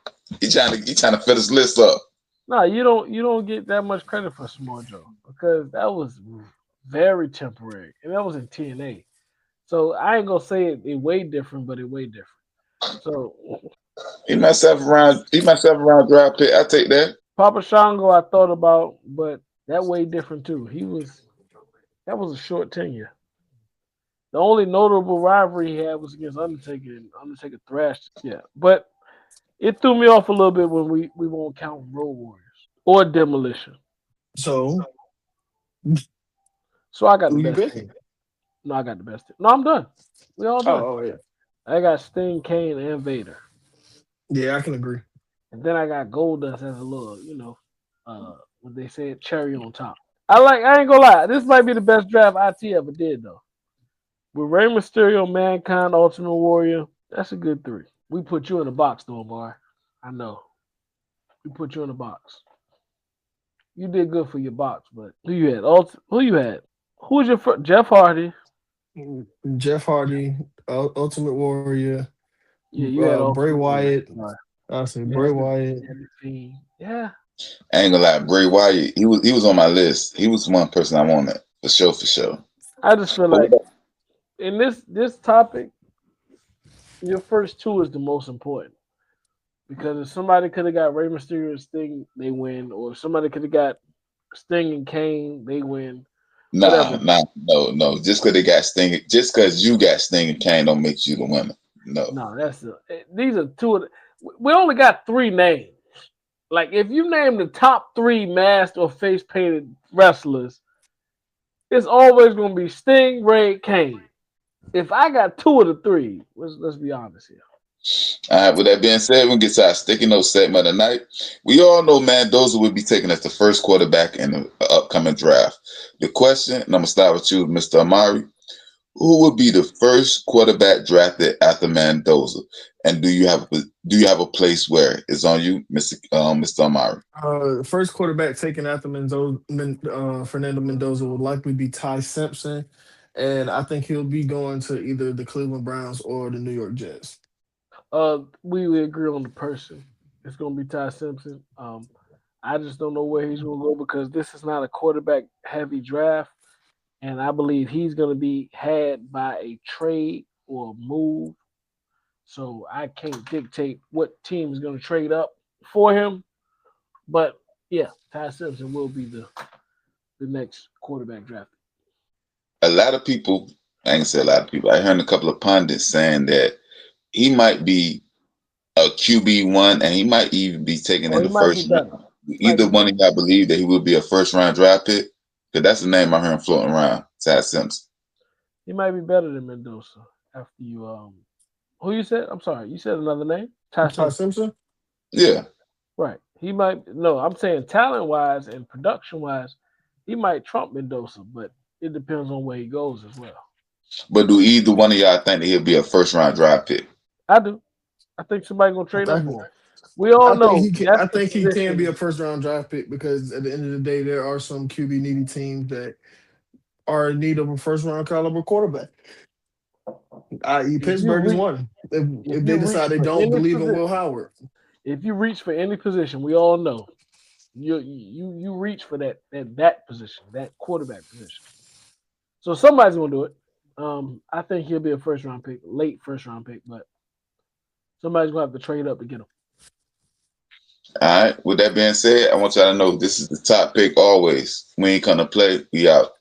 He trying to fill his list up. No, you don't get that much credit for Samoa Joe because that was very temporary, and that was in TNA. So I ain't gonna say it way different, but it way different. So He myself around draft pick. I take that. Papa Shango, I thought about, but that way different too. That was a short tenure. The only notable rivalry he had was against Undertaker, and Undertaker thrashed. Yeah, but it threw me off a little bit when we won't count Road Warriors or Demolition. So So I got the who you best picking? team. No, I got the best team. No, I'm done. We all done. Oh yeah. I got Sting, Kane, and Vader. Yeah, I can agree. And then I got Goldust as a little, what they said, cherry on top. I ain't gonna lie, this might be the best draft IT ever did though. With Rey Mysterio, Mankind, Ultimate Warrior, that's a good 3. We put you in a box though, Amar. I know. We put you in a box. You did good for your box, but who you had? Who you had? Who was your first? Jeff Hardy. Jeff Hardy, Ultimate Warrior, Yeah, you had Bray Ultimate Warrior. Wyatt. Right. I say You Bray had Wyatt. the Fiend. Yeah. I ain't gonna lie, Bray Wyatt. He was on my list. He was one person I wanted for sure. I just feel like in this topic, your first 2 is the most important. Because if somebody could have got Rey Mysterio and Sting, they win. Or if somebody could have got Sting and Kane, they win. No. Just because you got Sting and Kane don't make you the winner. No. No, these are 2 of the. We only got 3 names. Like if you name the top 3 masked or face painted wrestlers, it's always going to be Sting, Ray, Kane. If I got 2 of the 3, let's be honest here. All right, with that being said, we'll get to our sticky note segment of the night. We all know Mendoza will be taken as the first quarterback in the upcoming draft. The question, and I'm going to start with you, Mr. Amari. Who will be the first quarterback drafted after Mendoza? And do you have a place where it's on you, Mr. Amari? First quarterback taken after Fernando Mendoza will likely be Ty Simpson, and I think he'll be going to either the Cleveland Browns or the New York Jets. We agree on the person. It's gonna be Ty Simpson. I just don't know where he's gonna go because this is not a quarterback heavy draft, and I believe he's gonna be had by a trade or a move. So I can't dictate what team is gonna trade up for him. But yeah, Ty Simpson will be the next quarterback drafted. A lot of people, I ain't gonna say a lot of people, I heard a couple of pundits saying that he might be a QB1 and he might even be taken in He the might be first better. round. Either one of y'all believe that he will be a first round draft pick? Because that's the name I heard floating around, Ty Simpson. He might be better than Mendoza after you who you said? I'm sorry, you said another name? Ty Simpson? Yeah. Right. He might no, I'm saying talent wise and production wise, he might trump Mendoza, but it depends on where he goes as well. But do either one of y'all think that he'll be a first round draft pick? I do. I think somebody gonna trade up for him. We all know I think he can be a first round draft pick because at the end of the day, there are some QB needy teams that are in need of a first round caliber quarterback. I.e., Pittsburgh is one. If they decide they don't believe in Will Howard. If you reach for any position, we all know you reach for that position, that quarterback position. So somebody's gonna do it. I think he'll be a first round pick, late first round pick, but somebody's gonna have to trade up to get him. All right. With that being said, I want y'all to know this is the top pick always. We ain't gonna play. We out.